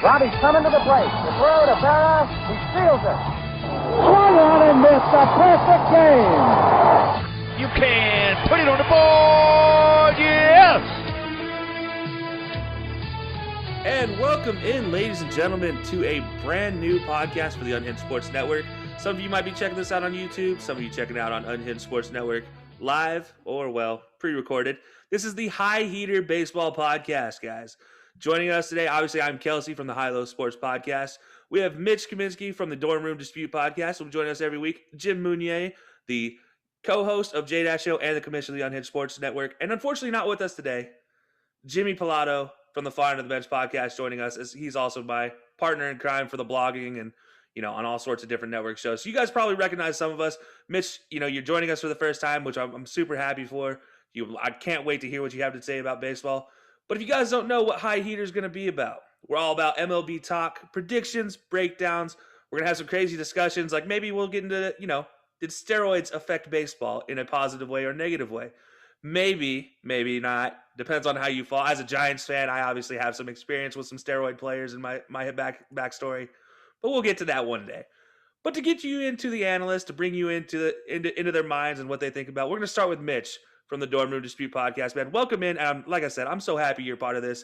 Robbie's coming to the plate. The throw to Berra. He steals it. Swung on and missed. A perfect game. You can put it on the board. Yes. And welcome in, ladies and gentlemen, to a brand new podcast for the Unhinged Sports Network. Some of you might be checking this out on YouTube. Some of you checking it out on Unhinged Sports Network live or, well, pre-recorded. This is the High Heater Baseball Podcast, guys. Joining us today, obviously, I'm Kelcey from the High Low Sports Podcast. We have Mitch Kaminsky from the Dorm Room Dispute Podcast, who will join us every week. Jim Meunier, the co-host of J-Dash Show and the commissioner of the Unhinged Sports Network. And unfortunately not with us today, Jimmy Pilato from the Fly Under the Bench Podcast joining us, as he's also my partner in crime for the blogging and, you know, on all sorts of different network shows. So you guys probably recognize some of us. Mitch, you know, you're joining us for the first time, which I'm super happy for. I can't wait to hear what you have to say about baseball. But if you guys don't know what High Heater is going to be about, we're all about MLB talk, predictions, breakdowns. We're going to have some crazy discussions. Like maybe we'll get into, you know, did steroids affect baseball in a positive way or negative way? Maybe, maybe not. Depends on how you fall. As a Giants fan, I obviously have some experience with some steroid players in my backstory. But we'll get to that one day. But to get you into the analysts, to bring you into their minds and what they think about, we're going to start with Mitch from the Dorm Room Dispute Podcast, man. Welcome in. Like I said, I'm so happy you're part of this.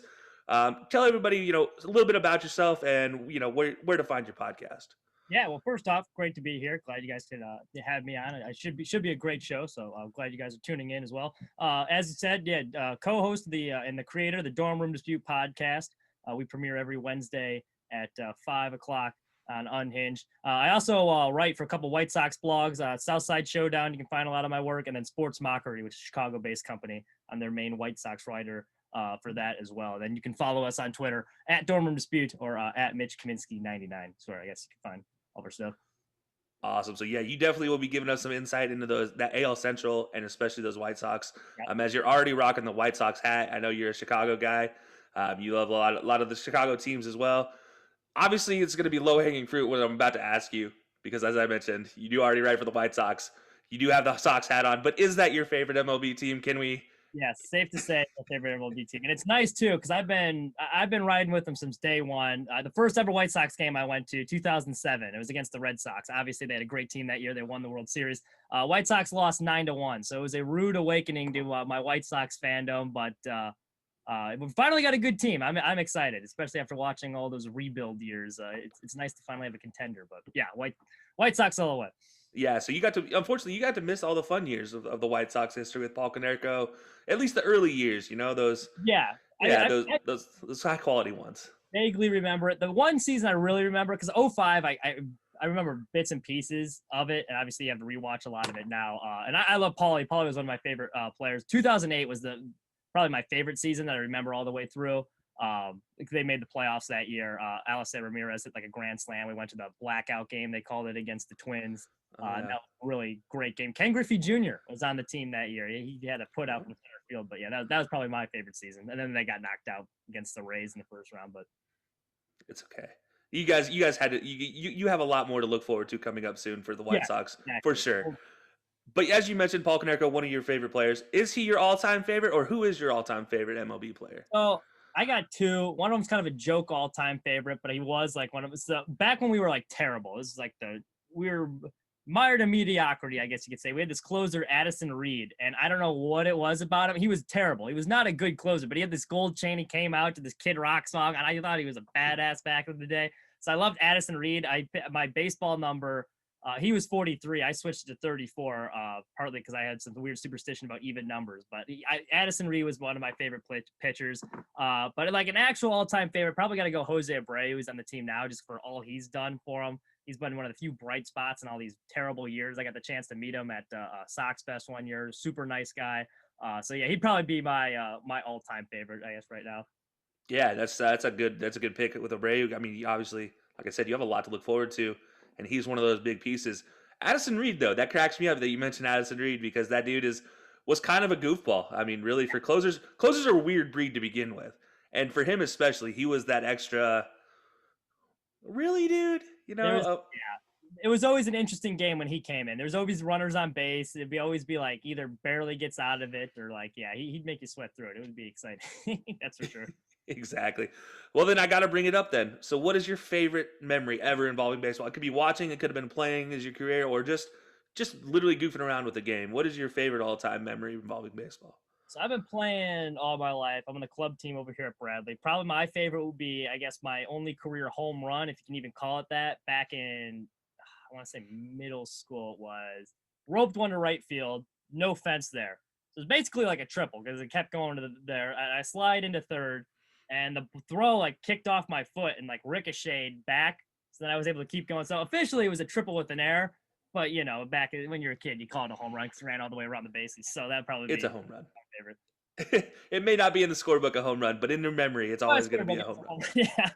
Tell everybody, you know, a little bit about yourself and, you know, where to find your podcast. Yeah, well, first off, great to be here. Glad you guys could have me on. I should be a great show, so I'm glad you guys are tuning in as well. As you said, co-host and the creator of the Dorm Room Dispute Podcast. We premiere every Wednesday at 5 o'clock. On Unhinged. I also write for a couple White Sox blogs, Southside Showdown. You can find a lot of my work, and then Sports Mockery, which is a Chicago-based company. I'm their main White Sox writer for that as well. Then you can follow us on Twitter at Dorm Room Dispute or at Mitch Kaminsky 99. Sorry, I guess you can find all our stuff. Awesome. So yeah, you definitely will be giving us some insight into that AL Central and especially those White Sox. Yep. As you're already rocking the White Sox hat, I know you're a Chicago guy. You love a lot of the Chicago teams as well. Obviously, it's going to be low-hanging fruit what I'm about to ask you because, as I mentioned, you do already write for the White Sox. You do have the Sox hat on, but is that your favorite MLB team? Can we? Yes, safe to say my favorite MLB team, and it's nice too because I've been riding with them since day one. The first ever White Sox game I went to, 2007. It was against the Red Sox. Obviously, they had a great team that year. They won the World Series. White Sox lost 9-1, so it was a rude awakening to my White Sox fandom, but. We finally got a good team. I'm excited, especially after watching all those rebuild years. It's nice to finally have a contender. But yeah, White Sox all the way. Yeah, so unfortunately, you got to miss all the fun years of the White Sox history with Paul Konerko. At least the early years, you know those. Yeah, those high quality ones. Vaguely remember it. The one season I really remember because 2005, I remember bits and pieces of it, and obviously you have to rewatch a lot of it now. And I love Paulie. Paulie was one of my favorite players. 2008 was probably my favorite season that I remember all the way through. They made the playoffs that year. Alistair Ramirez hit like a grand slam. We went to the blackout game. They called it against the Twins. That was a really great game. Ken Griffey Jr. was on the team that year. He had a put out in the center field, but yeah, that was probably my favorite season. And then they got knocked out against the Rays in the first round, but it's okay. You guys had to, you have a lot more to look forward to coming up soon for the White Sox, exactly. For sure. But as you mentioned, Paul Konerko, one of your favorite players. Is he your all-time favorite, or who is your all-time favorite MLB player? Oh, I got two. One of them's kind of a joke all-time favorite, but he was like one of us. Back when we were like terrible. This is like we were mired in mediocrity, I guess you could say. We had this closer, Addison Reed, and I don't know what it was about him. He was terrible. He was not a good closer, but he had this gold chain. He came out to this Kid Rock song, and I thought he was a badass back in the day. So I loved Addison Reed. My baseball number. He was 43. I switched to 34, partly because I had some weird superstition about even numbers. But Addison Reed was one of my favorite pitchers. But like an actual all-time favorite, probably got to go Jose Abreu, who's on the team now, just for all he's done for him. He's been one of the few bright spots in all these terrible years. I got the chance to meet him at Sox Fest one year. Super nice guy. So yeah, he'd probably be my all-time favorite, I guess, right now. Yeah, that's a good pick with Abreu. I mean, obviously, like I said, you have a lot to look forward to. And he's one of those big pieces. Addison Reed, though, that cracks me up that you mentioned Addison Reed because that dude was kind of a goofball. I mean, really, for closers are a weird breed to begin with. And for him especially, he was that extra, really, dude? You know? It was always an interesting game when he came in. There's always runners on base. It'd always be like either barely gets out of it or like, yeah, he'd make you sweat through it. It would be exciting. That's for sure. Exactly. Well, then I got to bring it up then. So, what is your favorite memory ever involving baseball? It could be watching, it could have been playing as your career, or just literally goofing around with the game. What is your favorite all-time memory involving baseball? So I've been playing all my life. I'm on the club team over here at Bradley. Probably my favorite would be, I guess, my only career home run, if you can even call it that, back in, I want to say middle school. It was roped one to right field, no fence there. So it's basically like a triple because it kept going to there. I slide into third, and the throw like kicked off my foot and like ricocheted back. So then I was able to keep going. So officially it was a triple with an error. But back when you're a kid, you call it a home run because it ran all the way around the bases. So that'd probably be It's a home run. my favorite. It may not be in the scorebook a home run, but in your memory, it's always going to be a home run. Yeah.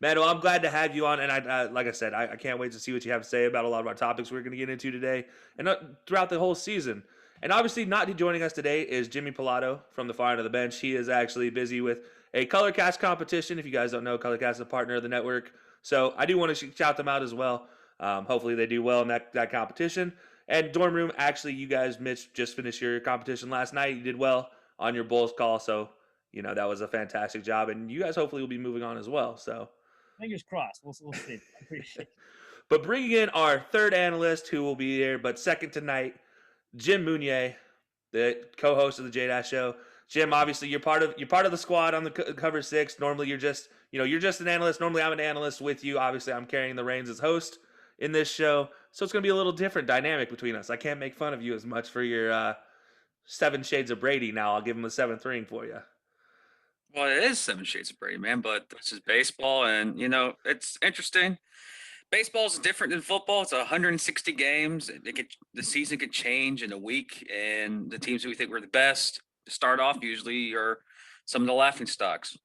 Man, well, I'm glad to have you on, and I like I said, I can't wait to see what you have to say about a lot of our topics we're going to get into today and throughout the whole season. And obviously, not joining us today is Jimmy Pilato from the far end of the bench. He is actually busy with a color cast competition. If you guys don't know, color cast is a partner of the network, so I do want to shout them out as well. Hopefully, they do well in that competition. And dorm room, actually, you guys, Mitch, just finished your competition last night. You did well on your Bulls call, so that was a fantastic job. And you guys hopefully will be moving on as well. So fingers crossed. We'll see. I appreciate it. But bringing in our third analyst who will be here, but second tonight, Jim Meunier, the co-host of the J Show. Jim, obviously you're part of the squad on the Cover 6. Normally you're just an analyst. Normally I'm an analyst with you. Obviously I'm carrying the reins as host in this show, so it's going to be a little different dynamic between us. I can't make fun of you as much for your 7 Shades of Brady. Now I'll give him the 7th ring for you. Well, it is 7 Shades of Brady, man, but this is baseball, and it's interesting. Baseball is different than football. It's 160 games. The season could change in a week, and the teams that we think were the best to start off usually are some of the laughing stocks.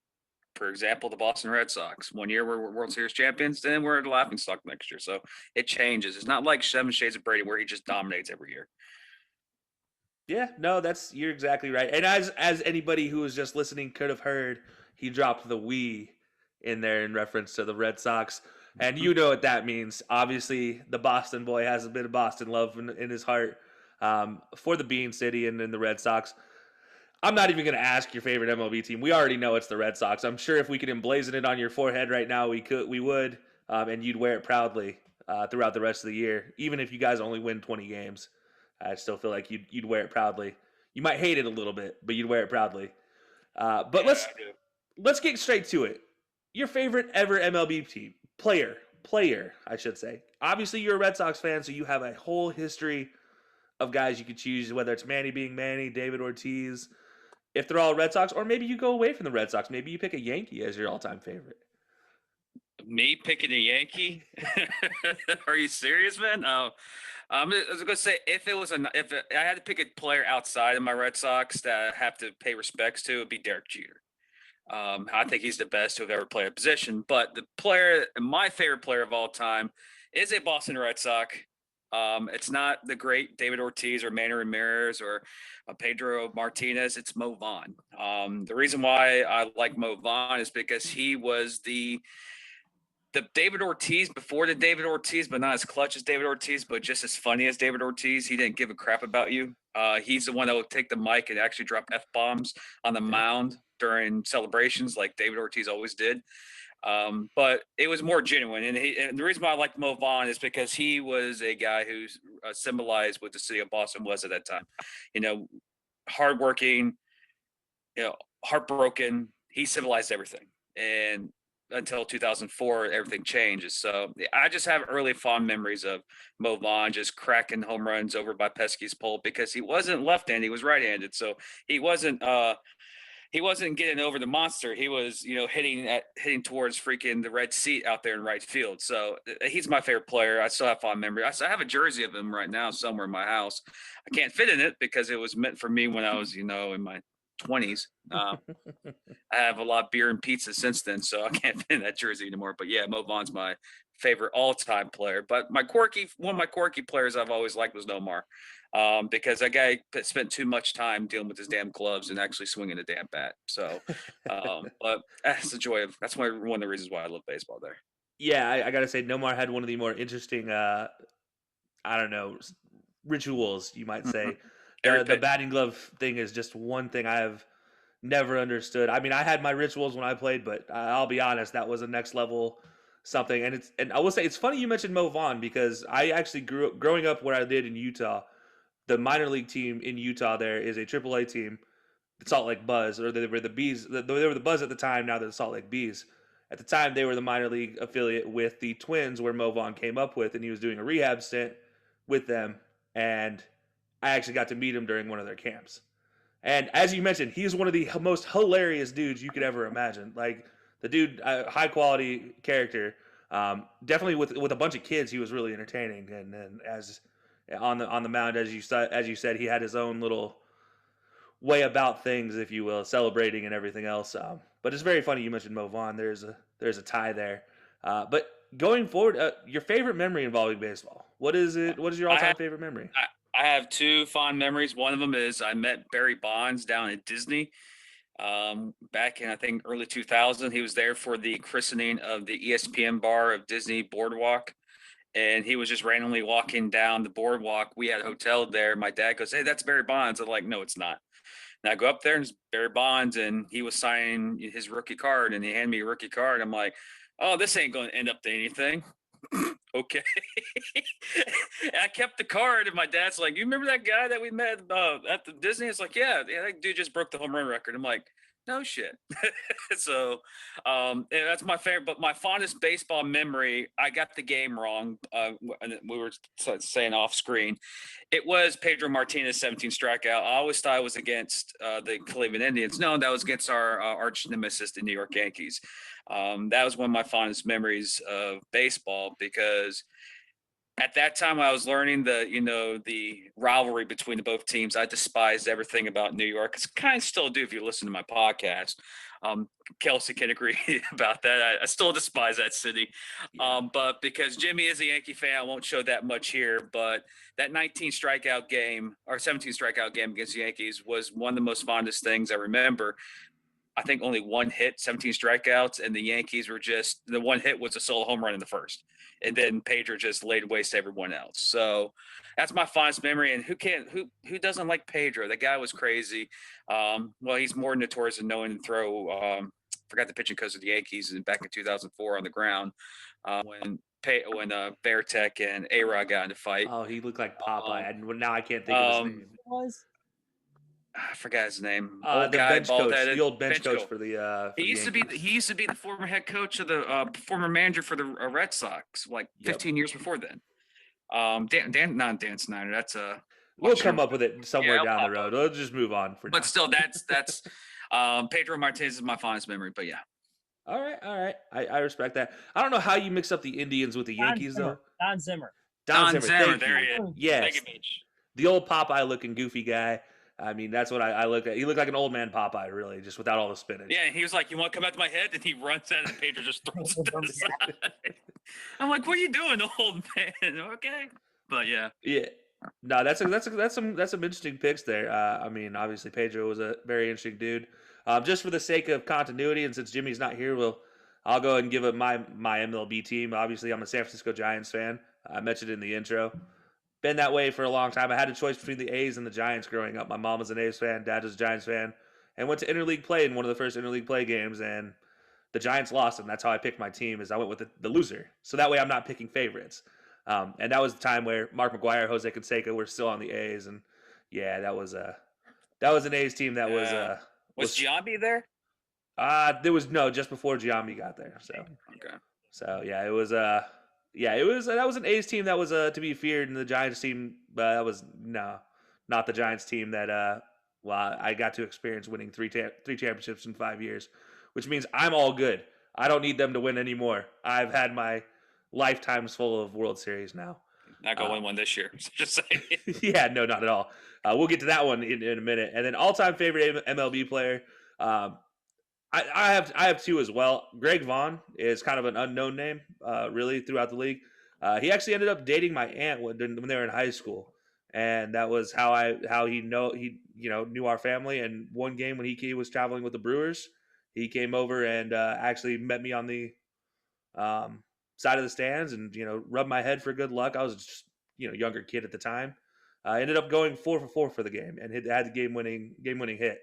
For example, the Boston Red Sox. One year we're World Series champions, then we're the laughing stock next year. So it changes. It's not like 7 Shades of Brady where he just dominates every year. Yeah, no, you're exactly right. And as anybody who was just listening could have heard, he dropped the "we" in there in reference to the Red Sox. And you know what that means. Obviously, the Boston boy has a bit of Boston love in his heart for the Bean City and the Red Sox. I'm not even going to ask your favorite MLB team. We already know it's the Red Sox. I'm sure if we could emblazon it on your forehead right now, we would, and you'd wear it proudly throughout the rest of the year. Even if you guys only win 20 games, I still feel like you'd wear it proudly. You might hate it a little bit, but you'd wear it proudly. But let's get straight to it. Your favorite ever MLB team. Player, I should say. Obviously, you're a Red Sox fan, so you have a whole history of guys you could choose, whether it's Manny being Manny, David Ortiz, if they're all Red Sox, or maybe you go away from the Red Sox. Maybe you pick a Yankee as your all-time favorite. Me picking a Yankee? Are you serious, man? I was gonna say if I had to pick a player outside of my Red Sox that I have to pay respects to, it'd be Derek Jeter. I think he's the best to have ever played a position. But my favorite player of all time is a Boston Red Sox. It's not the great David Ortiz or Manny Ramirez or Pedro Martinez. It's Mo Vaughn. The reason why I like Mo Vaughn is because he was the David Ortiz before the David Ortiz, but not as clutch as David Ortiz, but just as funny as David Ortiz. He didn't give a crap about you. He's the one that would take the mic and actually drop F-bombs on the mound during celebrations like David Ortiz always did. But it was more genuine. And the reason why I like Mo Vaughn is because he was a guy who symbolized what the city of Boston was at that time. Hardworking, heartbroken. He symbolized everything. And until 2004, everything changes. So I just have early fond memories of Mo Vaughn just cracking home runs over by Pesky's pole because he wasn't left-handed, he was right-handed. So he wasn't getting over the monster. He was, hitting towards freaking the red seat out there in right field. So he's my favorite player. I still have fond memory. I have a jersey of him right now somewhere in my house. I can't fit in it because it was meant for me when I was, in my 20s. I have a lot of beer and pizza since then, so I can't fit in that jersey anymore. But yeah, Mo Vaughn's my favorite all-time player. But one of my quirky players I've always liked was Nomar, because that guy spent too much time dealing with his damn gloves and actually swinging a damn bat. So, but that's the joy of. That's one of the reasons why I love baseball. There. Yeah, I gotta say, Nomar had one of the more interesting, rituals, you might say. The batting glove thing is just one thing I've never understood. I mean, I had my rituals when I played, but I'll be honest, that was a next level something. And I will say it's funny you mentioned Mo Vaughn because I actually growing up where I did in Utah. The minor league team in Utah there is a AAA team, the Salt Lake Buzz, or they were the Bees. They were the Buzz at the time. Now they're the Salt Lake Bees. At the time, they were the minor league affiliate with the Twins, where Mo Vaughn came up with, and he was doing a rehab stint with them. And I actually got to meet him during one of their camps. And as you mentioned, he's one of the most hilarious dudes you could ever imagine. Like the dude, high quality character. Definitely with a bunch of kids, he was really entertaining. And as on the mound, as you said, he had his own little way about things, if you will, celebrating and everything else. But it's very funny you mentioned Mo Vaughn. There's a tie there. But going forward, your favorite memory involving baseball. What is it? What is your all-time favorite memory? I have two fond memories. One of them is I met Barry Bonds down at Disney back in, I think, early 2000. He was there for the christening of the ESPN bar of Disney Boardwalk. And he was just randomly walking down the boardwalk. We had a hotel there. My dad goes, "Hey, that's Barry Bonds." I'm like, "No, it's not." And I go up there and it's Barry Bonds, and he was signing his rookie card, and he handed me a rookie card. I'm like, "Oh, this ain't going to end up to anything." Okay. And I kept the card, and my dad's like, "You remember that guy that we met at the Disney?" It's like, yeah, that dude just broke the home run record. I'm like, no shit. So and that's my favorite, but my fondest baseball memory, I got the game wrong. We were saying off screen. It was Pedro Martinez, 17 strikeout. I always thought it was against the Cleveland Indians. No, that was against our arch nemesis, the New York Yankees. That was one of my fondest memories of baseball because at that time I was learning the rivalry between the both teams. I despised everything about New York. It's kind of still do if you listen to my podcast. Kelcey can agree about that. I still despise that city. But because Jimmy is a Yankee fan, I won't show that much here. But that 17 strikeout game against the Yankees was one of the most fondest things I remember. I think only one hit, 17 strikeouts, and the Yankees were just – the one hit was a solo home run in the first. And then Pedro just laid waste to everyone else. So that's my fondest memory. And who doesn't like Pedro? That guy was crazy. Well, he's more notorious than knowing to throw forgot the pitching coach of the Yankees back in 2004 on the ground when Beartech and A-Rod got into a fight. Oh, he looked like Popeye. And now I can't think of his name. I forgot his name. The old bench coach for the. He used to be the former head coach of the former manager for the Red Sox, like 15 years before then. Not Dan Snyder. That's We'll come up with it somewhere down the road. We'll just move on for now. But still, that's Pedro Martinez is my fondest memory. But yeah. All right. I respect that. I don't know how you mix up the Indians with the Yankees though. Don Zimmer. Don Zimmer. There he is. Yes. Thank you, Mitch. The old Popeye-looking goofy guy. I mean, that's what I look at. He looked like an old man Popeye, really, just without all the spinach. Yeah, and he was like, "You want to come out to my head?" And he runs out, and Pedro just throws it to the side. I'm like, "What are you doing, old man?" Okay, but yeah. No, that's some interesting picks there. I mean, obviously Pedro was a very interesting dude. Just for the sake of continuity, and since Jimmy's not here, I'll go ahead and give it my MLB team. Obviously, I'm a San Francisco Giants fan. I mentioned it in the intro. Been that way for a long time. I had a choice between the A's and the Giants growing up. My mom was an A's fan, dad was a Giants fan, and went to interleague play in one of the first interleague play games, and the Giants lost, and that's how I picked my team. Is I went with the loser, so that way I'm not picking favorites. And that was the time where Mark McGwire, Jose Canseco were still on the A's, and yeah, that was an A's team that was Giambi there? There was just before Giambi got there. So okay. So yeah, it was that was an A's team that was to be feared, and the Giants team that was not the Giants team that I got to experience winning three championships in 5 years, which means I'm all good. I don't need them to win anymore. I've had my lifetimes full of World Series now. Not going to win one this year. Just saying. Yeah, no, not at all. We'll get to that one in a minute. And then all-time favorite MLB player. I have two as well. Greg Vaughn is kind of an unknown name, really, throughout the league. He actually ended up dating my aunt when they were in high school, and that was how he knew our family. And one game when he was traveling with the Brewers, he came over and actually met me on the side of the stands and rubbed my head for good luck. I was just younger kid at the time. I ended up going 4 for 4 for the game and had the game winning hit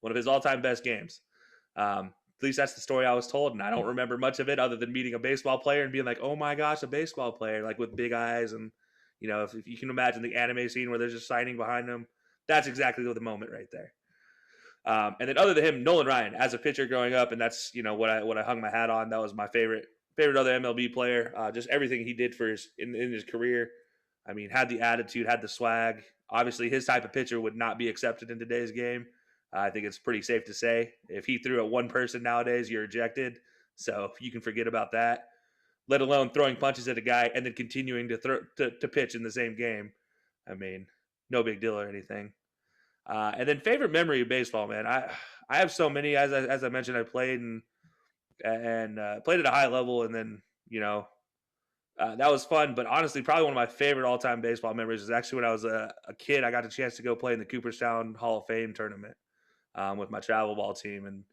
one of his all-time best games. At least that's the story I was told, and I don't remember much of it other than meeting a baseball player and being like, oh my gosh, a baseball player, like with big eyes. And, if you can imagine the anime scene where there's just signing behind him, that's exactly the moment right there. And then other than him, Nolan Ryan as a pitcher growing up, and that's, what I hung my hat on. That was my favorite other MLB player. Just everything he did for in his career. I mean, had the attitude, had the swag. Obviously, his type of pitcher would not be accepted in today's game. I think it's pretty safe to say if he threw at one person nowadays, you're ejected. So you can forget about that, let alone throwing punches at a guy and then continuing to pitch in the same game. I mean, no big deal or anything. And then favorite memory of baseball, man. I have so many. As I mentioned, I played and played at a high level, and then that was fun. But honestly, probably one of my favorite all-time baseball memories is actually when I was a kid. I got the chance to go play in the Cooperstown Hall of Fame tournament with my travel ball team, and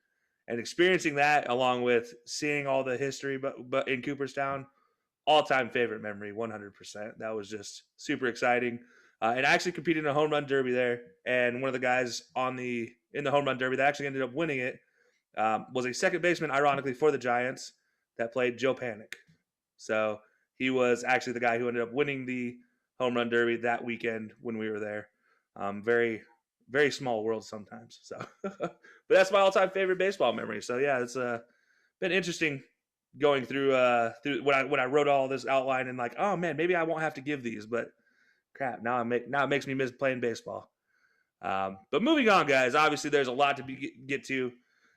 experiencing that along with seeing all the history, but in Cooperstown, all-time favorite memory, 100%. That was just super exciting. And I actually competed in a home run derby there, and one of the guys in the home run derby that actually ended up winning it was a second baseman, ironically, for the Giants that played Joe Panic. So he was actually the guy who ended up winning the home run derby that weekend when we were there. Very, very small world sometimes. So, but that's my all-time favorite baseball memory. So yeah, it's been interesting going through when I wrote all this outline and like, oh man, maybe I won't have to give these, but crap, now it makes me miss playing baseball. But moving on, guys, obviously there's a lot to get to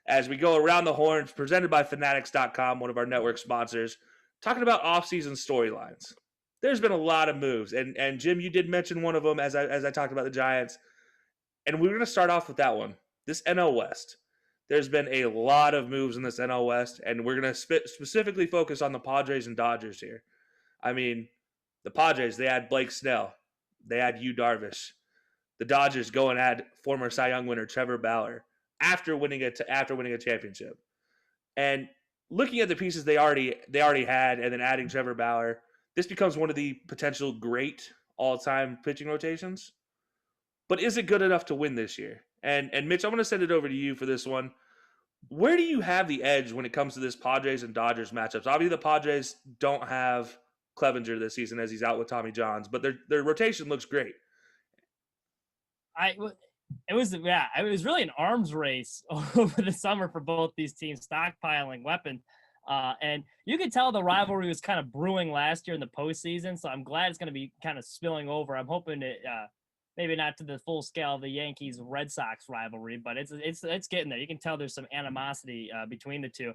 as we go around the horns, presented by Fanatics.com, one of our network sponsors, talking about offseason storylines. There's been a lot of moves, and Jim, you did mention one of them as I talked about the Giants, and we're going to start off with that one, this NL West. There's been a lot of moves in this NL West, and we're going to specifically focus on the Padres and Dodgers here. I mean, the Padres, they had Blake Snell. They had Yu Darvish. The Dodgers go and add former Cy Young winner Trevor Bauer after winning a championship. And looking at the pieces they already had, and then adding Trevor Bauer, this becomes one of the potential great all-time pitching rotations. But is it good enough to win this year? And Mitch, I'm going to send it over to you for this one. Where do you have the edge when it comes to this Padres and Dodgers matchups? Obviously, the Padres don't have Clevenger this season as he's out with Tommy Johns, but their rotation looks great. It was really an arms race over the summer for both these teams, stockpiling weapons. And you could tell the rivalry was kind of brewing last year in the postseason, so I'm glad it's going to be kind of spilling over. I'm hoping it maybe not to the full scale of the Yankees-Red Sox rivalry, but it's getting there. You can tell there's some animosity between the two.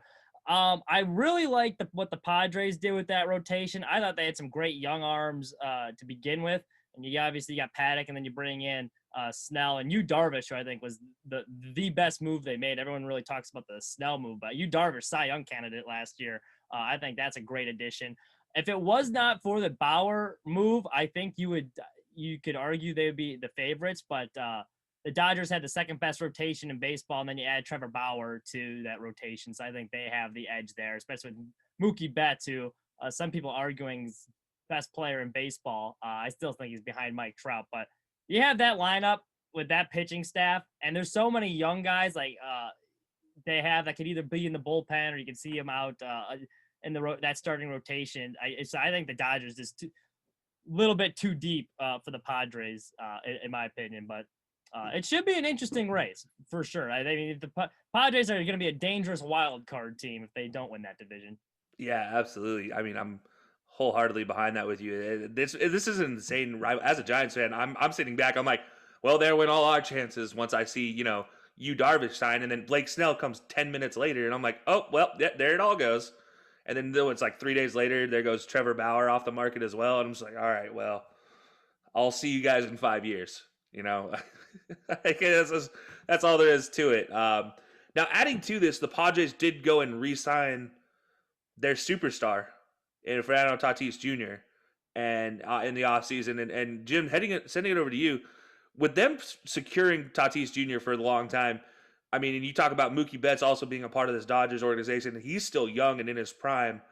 I really like what the Padres did with that rotation. I thought they had some great young arms to begin with, and you obviously got Paddock, and then you bring in Snell and Yu Darvish, who I think was the best move they made. Everyone really talks about the Snell move, but Yu Darvish, Cy Young candidate last year. I think that's a great addition. If it was not for the Bauer move, I think you could argue they would be the favorites, but the Dodgers had the second best rotation in baseball, and then you add Trevor Bauer to that rotation. So I think they have the edge there, especially with Mookie Betts, who some people arguing is best player in baseball. I still think he's behind Mike Trout, but you have that lineup with that pitching staff, and there's so many young guys like they have that could either be in the bullpen or you can see them out in that starting rotation. I think the Dodgers is a little bit too deep for the Padres, in my opinion, but it should be an interesting race for sure. I mean, if the Padres are going to be a dangerous wild card team if they don't win that division. Yeah, absolutely. I mean, I'm wholeheartedly behind that with you. This is an insane. As a Giants fan, I'm sitting back. I'm like, well, there went all our chances. Once I see Yu Darvish sign, and then Blake Snell comes 10 minutes later, and I'm like, oh well, there it all goes. And then it's like 3 days later, there goes Trevor Bauer off the market as well, and I'm just like, all right, well, I'll see you guys in 5 years. I guess that's all there is to it. Now, adding to this, the Padres did go and re-sign their superstar in Fernando Tatis Jr. and in the offseason. And Jim, sending it over to you, with them securing Tatis Jr. for a long time, I mean, and you talk about Mookie Betts also being a part of this Dodgers organization, and he's still young and in his prime.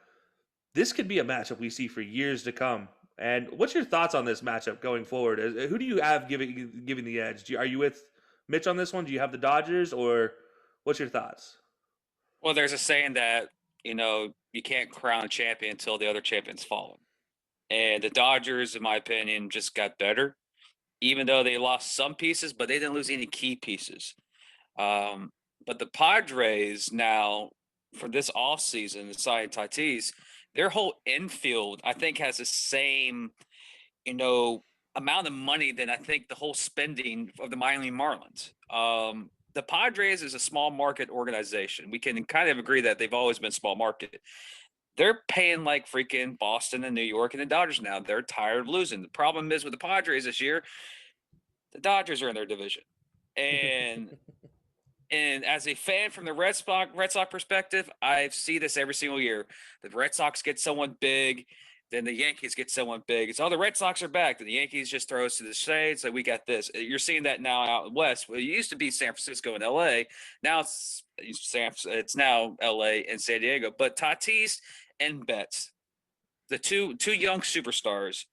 This could be a matchup we see for years to come. And what's your thoughts on this matchup going forward? Who do you have giving the edge? Are you with Mitch, on this one? Do you have the Dodgers, or what's your thoughts? Well, there's a saying that, you can't crown a champion until the other champion's fallen. And the Dodgers, in my opinion, just got better, even though they lost some pieces, but they didn't lose any key pieces. But the Padres now, for this offseason, the signing Tatis, their whole infield, I think, has the same, amount of money than I think the whole spending of the Miami Marlins. The Padres is a small market organization. We can kind of agree that they've always been small market. They're paying like freaking Boston and New York and the Dodgers now. They're tired of losing. The problem is with the Padres this year, the Dodgers are in their division. And and as a fan from the Red Sox perspective, I see this every single year. The Red Sox get someone big, then the Yankees get someone big. It's the Red Sox are back. Then the Yankees just throw us to the shades. Like, we got this. You're seeing that now out west. Well, it used to be San Francisco and LA. Now it's now LA and San Diego. But Tatis and Betts, the two young superstars,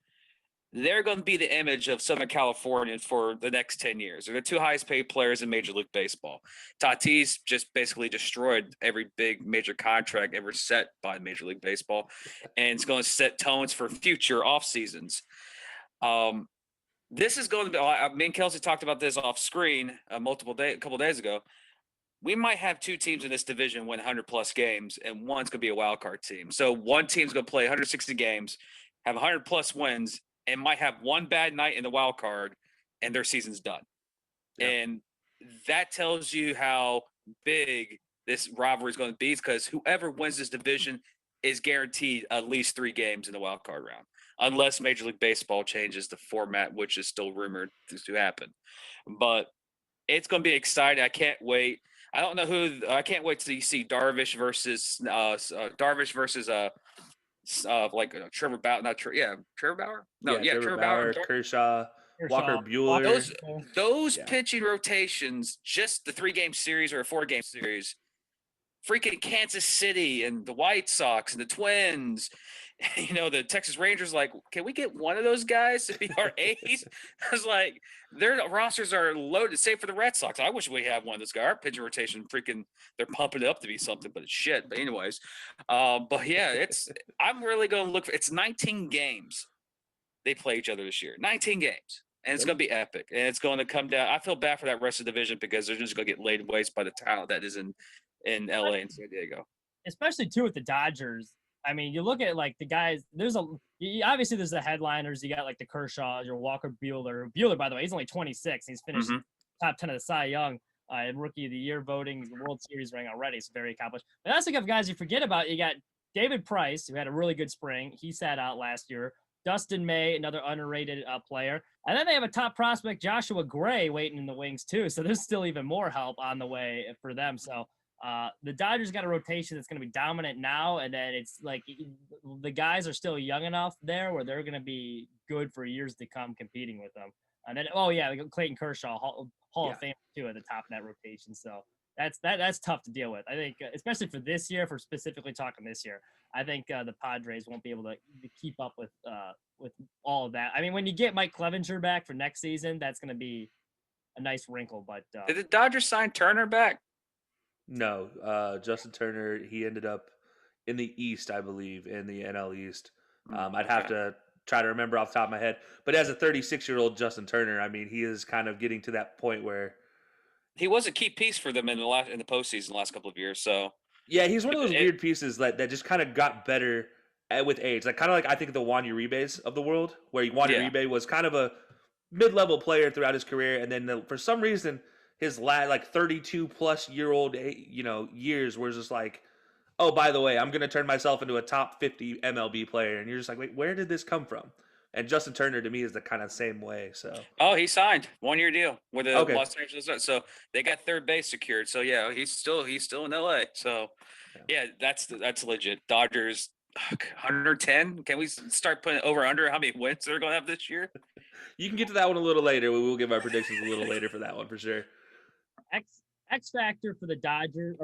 they're going to be the image of Southern California for the next 10 years. They're the two highest paid players in Major League Baseball. Tatis just basically destroyed every big major contract ever set by Major League Baseball, and it's going to set tones for future off seasons. This is going to be, me and Kelcey talked about this off screen a couple days ago. We might have two teams in this division win 100-plus games, and one's going to be a wild card team. So one team's going to play 160 games, have 100-plus wins, and might have one bad night in the wild card, and their season's done. Yeah. And that tells you how big this rivalry is going to be, because whoever wins this division is guaranteed at least 3 games in the wild card round, unless Major League Baseball changes the format, which is still rumored to happen. But it's going to be exciting. I can't wait. I don't know who. I can't wait to see Darvish versus Trevor Bauer, Trevor Bauer? Trevor Bauer, Kershaw, Walker Buehler. Those pitching rotations, just the 3-game series or a 4-game series, freaking Kansas City and the White Sox and the Twins, the Texas Rangers, like, can we get one of those guys to be our ace? I was like, their rosters are loaded, save for the Red Sox. I wish we had one of those guys. Our pitching rotation, they're pumping it up to be something, but it's shit. But anyways, but yeah, I'm really going to look for, it's 19 games they play each other this year. 19 games. And it's going to be epic. And it's going to come down. I feel bad for that rest of the division, because they're just going to get laid waste by the talent that is in LA and San Diego. Especially, too, with the Dodgers. I mean, you look at, like, the guys, obviously there's the headliners. You got, like, the Kershaw, your Walker Buehler. Buehler, by the way, he's only 26. He's finished top 10 of the Cy Young Rookie of the Year voting. He's the World Series ring already. It's very accomplished. But that's the kind of guys you forget about. You got David Price, who had a really good spring. He sat out last year. Dustin May, another underrated player. And then they have a top prospect, Joshua Gray, waiting in the wings, too. So there's still even more help on the way for them. So the Dodgers got a rotation that's going to be dominant now, and then it's like the guys are still young enough there where they're going to be good for years to come competing with them. And then, Clayton Kershaw, Hall of Fame, too, at the top of that rotation. So that's tough to deal with. I think, especially for this year, for specifically talking this year, I think the Padres won't be able to keep up with all of that. I mean, when you get Mike Clevenger back for next season, that's going to be a nice wrinkle. But did the Dodgers sign Turner back? No, Justin Turner, he ended up in the East, I believe, in the NL East. I'd have to try to remember off the top of my head. But as a 36-year-old Justin Turner, I mean, he is kind of getting to that point where he was a key piece for them in the postseason the last couple of years. So yeah, he's one of those weird pieces that just kind of got better with age. Like, kind of like, I think, the Juan Uribes of the world, where Juan Uribe was kind of a mid-level player throughout his career, and then for some reason his 32-plus-year-old years was just like, oh, by the way, I'm going to turn myself into a top 50 MLB player. And you're just like, wait, where did this come from? And Justin Turner, to me, is the kind of same way. So, he signed 1-year deal with the Los Angeles. So they got third base secured. So yeah, he's still in LA. So yeah, that's legit. Dodgers 110. Can we start putting over under how many wins they're going to have this year? You can get to that one a little later. We will give our predictions a little later for that one for sure. X factor for the Dodgers,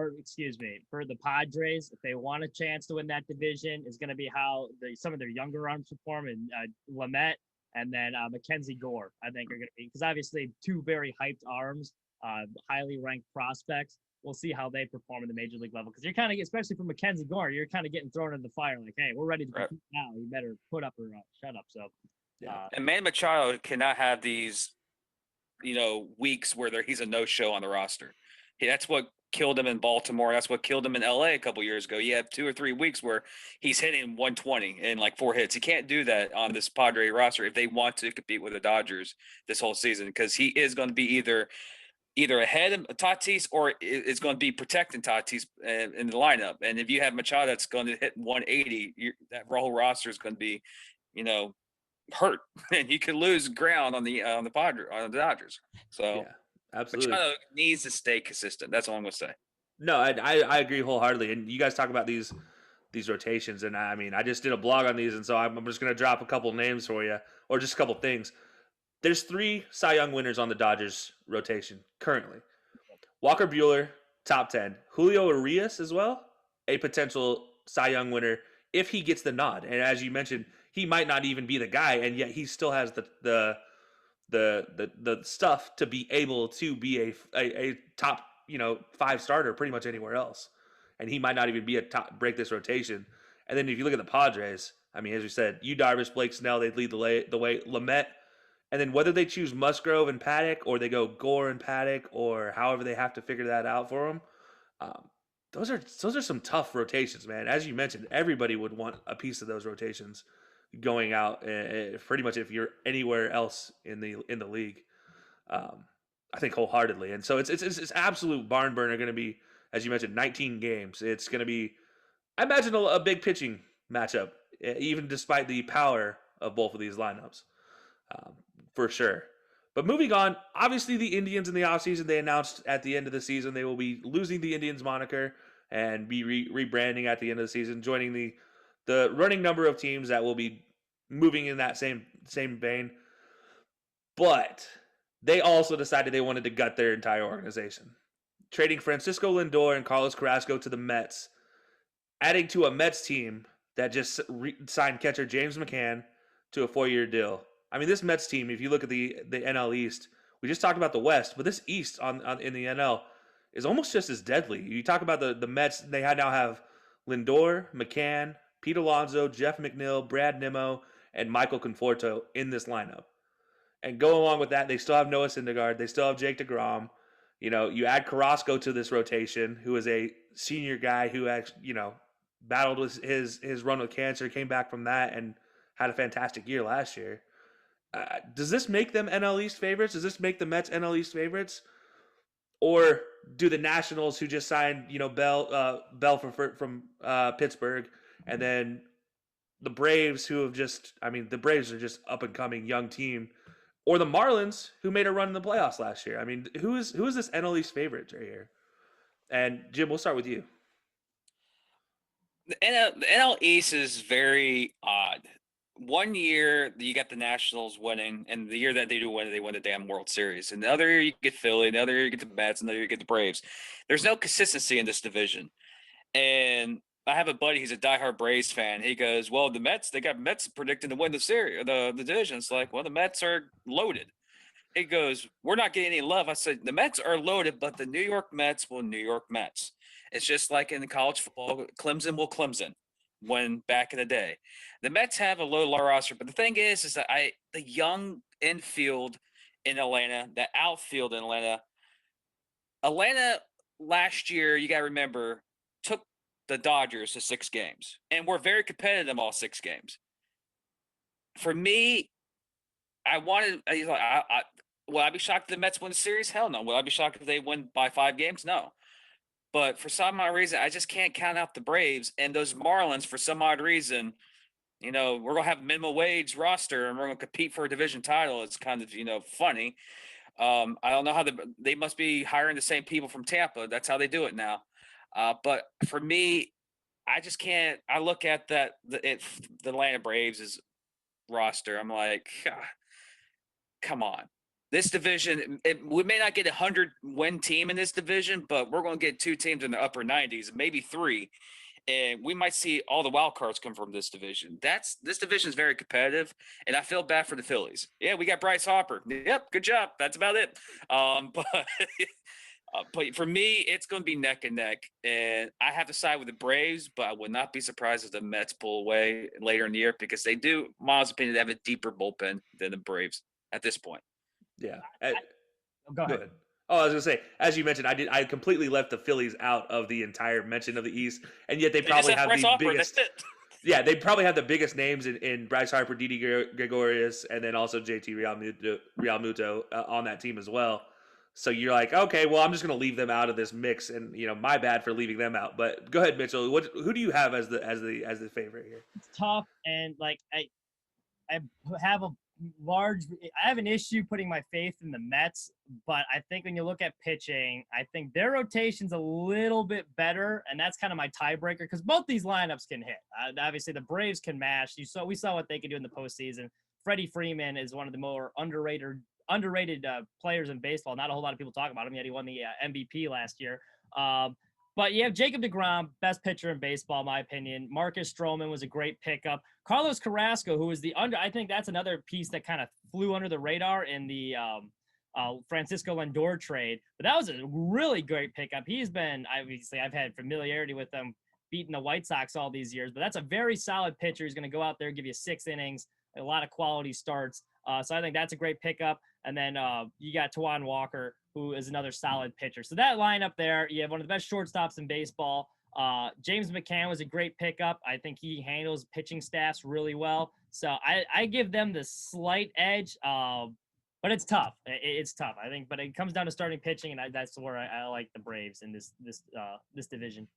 for the Padres, if they want a chance to win that division, is going to be how some of their younger arms perform, and Lamet and then Mackenzie Gore, I think, are going to be, because obviously 2 very hyped arms highly ranked prospects. We'll see how they perform in the major league level because you're kind of, especially for Mackenzie Gore, you're kind of getting thrown in the fire. Like, hey, we're ready to compete now. You better put up or shut up. So, and Manny Machado cannot have these, weeks where he's a no-show on the roster. That's what killed him in Baltimore. That's what killed him in LA a couple years ago. You have 2 or 3 weeks where he's hitting 120 and like 4 hits. He can't do that on this Padre roster if they want to compete with the Dodgers this whole season because he is going to be either ahead of Tatis or is going to be protecting Tatis in the lineup. And if you have Machado that's going to hit 180, that whole roster is going to be, hurt, and he could lose ground on the Dodgers. So yeah, absolutely, Machado needs to stay consistent. That's all I'm going to say. No, I agree wholeheartedly. And you guys talk about these rotations, and I mean, I just did a blog on these, and so I'm just going to drop a couple names for you, or just a couple things. There's 3 Cy Young winners on the Dodgers rotation currently. Walker Buehler, top 10. Julio Urias as well, a potential Cy Young winner if he gets the nod. And as you mentioned, he might not even be the guy, and yet he still has the stuff to be able to be a top 5 starter pretty much anywhere else. And he might not even be a top break this rotation. And then if you look at the Padres, I mean, as we said, Yu Darvish, Blake Snell, they'd lead the way. Lamet. And then whether they choose Musgrove and Paddock or they go Gore and Paddock or however they have to figure that out for them, those are some tough rotations, man. As you mentioned, everybody would want a piece of those rotations going out pretty much if you're anywhere else in the league. I think wholeheartedly. And so it's absolute barn burner going to be, as you mentioned, 19 games. It's going to be, I imagine, a big pitching matchup, even despite the power of both of these lineups. For sure. But moving on, obviously the Indians in the offseason, they announced at the end of the season they will be losing the Indians moniker and be rebranding at the end of the season, joining the running number of teams that will be moving in that same vein. But they also decided they wanted to gut their entire organization, trading Francisco Lindor and Carlos Carrasco to the Mets, adding to a Mets team that just signed catcher James McCann to a 4-year deal. I mean, this Mets team, if you look at the NL East, we just talked about the West, but this East in the NL is almost just as deadly. You talk about the Mets, they now have Lindor, McCann, Pete Alonso, Jeff McNeil, Brad Nimmo, and Michael Conforto in this lineup. And go along with that, they still have Noah Syndergaard. They still have Jake DeGrom. You add Carrasco to this rotation, who is a senior guy who actually, battled with his run with cancer, came back from that, and had a fantastic year last year. Does this make them NL East favorites? Does this make the Mets NL East favorites? Or do the Nationals, who just signed, Bell from Pittsburgh, and then the Braves, who have the Braves are just up and coming young team, or the Marlins, who made a run in the playoffs last year? I mean, who is this NL East favorite right here? And Jim, we'll start with you. The NL East is very odd. One year you got the Nationals winning, and the year that they do win, they win the damn World Series. And the other year you get Philly, and the other year you get the Mets, and the other year you get the Braves. There's no consistency in this division. And I have a buddy, he's a diehard Braves fan. He goes, well, they got Mets predicting to win the series, the division. It's like, well, the Mets are loaded. He goes, we're not getting any love. I said, the Mets are loaded, but the New York Mets will New York Mets. It's just like in college football, Clemson will Clemson. When back in the day, the Mets have a low roster, but the thing is that the young infield in Atlanta, the outfield in Atlanta last year, you got to remember, took the Dodgers to 6 games, and we're very competitive in all 6 games. For me, will I be shocked if the Mets win the series? Hell no. Will I be shocked if they win by 5 games? No. But for some odd reason, I just can't count out the Braves and those Marlins. For some odd reason, we're going to have a minimum wage roster and we're going to compete for a division title. It's kind of, funny. I don't know how they must be hiring the same people from Tampa. That's how they do it now. But for me, I just can't. I look at the Atlanta Braves' roster. I'm like, come on. This division, we may not get a 100-win team in this division, but we're going to get 2 teams in the upper 90s, maybe 3. and we might see all the wild cards come from this division. This division is very competitive, and I feel bad for the Phillies. Yeah, we got Bryce Harper. Yep, good job. That's about it. But for me, it's going to be neck and neck, and I have to side with the Braves. But I would not be surprised if the Mets pull away later in the year because they do, in my opinion, they have a deeper bullpen than the Braves at this point. Yeah. Go ahead. Oh, I was gonna say, as you mentioned, I completely left the Phillies out of the entire mention of the East, and yet they probably have the biggest. Yeah, they probably have the biggest names in Bryce Harper, Didi Gregorius, and then also JT Realmuto on that team as well. So you're like, okay, well, I'm just gonna leave them out of this mix, and my bad for leaving them out. But go ahead, Mitchell. Who do you have as the favorite here? It's tough, and like I have I have an issue putting my faith in the Mets, but I think when you look at pitching, I think their rotation's a little bit better, and that's kind of my tiebreaker because both these lineups can hit. Obviously, the Braves can mash. We saw what they could do in the postseason. Freddie Freeman is one of the more underrated players in baseball. Not a whole lot of people talk about him, yet he won the MVP last year. But you have Jacob deGrom, best pitcher in baseball, in my opinion. Marcus Stroman was a great pickup. Carlos Carrasco, who is I think that's another piece that kind of flew under the radar in the Francisco Lindor trade. But that was a really great pickup. He's been, obviously, I've had familiarity with him beating the White Sox all these years, but that's a very solid pitcher. He's going to go out there, give you 6 innings, a lot of quality starts. So I think that's a great pickup. And then you got Tawan Walker, who is another solid pitcher. So that lineup there, you have one of the best shortstops in baseball. James McCann was a great pickup. I think he handles pitching staffs really well. So I give them the slight edge, but it's tough. It's tough, I think. But it comes down to starting pitching, and that's where I like the Braves in this division.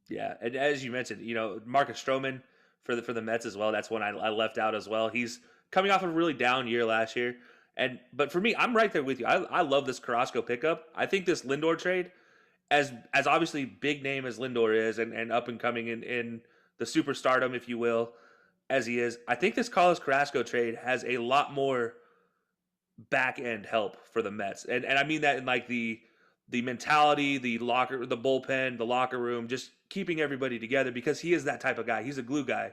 Yeah, and as you mentioned, Marcus Stroman for the Mets as well. That's one I left out as well. He's coming off a really down year last year. But for me, I'm right there with you. I love this Carrasco pickup. I think this Lindor trade, as obviously big name as Lindor is and up and coming in the superstardom, if you will, as he is, I think this Carlos Carrasco trade has a lot more back end help for the Mets. And I mean that in like the mentality, the bullpen, the locker room, just keeping everybody together because he is that type of guy. He's a glue guy.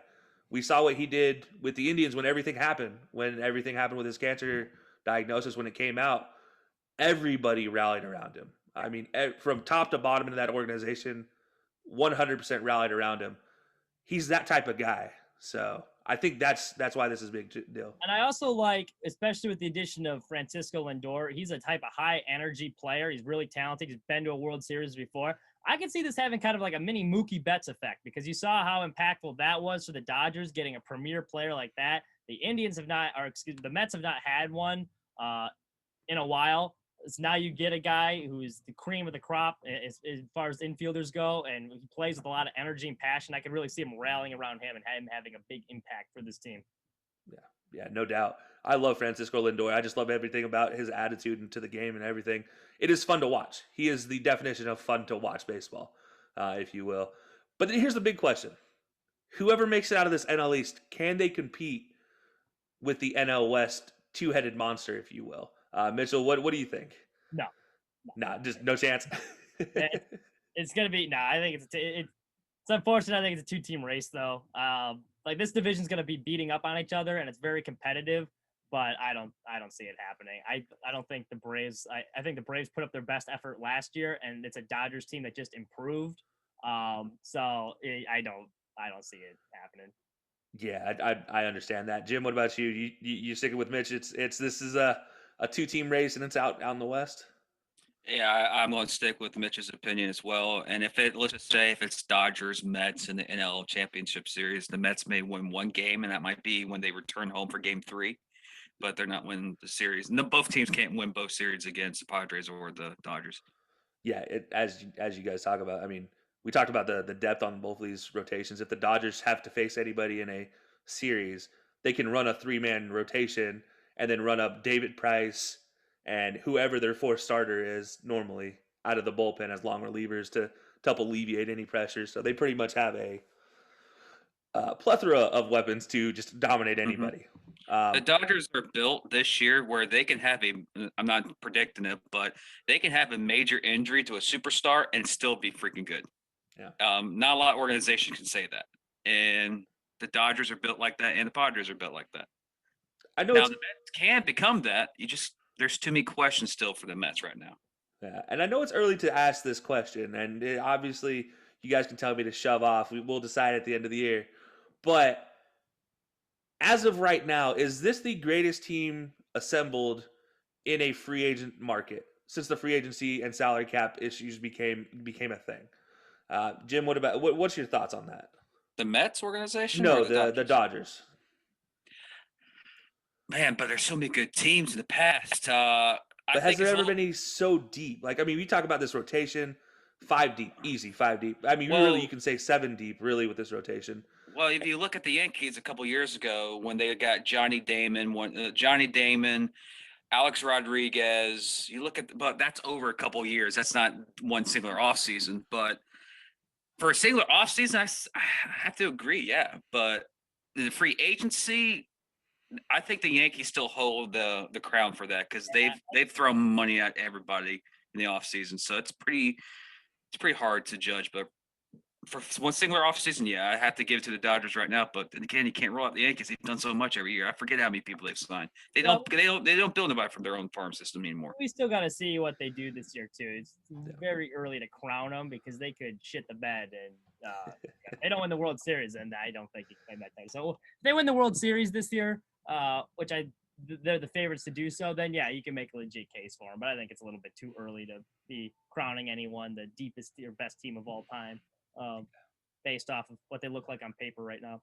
We saw what he did with the Indians when everything happened with his cancer diagnosis when it came out. Everybody rallied around him. I mean, from top to bottom in that organization, 100% rallied around him. He's that type of guy. So I think that's why this is a big deal. And I also like, especially with the addition of Francisco Lindor, he's a type of high energy player. He's really talented. He's been to a World Series before. I can see this having kind of like a mini Mookie Betts effect because you saw how impactful that was for the Dodgers getting a premier player like that. The Mets have not had one in a while. So now you get a guy who's the cream of the crop as far as infielders go, and he plays with a lot of energy and passion. I can really see him rallying around him and him having a big impact for this team. Yeah, no doubt. I love Francisco Lindor. I just love everything about his attitude into the game and everything. It is fun to watch. He is the definition of fun to watch baseball, if you will. But here's the big question. Whoever makes it out of this NL East, can they compete with the NL West two-headed monster, if you will? Mitchell, what do you think? No. Nah, just no chance. It's going to be – I think it's unfortunate. I think it's a 2-team race, though. Like this division's going to be beating up on each other, and it's very competitive. But I don't see it happening. I don't think the Braves. I think the Braves put up their best effort last year, and it's a Dodgers team that just improved. So I don't see it happening. Yeah, I understand that. Jim, what about you? You sticking with Mitch? This is a 2-team race, and it's out in the West. Yeah, I'm going to stick with Mitch's opinion as well. And let's just say if it's Dodgers, Mets in the NL Championship Series, the Mets may win one game, and that might be when they return home for Game 3. But they're not winning the series. No, both teams can't win both series against the Padres or the Dodgers. Yeah, as you guys talk about, I mean, we talked about the depth on both of these rotations. If the Dodgers have to face anybody in a series, they can run a 3-man rotation and then run up David Price and whoever their fourth starter is normally out of the bullpen as long relievers to help alleviate any pressure. So they pretty much have a plethora of weapons to just dominate anybody. The Dodgers are built this year where they can have I'm not predicting it, but they can have a major injury to a superstar and still be freaking good. Yeah. Not a lot of organizations can say that. And the Dodgers are built like that, and the Padres are built like that. I know Now the Mets can become that. There's too many questions still for the Mets right now. Yeah, and I know it's early to ask this question, and obviously you guys can tell me to shove off. We'll decide at the end of the year. But as of right now, is this the greatest team assembled in a free agent market since the free agency and salary cap issues became a thing? Jim, what's your thoughts on that? The Mets organization? No, Or the the Dodgers. Man, but there's so many good teams in the past. But has there ever been any so deep? Like, I mean, we talk about this rotation, 5 deep, easy 5 deep. I mean, really, you can say 7 deep, really, with this rotation. Well, if you look at the Yankees a couple years ago when they got Johnny Damon, Alex Rodriguez, but that's over a couple years. That's not one singular offseason. But for a singular offseason, I have to agree, yeah. But the free agency, I think the Yankees still hold the crown for that because they've thrown money at everybody in the offseason. So it's pretty hard to judge. But for one singular offseason, yeah, I have to give it to the Dodgers right now. But again, you can't roll out the Yankees. They've done so much every year. I forget how many people they've signed. They don't build anybody from their own farm system anymore. We still got to see what they do this year too. It's very early to crown them because they could shit the bed and they don't win the World Series, and I don't think you can claim that title. So if they win the World Series this year, which they're the favorites to do so, then yeah, you can make a legit case for them. But I think it's a little bit too early to be crowning anyone the deepest or best team of all time, based off of what they look like on paper right now.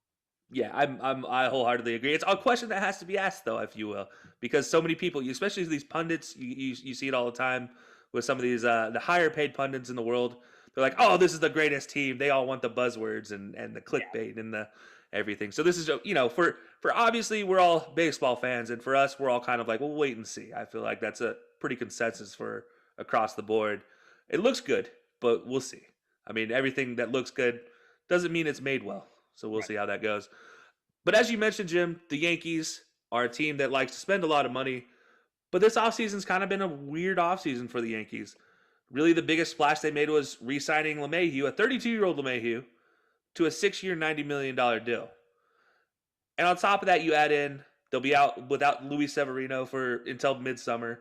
Yeah, I wholeheartedly agree. It's a question that has to be asked, though, if you will, because so many people, especially these pundits, you see it all the time with some of these the higher paid pundits in the world. They're like, oh, this is the greatest team. They all want the buzzwords and the clickbait and the everything. So this is, for obviously we're all baseball fans, and for us, we're all kind of like, we'll wait and see. I feel like that's a pretty consensus for across the board. It looks good, but we'll see. I mean, everything that looks good doesn't mean it's made well. So we'll see how that goes. But as you mentioned, Jim, the Yankees are a team that likes to spend a lot of money. But this offseason's kind of been a weird offseason for the Yankees. Really, the biggest splash they made was re-signing LeMahieu, a 32-year-old LeMahieu, to a 6-year, $90 million deal. And on top of that, you add in, they'll be out without Luis Severino until midsummer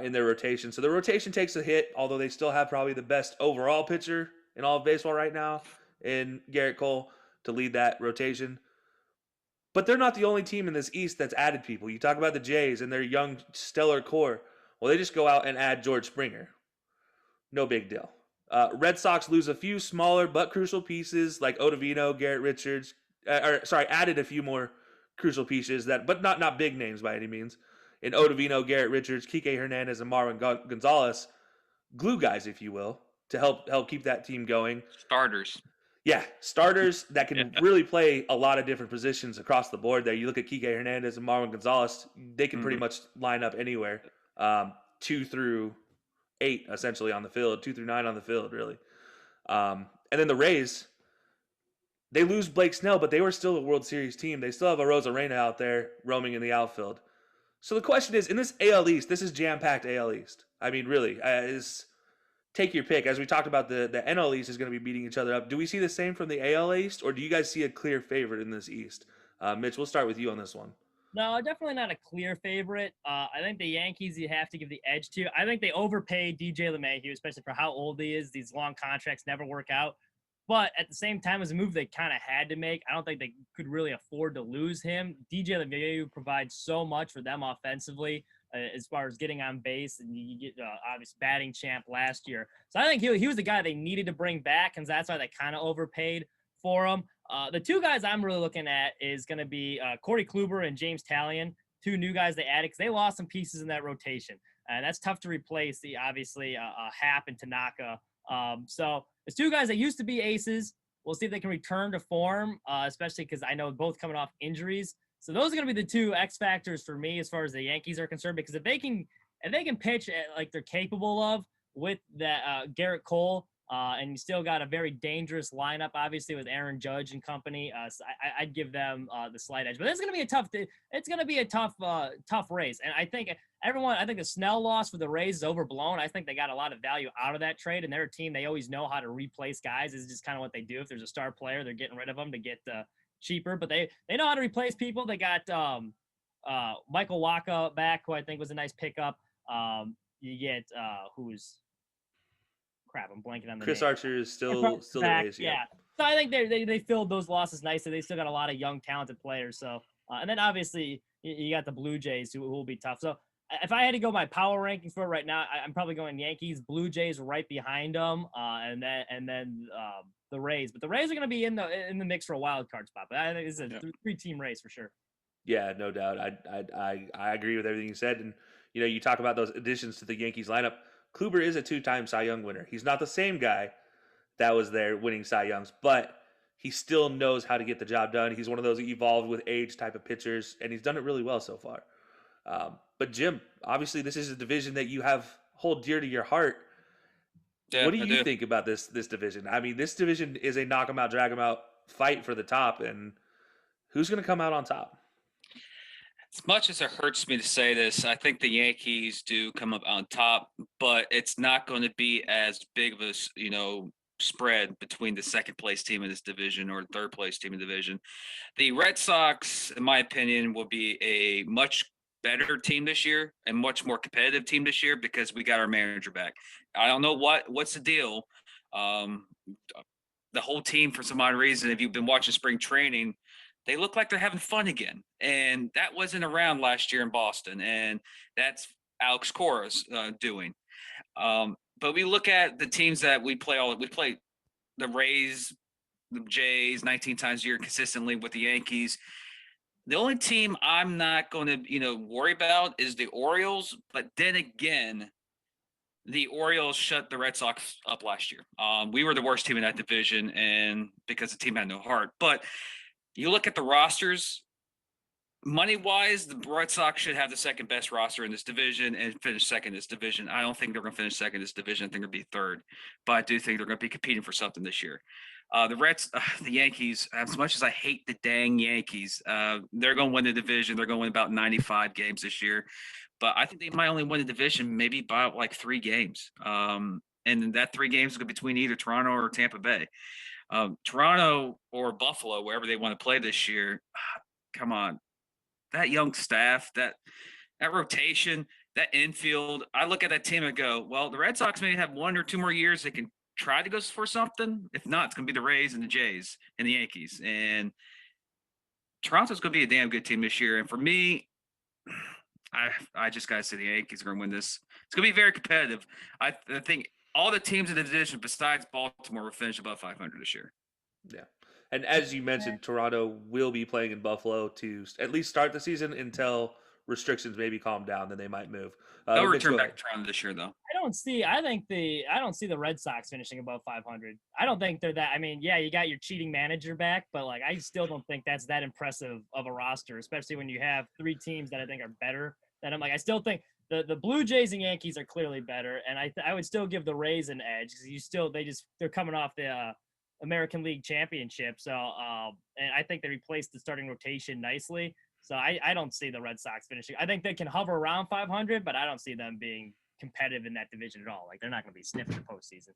in their rotation. So the rotation takes a hit, although they still have probably the best overall pitcher in all of baseball right now in Garrett Cole to lead that rotation. But they're not the only team in this East that's added people. You talk about the Jays and their young stellar core. Well, they just go out and add George Springer. No big deal. Red Sox lose a few smaller but crucial pieces like Ottavino, Garrett Richards. Added a few more crucial pieces but not big names by any means. In Ottavino, Garrett Richards, Kike Hernandez, and Marwin Gonzalez, glue guys, if you will, to help keep that team going. Starters. Yeah, starters that can really play a lot of different positions across the board there. You look at Kike Hernandez and Marwin Gonzalez, they can pretty much line up anywhere, 2 through 8 essentially on the field, 2 through 9 on the field, really. And then the Rays, they lose Blake Snell, but they were still a World Series team. They still have a Rosarena out there roaming in the outfield. So the question is, in this AL East, this is jam-packed AL East. I mean, really, take your pick. As we talked about, the NL East is going to be beating each other up. Do we see the same from the AL East, or do you guys see a clear favorite in this East? Mitch, we'll start with you on this one. No, definitely not a clear favorite. I think the Yankees you have to give the edge to. I think they overpaid DJ LeMahieu, especially for how old he is. These long contracts never work out. But at the same time, as a move they kind of had to make, I don't think they could really afford to lose him. DJ LeMahieu provides so much for them offensively as far as getting on base, and you get obvious batting champ last year. So I think he was the guy they needed to bring back, and that's why they kind of overpaid for him. The two guys I'm really looking at is going to be Corey Kluber and James Talion, two new guys they added because they lost some pieces in that rotation. And that's tough to replace, obviously, Happ and Tanaka. So there's two guys that used to be aces. We'll see if they can return to form, especially because I know both coming off injuries. So those are going to be the two X factors for me as far as the Yankees are concerned, because if they can pitch like they're capable of with that Garrett Cole, And you still got a very dangerous lineup, obviously, with Aaron Judge and company. So I'd give them the slight edge. But it's going to be a tough. It's going to be a tough race. And I think the Snell loss for the Rays is overblown. I think they got a lot of value out of that trade, and they're a team. They always know how to replace guys. It's just kind of what they do. If there's a star player, they're getting rid of them to get cheaper. But they know how to replace people. They got Michael Wacha back, who I think was a nice pickup. You get who's. Crap, I'm blanking on the Chris name. Archer is still the Rays. Yeah. So I think they filled those losses nicely. They still got a lot of young, talented players. So and then obviously you got the Blue Jays who will be tough. So if I had to go my power rankings for it right now, I'm probably going Yankees, Blue Jays right behind them, and then the Rays. But the Rays are going to be in the mix for a wild card spot. But I think it's a 3-team race for sure. Yeah, no doubt. I agree with everything you said. And you talk about those additions to the Yankees lineup. Kluber is a 2-time Cy Young winner. He's not the same guy that was there winning Cy Youngs, but he still knows how to get the job done. He's one of those evolved with age type of pitchers, and he's done it really well so far. But Jim, obviously this is a division that you hold dear to your heart. Yeah, what do you think about this division? I mean, this division is a knock 'em out, drag 'em out fight for the top, and who's going to come out on top? As much as it hurts me to say this, I think the Yankees do come up on top, but it's not going to be as big of a, spread between the second place team in this division or the third place team in the division. The Red Sox, in my opinion, will be a much better team this year and much more competitive team this year because we got our manager back. I don't know what's the deal. The whole team, for some odd reason, if you've been watching spring training, they look like they're having fun again. And that wasn't around last year in Boston. And that's Alex Cora's doing. But we look at the teams that we play the Rays, the Jays 19 times a year consistently with the Yankees. The only team I'm not going to, worry about is the Orioles. But then again, the Orioles shut the Red Sox up last year. We were the worst team in that division and because the team had no heart. But you look at the rosters, money-wise, the Red Sox should have the second best roster in this division and finish second in this division. I don't think they're going to finish second in this division. I think they'll be third. But I do think they're going to be competing for something this year. The Yankees, as much as I hate the dang Yankees, they're going to win the division. They're going to win about 95 games this year. But I think they might only win the division maybe by like 3 games. And that 3 games is going to be between either Toronto or Tampa Bay. Toronto or Buffalo, wherever they want to play this year, come on. That young staff, that rotation, that infield, I look at that team and go, well, the Red Sox may have 1 or 2 more years they can try to go for something. If not, it's going to be the Rays and the Jays and the Yankees. And Toronto's going to be a damn good team this year. And for me, I just got to say the Yankees are going to win this. It's going to be very competitive. I think all the teams in the division besides Baltimore will finish above 500 this year. Yeah. And as you mentioned, Toronto will be playing in Buffalo to at least start the season until restrictions maybe calm down, then they might move. They'll return back to Toronto this year, though. I don't see the Red Sox finishing above 500. I don't think they're that. I mean, yeah, you got your cheating manager back, but like I still don't think that's that impressive of a roster, especially when you have 3 teams that I think are better than them. Like I still think the Blue Jays and Yankees are clearly better, and I would still give the Rays an edge because they're coming off the American League Championship. So and I think they replaced the starting rotation nicely. So I don't see the Red Sox finishing. I think they can hover around 500, but I don't see them being competitive in that division at all. Like they're not going to be sniffing the postseason.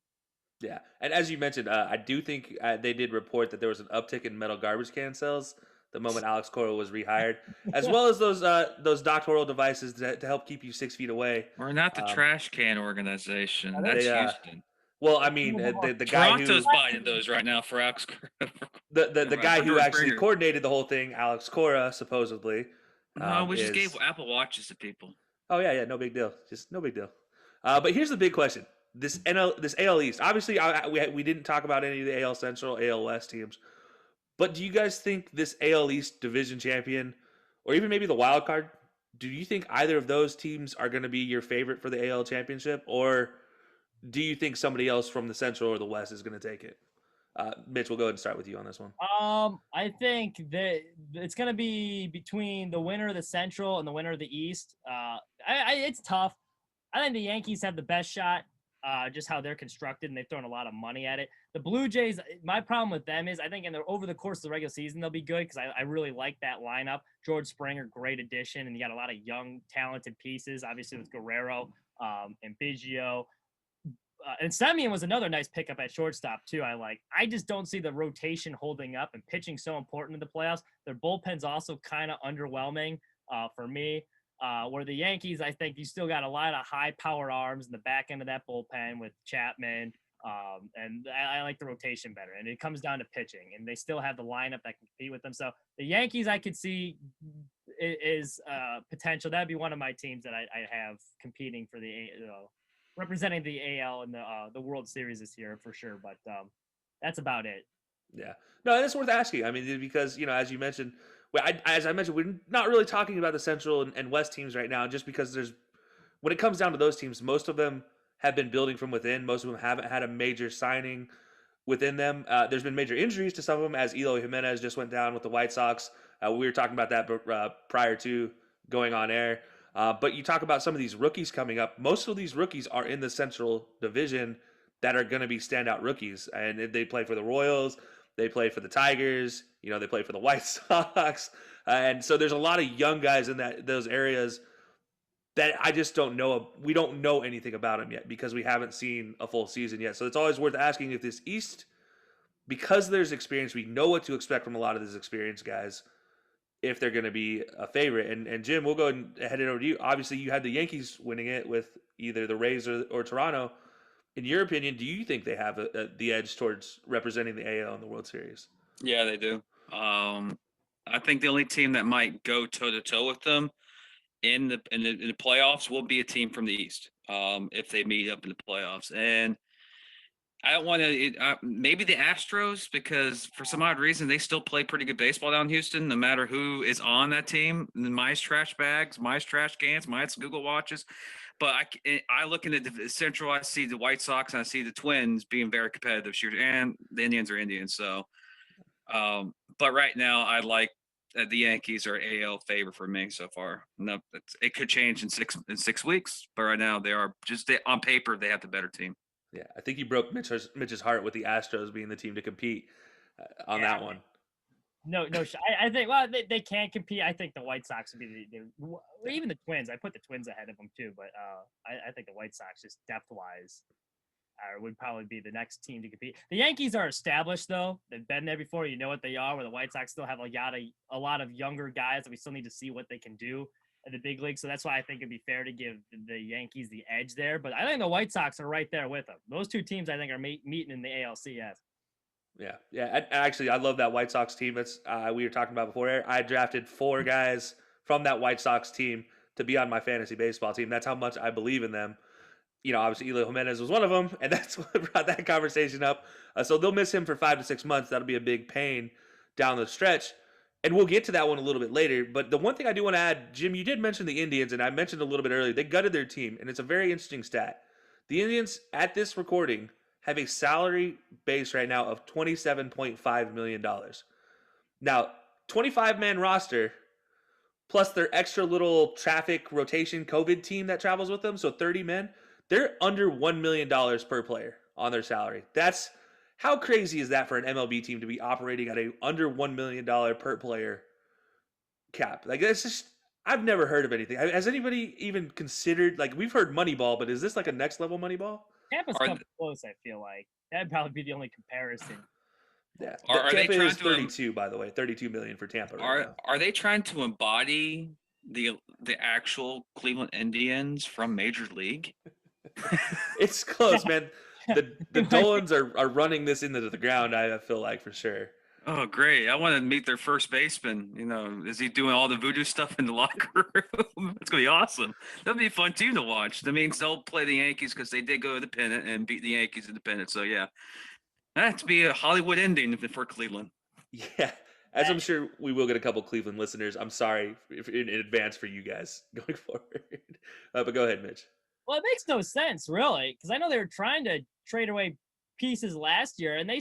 Yeah, and as you mentioned, I do think they did report that there was an uptick in metal garbage can sales the moment Alex Cora was rehired, as well as those doctoral devices to help keep you 6 feet away. We're not the trash can organization. That's Houston. Well, I mean, the guy Toronto's buying those right now for Alex Cora. The guy who actually coordinated the whole thing, Alex Cora, supposedly. No, we just gave Apple Watches to people. Oh yeah, no big deal. Just no big deal. But here's the big question: this AL East. Obviously, we didn't talk about any of the AL Central, AL West teams. But do you guys think this AL East division champion, or even maybe the wild card, do you think either of those teams are going to be your favorite for the AL championship, or do you think somebody else from the Central or the West is going to take it? Mitch, we'll go ahead and start with you on this one. I think that it's going to be between the winner of the Central and the winner of the East. It's tough. I think the Yankees have the best shot. just how they're constructed, and they've thrown a lot of money at it. The Blue Jays, my problem with them is I think over the course of the regular season, they'll be good because I really like that lineup. George Springer, great addition, and you got a lot of young, talented pieces, obviously with Guerrero and Biggio. And Semien was another nice pickup at shortstop, too. I just don't see the rotation holding up, and pitching so important in the playoffs. Their bullpen's also kind of underwhelming for me. Where the Yankees, I think you still got a lot of high-powered arms in the back end of that bullpen with Chapman, and I like the rotation better. And it comes down to pitching, and they still have the lineup that can compete with them. So the Yankees, I could see is potential. That'd be one of my teams that I have competing for the representing the AL and the World Series this year for sure. But that's about it. Yeah, no, that's worth asking. I mean, because as you mentioned. Well, as I mentioned, we're not really talking about the Central and West teams right now, just because when it comes down to those teams, most of them have been building from within. Most of them haven't had a major signing within them. There's been major injuries to some of them, as Eloy Jimenez just went down with the White Sox. We were talking about that prior to going on air. But you talk about some of these rookies coming up. Most of these rookies are in the Central Division that are going to be standout rookies, and they play for the Royals. They play for the Tigers, they play for the White Sox. And so there's a lot of young guys in those areas that I just don't know. We don't know anything about them yet because we haven't seen a full season yet. So it's always worth asking if this East, because there's experience, we know what to expect from a lot of these experienced guys, if they're going to be a favorite. And Jim, we'll go ahead and head it over to you. Obviously, you had the Yankees winning it with either the Rays or Toronto. In your opinion, do you think they have the edge towards representing the AL in the World Series? Yeah, they do. I think the only team that might go toe-to-toe with them in the playoffs will be a team from the East if they meet up in the playoffs. And I don't want to maybe the Astros, because for some odd reason they still play pretty good baseball down in Houston, no matter who is on that team. Mice trash bags, mice trash cans, mice Google watches. But I look into the Central, I see the White Sox and I see the Twins being very competitive this year, and the Indians are Indians. So, but right now I like the Yankees are AL favorite for me so far. No, it could change in 6 weeks, but right now they are on paper they have the better team. Yeah, I think you broke Mitch's heart with the Astros being the team to compete on that one. No, I think they can compete. I think the White Sox would be even the Twins. I put the Twins ahead of them too, but I think the White Sox, just depth wise, would probably be the next team to compete. The Yankees are established though; they've been there before. You know what they are. Where the White Sox still have a lot of younger guys that we still need to see what they can do at the big league. So that's why I think it'd be fair to give the Yankees the edge there. But I think the White Sox are right there with them. Those two teams I think are meeting in the ALCS. Yeah. Actually, I love that White Sox team. It's we were talking about before. I drafted 4 guys from that White Sox team to be on my fantasy baseball team. That's how much I believe in them. Obviously, Eloy Jimenez was one of them, and that's what brought that conversation up. So they'll miss him for 5 to 6 months. That'll be a big pain down the stretch. And we'll get to that one a little bit later. But the one thing I do want to add, Jim, you did mention the Indians, and I mentioned a little bit earlier, they gutted their team, and it's a very interesting stat. The Indians, at this recording, have a salary base right now of $27.5 million. Now, 25-man roster, plus their extra little traffic rotation COVID team that travels with them, so 30 men, they're under $1 million per player on their salary. How crazy is that for an MLB team to be operating at a under $1 million per player cap? That's just, I've never heard of anything. Has anybody even considered, we've heard Moneyball, but is this like a next level Moneyball? Tampa's come close, I feel like. That'd probably be the only comparison. Yeah. Are Tampa they trying is 32, by the way. 32 million for Tampa right now. Are they trying to embody the actual Cleveland Indians from Major League? It's close, man. The Dolans are running this into the ground, I feel like, for sure. Oh, great. I want to meet their first baseman. Is he doing all the voodoo stuff in the locker room? It's going to be awesome. That'll be a fun team to watch. That means they'll play the Yankees because they did go to the pennant and beat the Yankees in the pennant. So, yeah, that'd be a Hollywood ending for Cleveland. Yeah, as I'm sure we will get a couple Cleveland listeners. I'm sorry in advance for you guys going forward. But go ahead, Mitch. Well, it makes no sense, really, because I know they were trying to trade away pieces last year, and they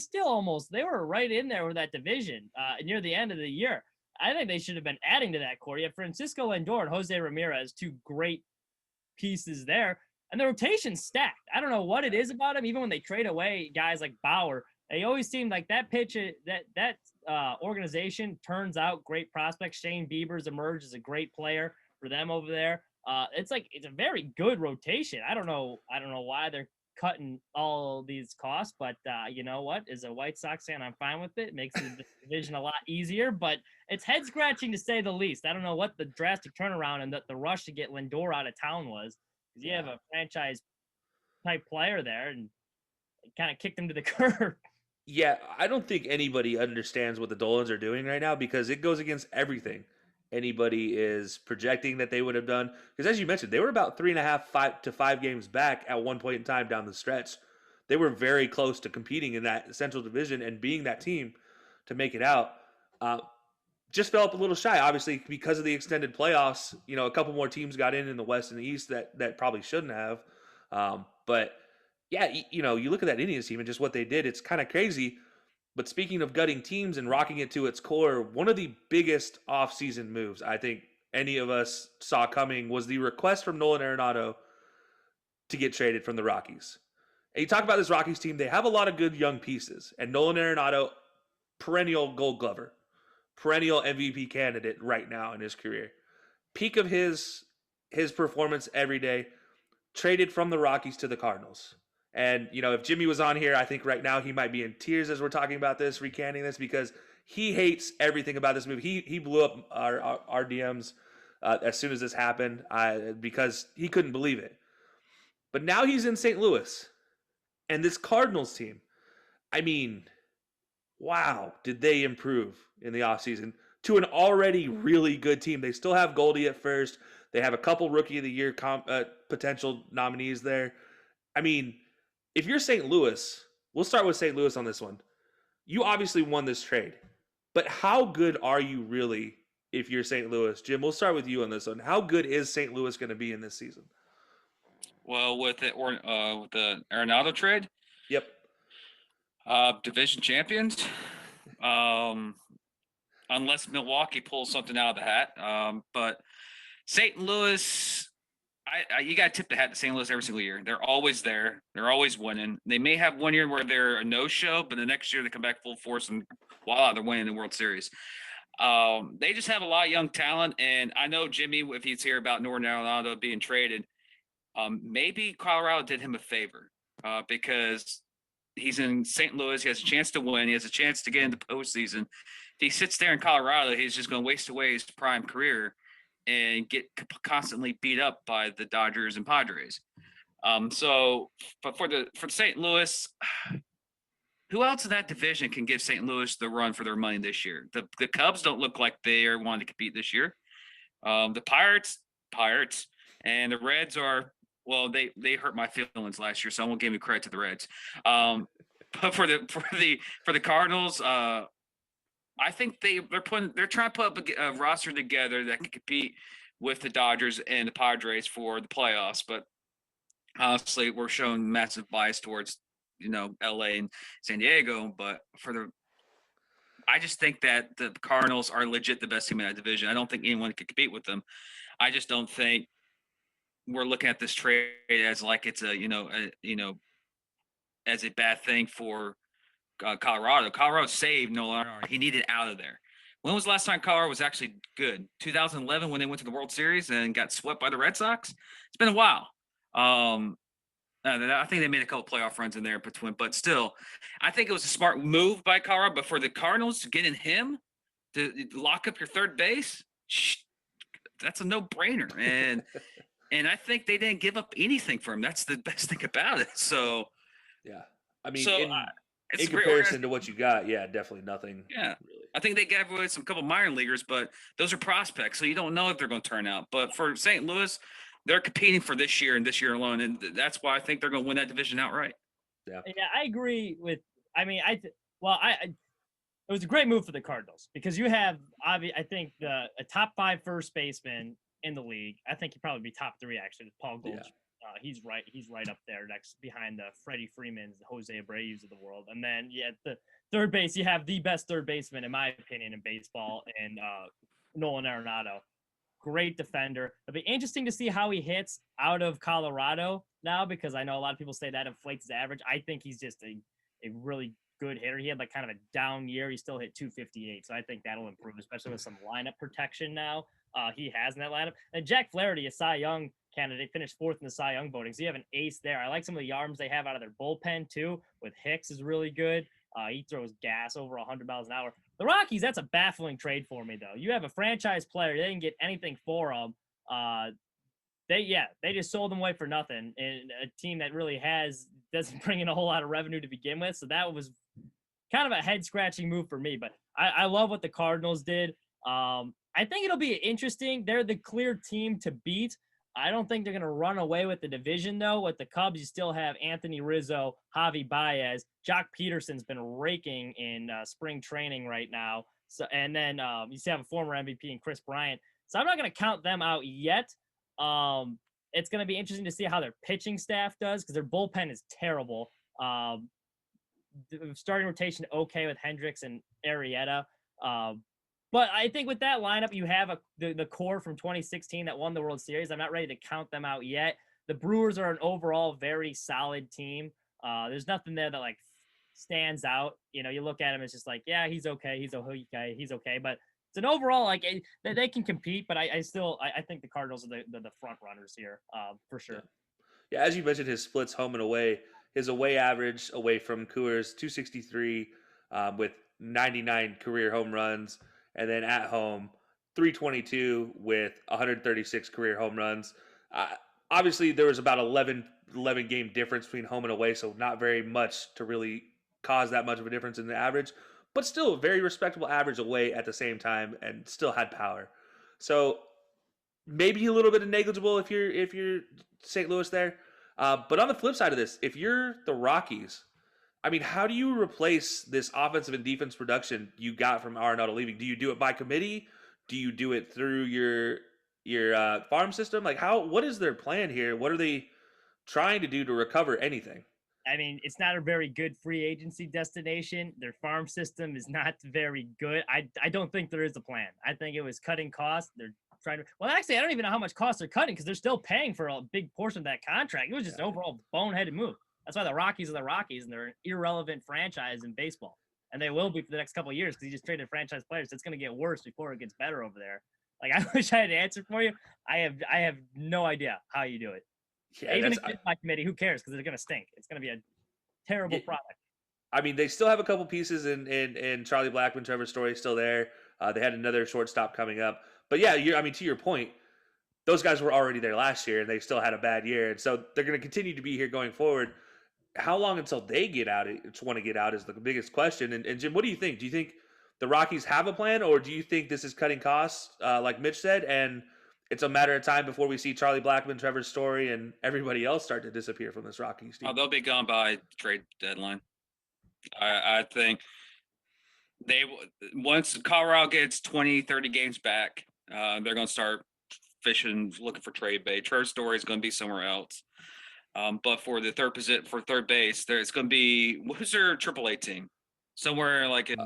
were right in there with that division near the end of the year. I think they should have been adding to that core. You have Francisco Lindor and Jose Ramirez, 2 great pieces there. And the rotation's stacked. I don't know what it is about him. Even when they trade away guys like Bauer, they always seem like that organization turns out great prospects. Shane Bieber's emerged as a great player for them over there. It's a very good rotation. I don't know why they're cutting all these costs, but you know what? As a White Sox fan, I'm fine with it. It makes the division a lot easier, but it's head scratching to say the least. I don't know what the drastic turnaround and the rush to get Lindor out of town was. Because you have a franchise type player there and kind of kicked him to the curb. Yeah, I don't think anybody understands what the Dolans are doing right now because it goes against everything anybody is projecting that they would have done. Because as you mentioned, they were about 3.5 to 5 games back at one point in time down the stretch. They were very close to competing in that Central Division and being that team to make it out. Just fell up a little shy, obviously, because of the extended playoffs. You know, a couple more teams got in the West and the East that probably shouldn't have. But yeah, you know, you look at that Indians team and just what they did, it's kind of crazy. But speaking of gutting teams and rocking it to its core, one of the biggest offseason moves I think any of us saw coming was the request from Nolan Arenado to get traded from the Rockies. And you talk about this Rockies team, they have a lot of good young pieces. And Nolan Arenado, perennial Gold Glover, perennial MVP candidate right now in his career. Peak of his performance every day, traded from the Rockies to the Cardinals. And, you know, if Jimmy was on here, I think right now he might be in tears as we're talking about this, recanting this, because he hates everything about this move. He blew up our DMs as soon as this happened because he couldn't believe it. But now he's in St. Louis. And this Cardinals team, I mean, wow, did they improve in the offseason to an already really good team. They still have Goldie at first. They have a couple Rookie of the Year potential nominees there. I mean, if you're St. Louis, we'll start with St. Louis on this one. You obviously won this trade, but how good are you really if you're St. Louis? Jim, we'll start with you on this one. How good is St. Louis going to be in this season? Well, with the Arenado trade, yep, division champions, unless Milwaukee pulls something out of the hat. But St. Louis, you got to tip the hat to St. Louis every single year. They're always there. They're always winning. They may have one year where they're a no-show, but the next year they come back full force and voila, they're winning the World Series. They just have a lot of young talent, and I know Jimmy, if he's here about Nolan Arenado being traded, maybe Colorado did him a favor because he's in St. Louis. He has a chance to win. He has a chance to get into postseason. If he sits there in Colorado, he's just going to waste away his prime career and get constantly beat up by the Dodgers and Padres. But for St. Louis, who else in that division can give St. Louis the run for their money this year? The Cubs don't look like they are wanting to compete this year. The Pirates, and the Reds are, well, they hurt my feelings last year, so I won't give you credit to the Reds. But for the Cardinals, I think they're trying to put up a roster together that can compete with the Dodgers and the Padres for the playoffs. But honestly, we're showing massive bias towards, LA and San Diego. But I just think that the Cardinals are legit the best team in that division. I don't think anyone can compete with them. I just don't think we're looking at this trade as like it's as a bad thing for Colorado. Colorado saved Nolan Arenado. He needed out of there. When was the last time Colorado was actually good? 2011 when they went to the World Series and got swept by the Red Sox? It's been a while. I think they made a couple playoff runs in there between, but still, I think it was a smart move by Colorado. But for the Cardinals to get in him to lock up your third base, that's a no-brainer. And I think they didn't give up anything for him. That's the best thing about it. So, yeah, I mean, in comparison to what you got, yeah, definitely nothing. Yeah, really. I think they gave away some couple minor leaguers, but those are prospects, so you don't know if they're going to turn out. But for St. Louis, they're competing for this year and this year alone, and that's why I think they're going to win that division outright. Yeah, I agree with. I mean, it was a great move for the Cardinals because you have, I think, a top 5 first baseman in the league. I think he'd probably be top 3 actually. Paul Goldschmidt. Yeah. He's right up there next behind the Freddie Freemans, the Jose Abreu's of the world. And then the third base, you have the best third baseman in my opinion in baseball, and Nolan Arenado. great defender. It'll be interesting to see how he hits out of Colorado now, because I know a lot of people say that inflates his average. I think he's just a really good hitter. He had like kind of a down year. He still hit 258. So I think that'll improve, especially with some lineup protection now he has in that lineup. And Jack Flaherty, a Cy Young candidate, finished 4th in the Cy Young voting. So you have an ace there. I like some of the arms they have out of their bullpen too, with Hicks is really good. He throws gas over 100 miles an hour. The Rockies, that's a baffling trade for me, though. You have a franchise player. They didn't get anything for him. They just sold him away for nothing. And a team that really doesn't bring in a whole lot of revenue to begin with. So that was kind of a head-scratching move for me. But I love what the Cardinals did. I think it'll be interesting. They're the clear team to beat. I don't think they're going to run away with the division, though. With the Cubs, you still have Anthony Rizzo, Javi Baez. Jock Peterson's been raking in spring training right now. So, and then you still have a former MVP in Chris Bryant. So I'm not going to count them out yet. It's going to be interesting to see how their pitching staff does, because their bullpen is terrible. The starting rotation okay with Hendricks and Arrieta. But I think with that lineup, you have the core from 2016 that won the World Series. I'm not ready to count them out yet. The Brewers are an overall very solid team. There's nothing there that like stands out. You know, you look at him, it's just like, yeah, he's okay. He's okay. But it's an overall, like, they can compete, but I think the Cardinals are the front runners here, for sure. Yeah, as you mentioned, his splits home and away. His away average away from Coors, 263 with 99 career home runs. And then at home, 322 with 136 career home runs. Obviously, there was about 11 game difference between home and away, so not very much to really cause that much of a difference in the average. But still, a very respectable average away at the same time, and still had power. So maybe a little bit of negligible if you're St. Louis there. But on the flip side of this, if you're the Rockies, I mean, how do you replace this offensive and defense production you got from Arenado leaving? Do you do it by committee? Do you do it through your farm system? Like, what is their plan here? What are they trying to do to recover anything? I mean, it's not a very good free agency destination. Their farm system is not very good. I don't think there is a plan. I think it was cutting costs. They're trying to. Well, actually, I don't even know how much costs they're cutting, because they're still paying for a big portion of that contract. It was just an overall boneheaded move. That's why the Rockies are the Rockies, and they're an irrelevant franchise in baseball. And they will be for the next couple of years, because he just traded franchise players. It's going to get worse before it gets better over there. Like, I wish I had an answer for you. I have no idea how you do it. Yeah, even if it's my committee, who cares? Because they're going to stink. It's going to be a terrible product. I mean, they still have a couple pieces in Charlie Blackmon, Trevor Story still there. They had another shortstop coming up. But yeah, to your point, those guys were already there last year, and they still had a bad year. And so they're going to continue to be here going forward. How long until they want to get out is the biggest question. And Jim, what do you think? Do you think the Rockies have a plan, or do you think this is cutting costs, like Mitch said, and it's a matter of time before we see Charlie Blackmon, Trevor Story, and everybody else start to disappear from this Rockies team? Oh, they'll be gone by trade deadline. I think once Colorado gets 20, 30 games back, they're going to start fishing, looking for trade bait. Trevor Story is going to be somewhere else. But for the third base, it's going to be, who's their AAA team? Somewhere like in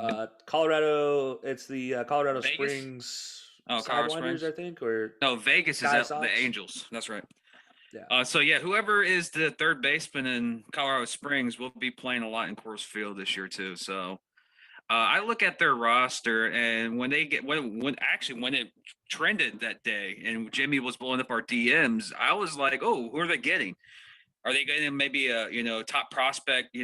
Colorado. It's the Colorado Vegas? Springs. Colorado Sidewinders, Springs, I think, or no, Vegas is at the Angels. That's right. Yeah. So yeah, whoever is the third baseman in Colorado Springs will be playing a lot in Coors Field this year too. So I look at their roster, and when it trended that day, and Jimmy was blowing up our DMs, I was like, oh, who are they getting? Are they getting maybe a top prospect,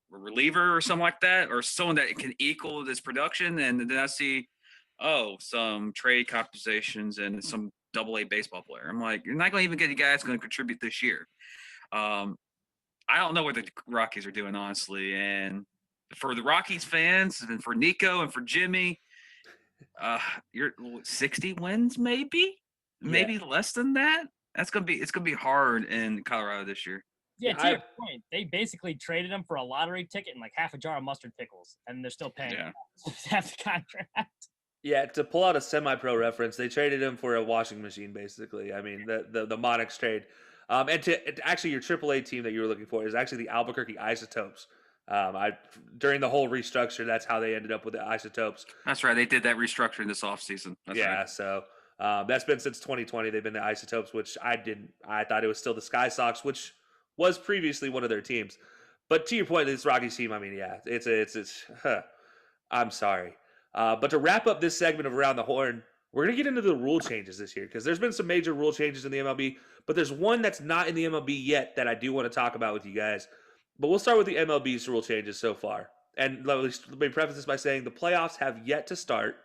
reliever or something like that, or someone that can equal this production? And then I see, some trade compensations and some AA baseball player. I'm like, you're not going to even get a guy that's going to contribute this year. I don't know what the Rockies are doing, honestly. And for the Rockies fans, and for Nico and for Jimmy, you're 60 wins, maybe less than that. It's gonna be hard in Colorado this year. Yeah, to your point, they basically traded him for a lottery ticket and like half a jar of mustard pickles, and they're still paying half the contract. Yeah, to pull out a semi-pro reference, they traded him for a washing machine, basically. I mean, the Monix trade. And to actually, your AAA team that you were looking for is actually the Albuquerque Isotopes. During the whole restructure, that's how they ended up with the Isotopes. That's right. They did that restructuring this offseason. That's right. So That's been since 2020. They've been the Isotopes, which I thought it was still the Sky Sox, which was previously one of their teams. But to your point, this Rockies team, I mean, yeah, it's I'm sorry. But to wrap up this segment of Around the Horn, we're going to get into the rule changes this year because there's been some major rule changes in the MLB, but there's one that's not in the MLB yet that I do want to talk about with you guys. But we'll start with the MLB's rule changes so far. And let me preface this by saying the playoffs have yet to start,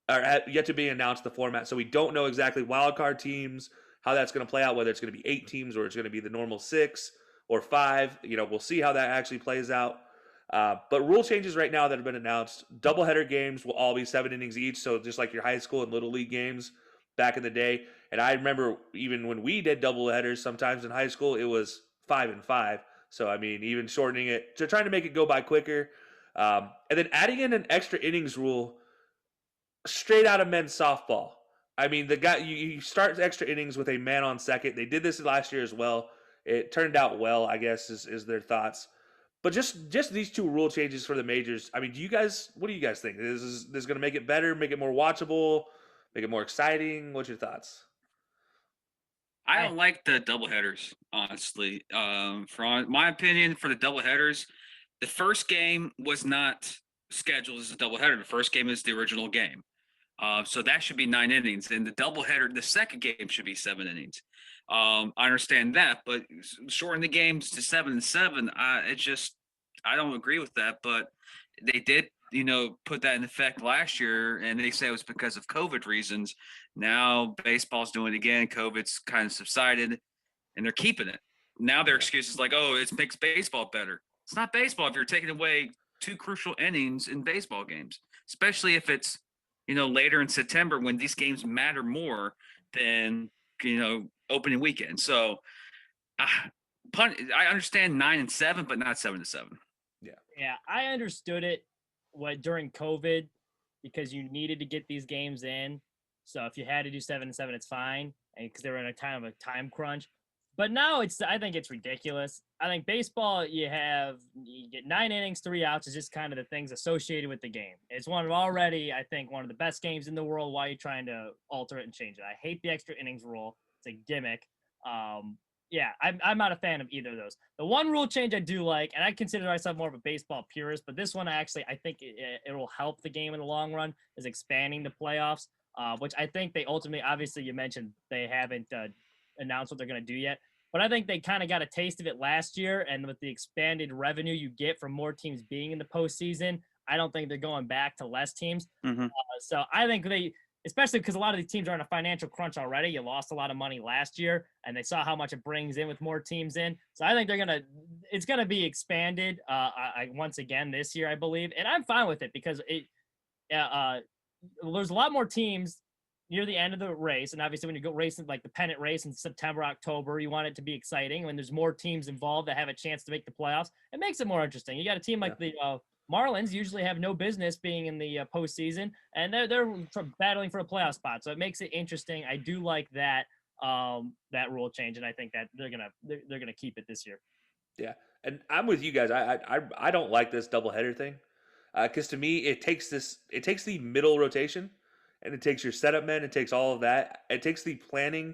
or yet to be announced the format. So we don't know exactly wildcard teams, how that's going to play out, whether it's going to be 8 teams or it's going to be the normal 6 or 5. We'll see how that actually plays out. But rule changes right now that have been announced, doubleheader games will all be 7 innings each. So just like your high school and little league games back in the day. And I remember even when we did doubleheaders sometimes in high school, it was 5 and 5. So, I mean, even shortening it, to trying to make it go by quicker. And then adding in an extra innings rule straight out of men's softball. I mean, the guy you start extra innings with a man on second. They did this last year as well. It turned out well, I guess, is their thoughts. But just these 2 rule changes for the majors. I mean, what do you guys think? Is this going to make it better, make it more watchable, make it more exciting? What's your thoughts? I don't like the doubleheaders, honestly. From my opinion, for the doubleheaders, the first game was not scheduled as a doubleheader. The first game is the original game. So that should be 9 innings. And the doubleheader, the second game should be 7 innings. I understand that, but shorten the games to 7 and 7, I don't agree with that. But they did, put that in effect last year, and they say it was because of COVID reasons. Now baseball's doing it again. COVID's kind of subsided, and they're keeping it. Now their excuse is like, oh, it makes baseball better. It's not baseball if you're taking away 2 crucial innings in baseball games, especially if it's, later in September when these games matter more than, opening weekend. So I understand 9 and 7, but not 7 to 7. Yeah, I understood it during COVID because you needed to get these games in. So if you had to do 7 and 7, it's fine, and because they were in a kind of a time crunch. But now I think it's ridiculous. I think baseball, you get 9 innings, 3 outs is just kind of the things associated with the game. It's one of the best games in the world. Why are you trying to alter it and change it? I hate the extra innings rule. It's a gimmick. Yeah, I'm not a fan of either of those. The one rule change I do like, and I consider myself more of a baseball purist, but this one I think it will help the game in the long run, is expanding the playoffs, which I think they ultimately, obviously you mentioned they haven't announced what they're going to do yet, but I think they kind of got a taste of it last year, and with the expanded revenue you get from more teams being in the postseason, I don't think they're going back to less teams. Mm-hmm. So I think especially because a lot of these teams are in a financial crunch already. You lost a lot of money last year, and they saw how much it brings in with more teams in. So I think it's going to be expanded once again this year, I believe. And I'm fine with it because there's a lot more teams near the end of the race. And obviously when you go racing like the pennant race in September, October, you want it to be exciting. When there's more teams involved that have a chance to make the playoffs, it makes it more interesting. You got a team like the Marlins usually have no business being in the postseason, and they're battling for a playoff spot. So it makes it interesting. I do like that rule change, and I think that they're gonna keep it this year. Yeah, and I'm with you guys. I don't like this doubleheader thing because to me it takes the middle rotation, and it takes your setup men. It takes all of that. It takes the planning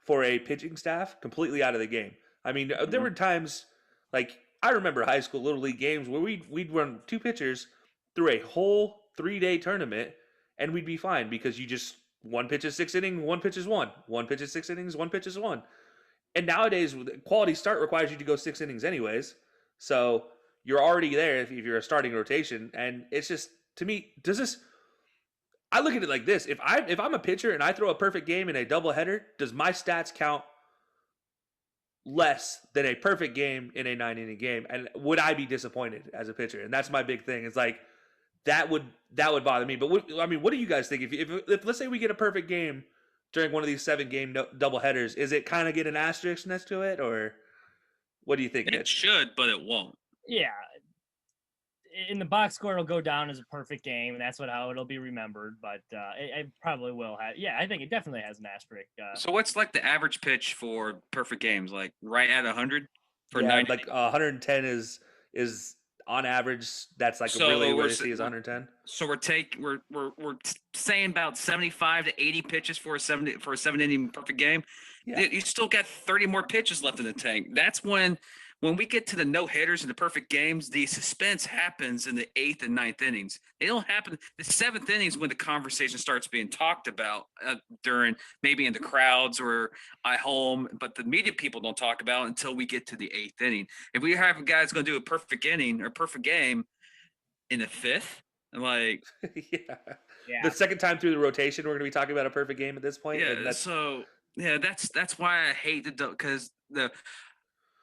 for a pitching staff completely out of the game. I mean, there were times like. I remember high school little league games where we'd run 2 pitchers through a whole 3-day tournament, and we'd be fine because one pitch is 6 innings, 1 pitch is 1. 1 pitch is 6 innings, 1 pitch is 1. And nowadays, quality start requires you to go 6 innings anyways, so you're already there if you're a starting rotation. And it's just, to me, I look at it like this: if I'm a pitcher and I throw a perfect game in a doubleheader, does my stats count less than a perfect game in a 9-inning game? And would I be disappointed as a pitcher? And that's my big thing. It's like that would bother me. But what do you guys think? If let's say we get a perfect game during one of these 7-game doubleheaders, is it kind of get an asterisk next to it, or what do you think? It should, but it won't. Yeah. In the box score, it'll go down as a perfect game, and that's how it'll be remembered. But it probably will have. Yeah, I think it definitely has an asterisk. So what's like the average pitch for perfect games? Like right at 100 for 90? 90? Like 110 is on average, that's like So really what we're I see is 110. So we're saying about 75 to 80 pitches for a 7 inning perfect game. Yeah. You still got 30 more pitches left in the tank. That's when we get to the no hitters and the perfect games, the suspense happens in the 8th and 9th innings. They don't happen the 7th innings when the conversation starts being talked about during maybe in the crowds or at home, but the media people don't talk about it until we get to the 8th inning. If we have a guy that's going to do a perfect inning or perfect game in the 5th, like Yeah. The second time through the rotation, we're going to be talking about a perfect game at this point. yeah, and that's why I hate because the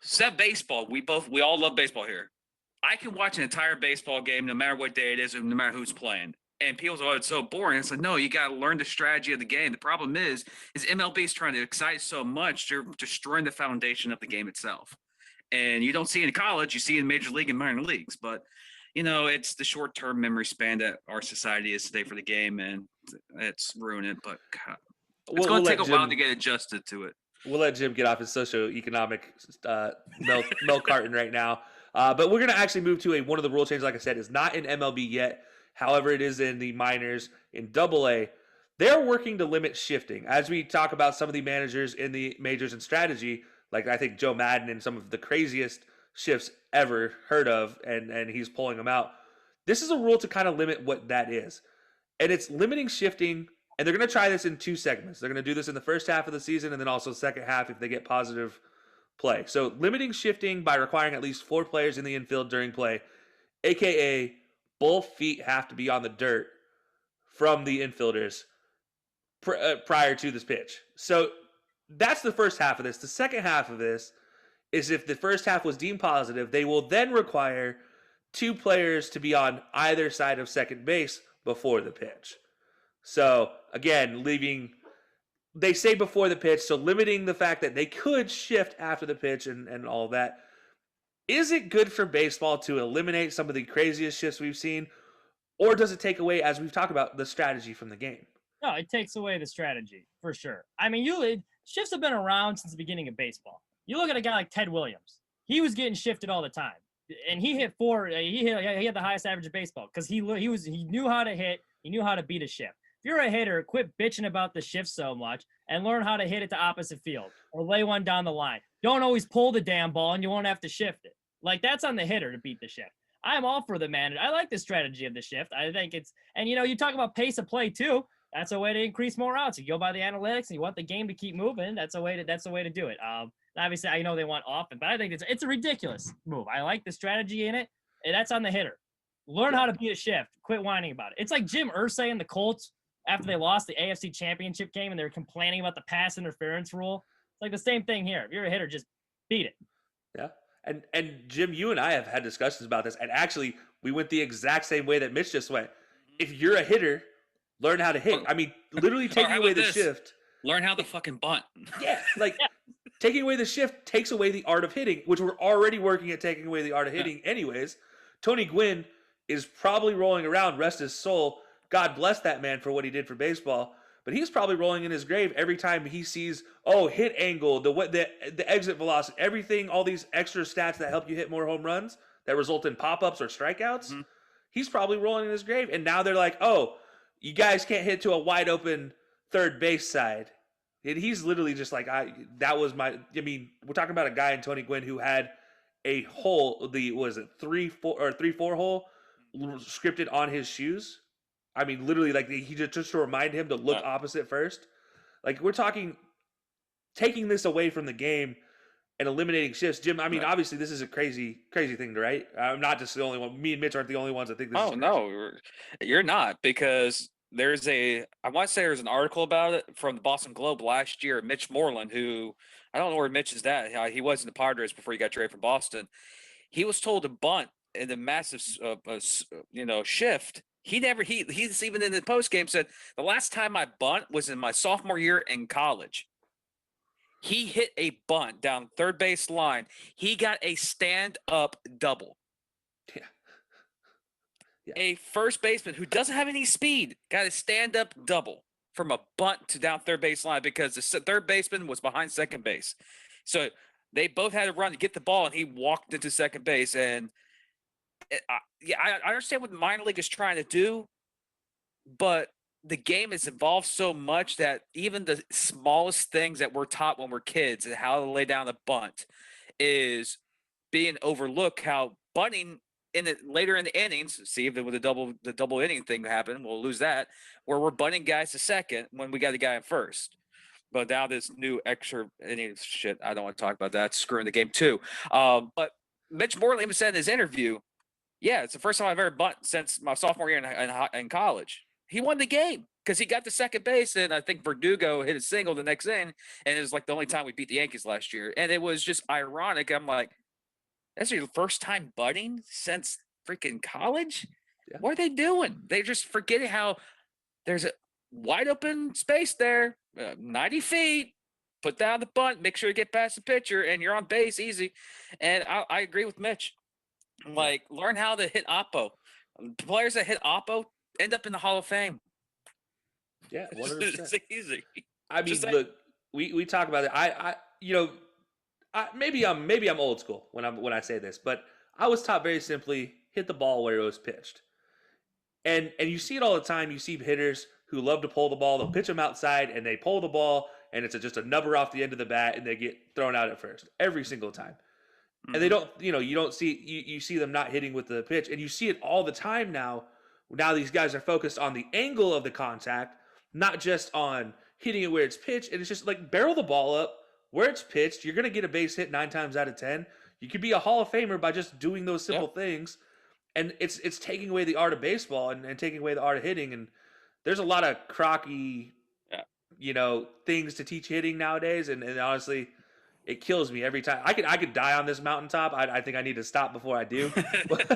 set baseball. We all love baseball here. I can watch an entire baseball game no matter what day it is, and no matter who's playing. And people say, "Oh, it's so boring." It's like, no, you got to learn the strategy of the game. The problem is MLB is trying to excite so much, they're destroying the foundation of the game itself. And you don't see it in college, you see it in major league and minor leagues. But it's the short-term memory span that our society is today for the game, and it's ruined it. But God, it's going to take a while to get adjusted to it. We'll let Jim get off his socioeconomic milk carton right now. But we're going to actually move to one of the rule changes, like I said, is not in MLB yet. However, it is in the minors in AA. They're working to limit shifting. As we talk about some of the managers in the majors and strategy, like I think Joe Madden and some of the craziest shifts ever heard of, and he's pulling them out. This is a rule to kind of limit what that is. And it's limiting shifting, and they're going to try this in 2 segments. They're going to do this in the first half of the season and then also second half if they get positive play. So limiting shifting by requiring at least 4 players in the infield during play, a.k.a. both feet have to be on the dirt from the infielders prior to this pitch. So that's the first half of this. The second half of this is if the first half was deemed positive, they will then require 2 players to be on either side of second base before the pitch. So, again, they say before the pitch, so limiting the fact that they could shift after the pitch and all that. Is it good for baseball to eliminate some of the craziest shifts we've seen, or does it take away, as we've talked about, the strategy from the game? No, it takes away the strategy, for sure. I mean, shifts have been around since the beginning of baseball. You look at a guy like Ted Williams. He was getting shifted all the time, and he hit 4. He had the highest average of baseball because he knew how to hit. He knew how to beat a shift. If you're a hitter, quit bitching about the shift so much and learn how to hit it to opposite field or lay one down the line. Don't always pull the damn ball, and you won't have to shift it. Like, that's on the hitter to beat the shift. I'm all for the manager. I like the strategy of the shift. I think and you talk about pace of play too. That's a way to increase more outs. You go by the analytics and you want the game to keep moving. That's a way to do it. Obviously, I know they want offense, but I think it's a ridiculous move. I like the strategy in it, and that's on the hitter. Learn how to beat a shift. Quit whining about it. It's like Jim Irsay and the Colts after they lost the AFC Championship game and they were complaining about the pass interference rule. It's like the same thing here. If you're a hitter, just beat it. Yeah. And Jim, you and I have had discussions about this, and actually, we went the exact same way that Mitch just went. If you're a hitter, learn how to hit. I mean, literally taking away the shift. Learn how to fucking bunt. Yeah, taking away the shift takes away the art of hitting, which we're already working at taking away the art of hitting anyways. Tony Gwynn is probably rolling around, rest his soul. God bless that man for what he did for baseball. But he's probably rolling in his grave every time he sees, hit angle, the exit velocity, everything, all these extra stats that help you hit more home runs that result in pop-ups or strikeouts. Mm-hmm. He's probably rolling in his grave. And now they're like, you guys can't hit to a wide open third base side. And he's literally just like, we're talking about a guy in Tony Gwynn who had a hole, 3-4 hole scripted on his shoes. I mean, literally, like, he just to remind him to look opposite first. Like, we're talking taking this away from the game and eliminating shifts. Jim, I mean, obviously, this is a crazy, crazy thing, right? I'm not just the only one. Me and Mitch aren't the only ones that think this is crazy. No, you're not, because I want to say there's an article about it from the Boston Globe last year. Mitch Moreland, who, I don't know where Mitch is at. He was in the Padres before he got traded from Boston. He was told to bunt in the massive, shift. He's even in the post game said the last time I bunt was in my sophomore year in college. He hit a bunt down third base line. He got a stand-up double. Yeah. A first baseman who doesn't have any speed got a stand-up double from a bunt to down third base line because the third baseman was behind second base. So they both had to run to get the ball, and he walked into second base. And I understand what the minor league is trying to do, but the game has evolved so much that even the smallest things that we're taught when we're kids and how to lay down a bunt is being overlooked. How bunting later in the innings, see if with the double inning thing happened, we'll lose that, where we're bunting guys to second when we got the guy in first. But now this new extra inning shit, I don't want to talk about that. It's screwing the game too. But Mitch Moreland even said in his interview, yeah, it's the first time I've ever bunt since my sophomore year in college. He won the game because he got to second base, and I think Verdugo hit a single the next inning, and it was like the only time we beat the Yankees last year. And it was just ironic. I'm like, that's your first time butting since freaking college? Yeah. What are they doing? They're just forgetting how there's a wide open space there, 90 feet. Put down the bunt, make sure you get past the pitcher, and you're on base easy. And I agree with Mitch. Like, learn how to hit oppo. Players that hit oppo end up in the Hall of Fame. Yeah, 100%. It's easy. I mean, look, we talk about it. Maybe I'm old school when I say this, but I was taught very simply: hit the ball where it was pitched. And you see it all the time. You see hitters who love to pull the ball. They'll pitch them outside, and they pull the ball, and it's just a number off the end of the bat, and they get thrown out at first every single time. And they don't, you don't see, you see them not hitting with the pitch, and you see it all the time now. Now these guys are focused on the angle of the contact, not just on hitting it where it's pitched. And it's just like, barrel the ball up where it's pitched. You're going to get a base hit 9 times out of 10. You could be a Hall of Famer by just doing those simple things. And it's taking away the art of baseball and taking away the art of hitting. And there's a lot of crocky, things to teach hitting nowadays. And honestly, it kills me every time. I could die on this mountaintop. I think I need to stop before I do. But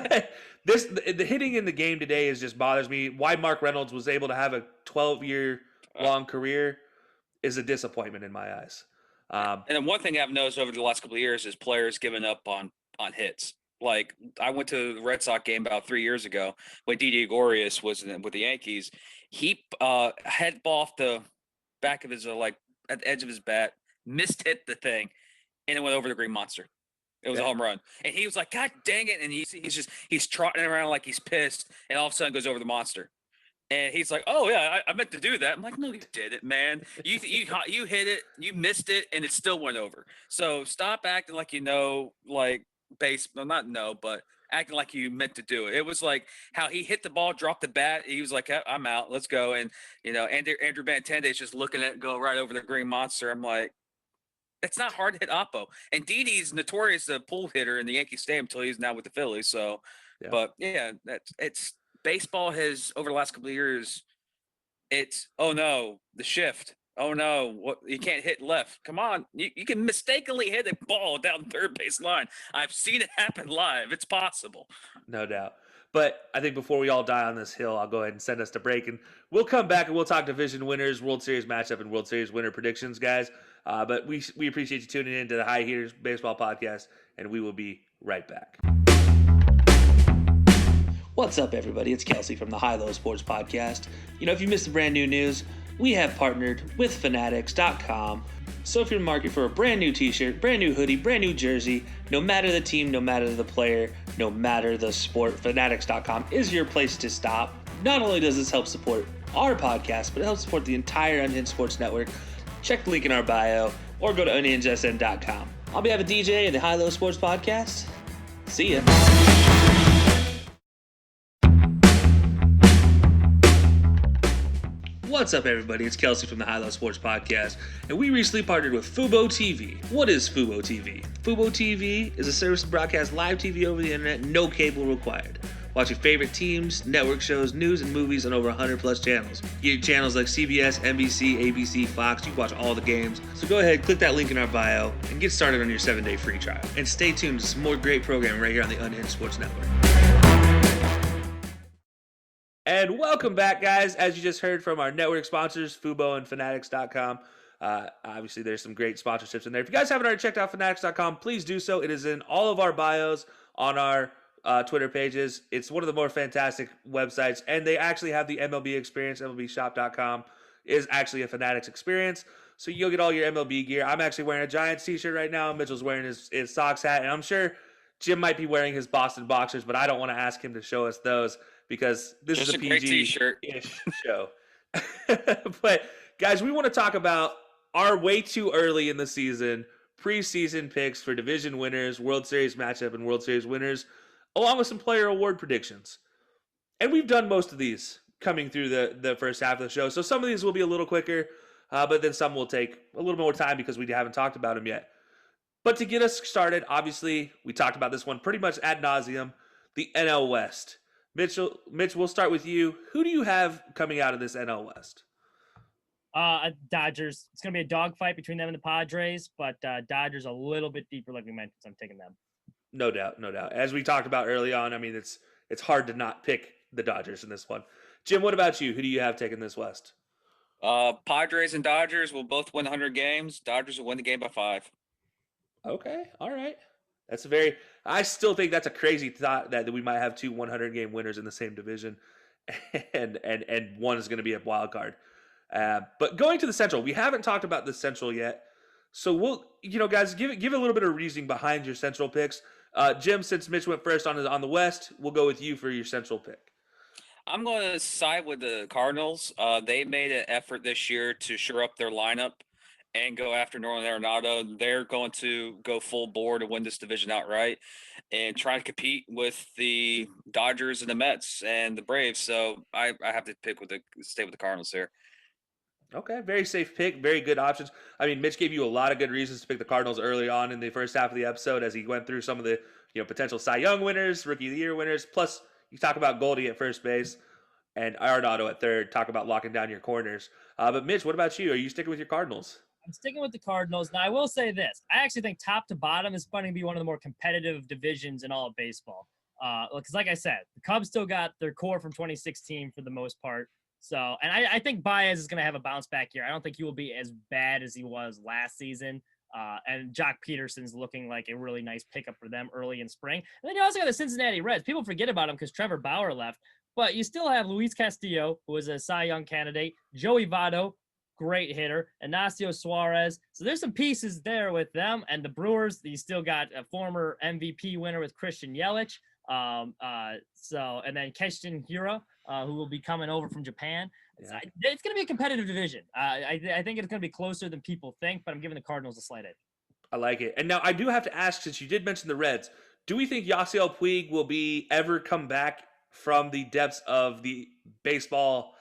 the hitting in the game today just bothers me. Why Mark Reynolds was able to have a 12-year long career is a disappointment in my eyes. And then one thing I've noticed over the last couple of years is players giving up on hits. Like, I went to the Red Sox game about 3 years ago when Didi Gregorius was with the Yankees. He head ball off the back of his at the edge of his bat, missed hit the thing, and it went over the Green Monster. It was a home run. And he was like, God dang it. And he's trotting around like he's pissed, and all of a sudden goes over the Monster. And he's like, oh, yeah, I meant to do that. I'm like, no, you didn't, man. You hit it, you missed it, and it still went over. So stop acting like but acting like you meant to do it. It was like how he hit the ball, dropped the bat. He was like, I'm out. Let's go. And, Andrew Benintendi is just looking at it go right over the Green Monster. I'm like, it's not hard to hit oppo. And Didi's notorious a pull hitter in the Yankee Stadium until he's now with the Phillies. So, but yeah, it's baseball has over the last couple of years. It's the shift. Oh no, what you can't hit left. Come on, you can mistakenly hit a ball down third base line. I've seen it happen live. It's possible. No doubt. But I think before we all die on this hill, I'll go ahead and send us to break, and we'll come back and we'll talk division winners, World Series matchup, and World Series winner predictions, guys. But we appreciate you tuning in to the High Heaters Baseball Podcast, and we will be right back. What's up, everybody? It's Kelcey from the High Low Sports Podcast. If you missed the brand new news, we have partnered with Fanatics.com. So if you're in the market for a brand new t-shirt, brand new hoodie, brand new jersey, no matter the team, no matter the player, no matter the sport, Fanatics.com is your place to stop. Not only does this help support our podcast, but it helps support the entire Unhinged Sports Network. Check the link in our bio or go to unhingedsn.com. On behalf of DJ and the High Low Sports Podcast, see ya. What's up, everybody? It's Kelcey from the High Low Sports Podcast, and we recently partnered with Fubo TV. What is Fubo TV? Fubo TV is a service to broadcast live TV over the internet, no cable required. Watch your favorite teams, network shows, news, and movies on over 100 plus channels. You get channels like CBS, NBC, ABC, Fox. You can watch all the games. So go ahead, click that link in our bio, and get started on your 7-day free trial. And stay tuned to some more great programming right here on the Unhinged Sports Network. And welcome back, guys. As you just heard from our network sponsors, Fubo and Fanatics.com. Obviously, there's some great sponsorships in there. If you guys haven't already checked out Fanatics.com, please do so. It is in all of our bios on our Twitter pages. It's one of the more fantastic websites, and they actually have the MLB experience. MLBshop.com is actually a Fanatics experience. So you'll get all your MLB gear. I'm actually wearing a Giants t-shirt right now. Mitchell's wearing his Sox hat, and I'm sure Jim might be wearing his Boston boxers, but I don't want to ask him to show us those because this Just is a great t-shirt. PG-ish show. But guys, we want to talk about our way too early in the season preseason picks for division winners, World Series matchup, and World Series winners, along with some player award predictions. And we've done most of these coming through the first half of the show. So some of these will be a little quicker, but then some will take a little more time because we haven't talked about them yet. But to get us started, obviously, we talked about this one pretty much ad nauseum, the NL West. Mitch, we'll start with you. Who do you have coming out of this NL West? Dodgers. It's going to be a dogfight between them and the Padres, but Dodgers a little bit deeper, like we mentioned, so I'm taking them. No doubt, no doubt. As we talked about early on, I mean, it's hard to not pick the Dodgers in this one. Jim, what about you? Who do you have taking this West? Padres and Dodgers will both win 100 games. Dodgers will win the game by 5. Okay, all right. I still think that's a crazy thought that we might have 2 100-game winners in the same division, and one is going to be a wild card. But going to the Central, we haven't talked about the Central yet. So we'll, guys, give a little bit of reasoning behind your Central picks. Jim, since Mitch went first on the West, we'll go with you for your Central pick. I'm going to side with the Cardinals. They made an effort this year to shore up their lineup and go after Nolan Arenado. They're going to go full bore to win this division outright and try to compete with the Dodgers and the Mets and the Braves. So I have to stay with the Cardinals here. Okay, very safe pick, very good options. I mean, Mitch gave you a lot of good reasons to pick the Cardinals early on in the first half of the episode as he went through some of the potential Cy Young winners, Rookie of the Year winners. Plus, you talk about Goldie at first base and Arenado at third. Talk about locking down your corners. But Mitch, what about you? Are you sticking with your Cardinals? I'm sticking with the Cardinals. Now, I will say this. I actually think top to bottom is going to be one of the more competitive divisions in all of baseball. Because like I said, the Cubs still got their core from 2016 for the most part. So, and I think Baez is going to have a bounce back year. I don't think he will be as bad as he was last season. And Jock Peterson's looking like a really nice pickup for them early in spring. And then you also got the Cincinnati Reds. People forget about them because Trevor Bauer left. But you still have Luis Castillo, who is a Cy Young candidate, Joey Votto, great hitter, Ignacio Suarez. So there's some pieces there with them. And the Brewers, you still got a former MVP winner with Christian Yelich. And then Keston Hiura, who will be coming over from Japan. Yeah. It's going to be a competitive division. I think it's going to be closer than people think, but I'm giving the Cardinals a slight edge. I like it. And now I do have to ask, since you did mention the Reds, do we think Yasiel Puig will ever come back from the depths of the baseball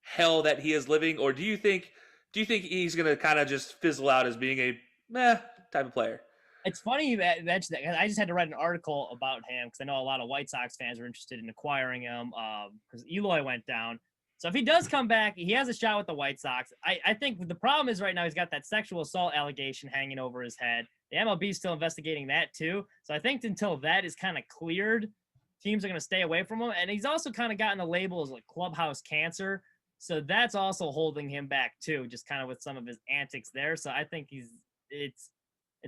hell that he is living, or do you think he's going to kind of just fizzle out as being a meh type of player? It's funny you mentioned that. I just had to write an article about him because I know a lot of White Sox fans are interested in acquiring him because Eloy went down. So if he does come back, he has a shot with the White Sox. I think the problem is right now he's got that sexual assault allegation hanging over his head. The MLB is still investigating that too. So I think until that is kind of cleared, teams are going to stay away from him. And he's also kind of gotten the label as like clubhouse cancer. So that's also holding him back too, just kind of with some of his antics there. So I think it's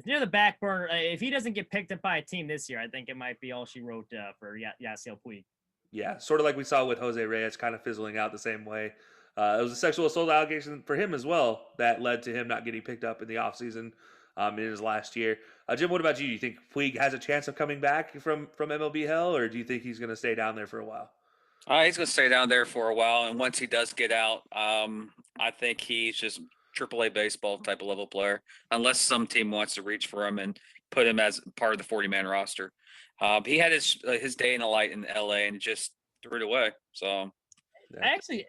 near the back burner. If he doesn't get picked up by a team this year, I think it might be all she wrote for Yasiel Puig. Yeah, sort of like we saw with Jose Reyes, kind of fizzling out the same way. It was a sexual assault allegation for him as well that led to him not getting picked up in the offseason in his last year. Jim, what about you? Do you think Puig has a chance of coming back from MLB hell, or do you think he's going to stay down there for a while? He's going to stay down there for a while, and once he does get out, I think he's just AAA baseball type of level player, unless some team wants to reach for him and put him as part of the 40-man roster. He had his day in the light in LA and just threw it away. So, actually,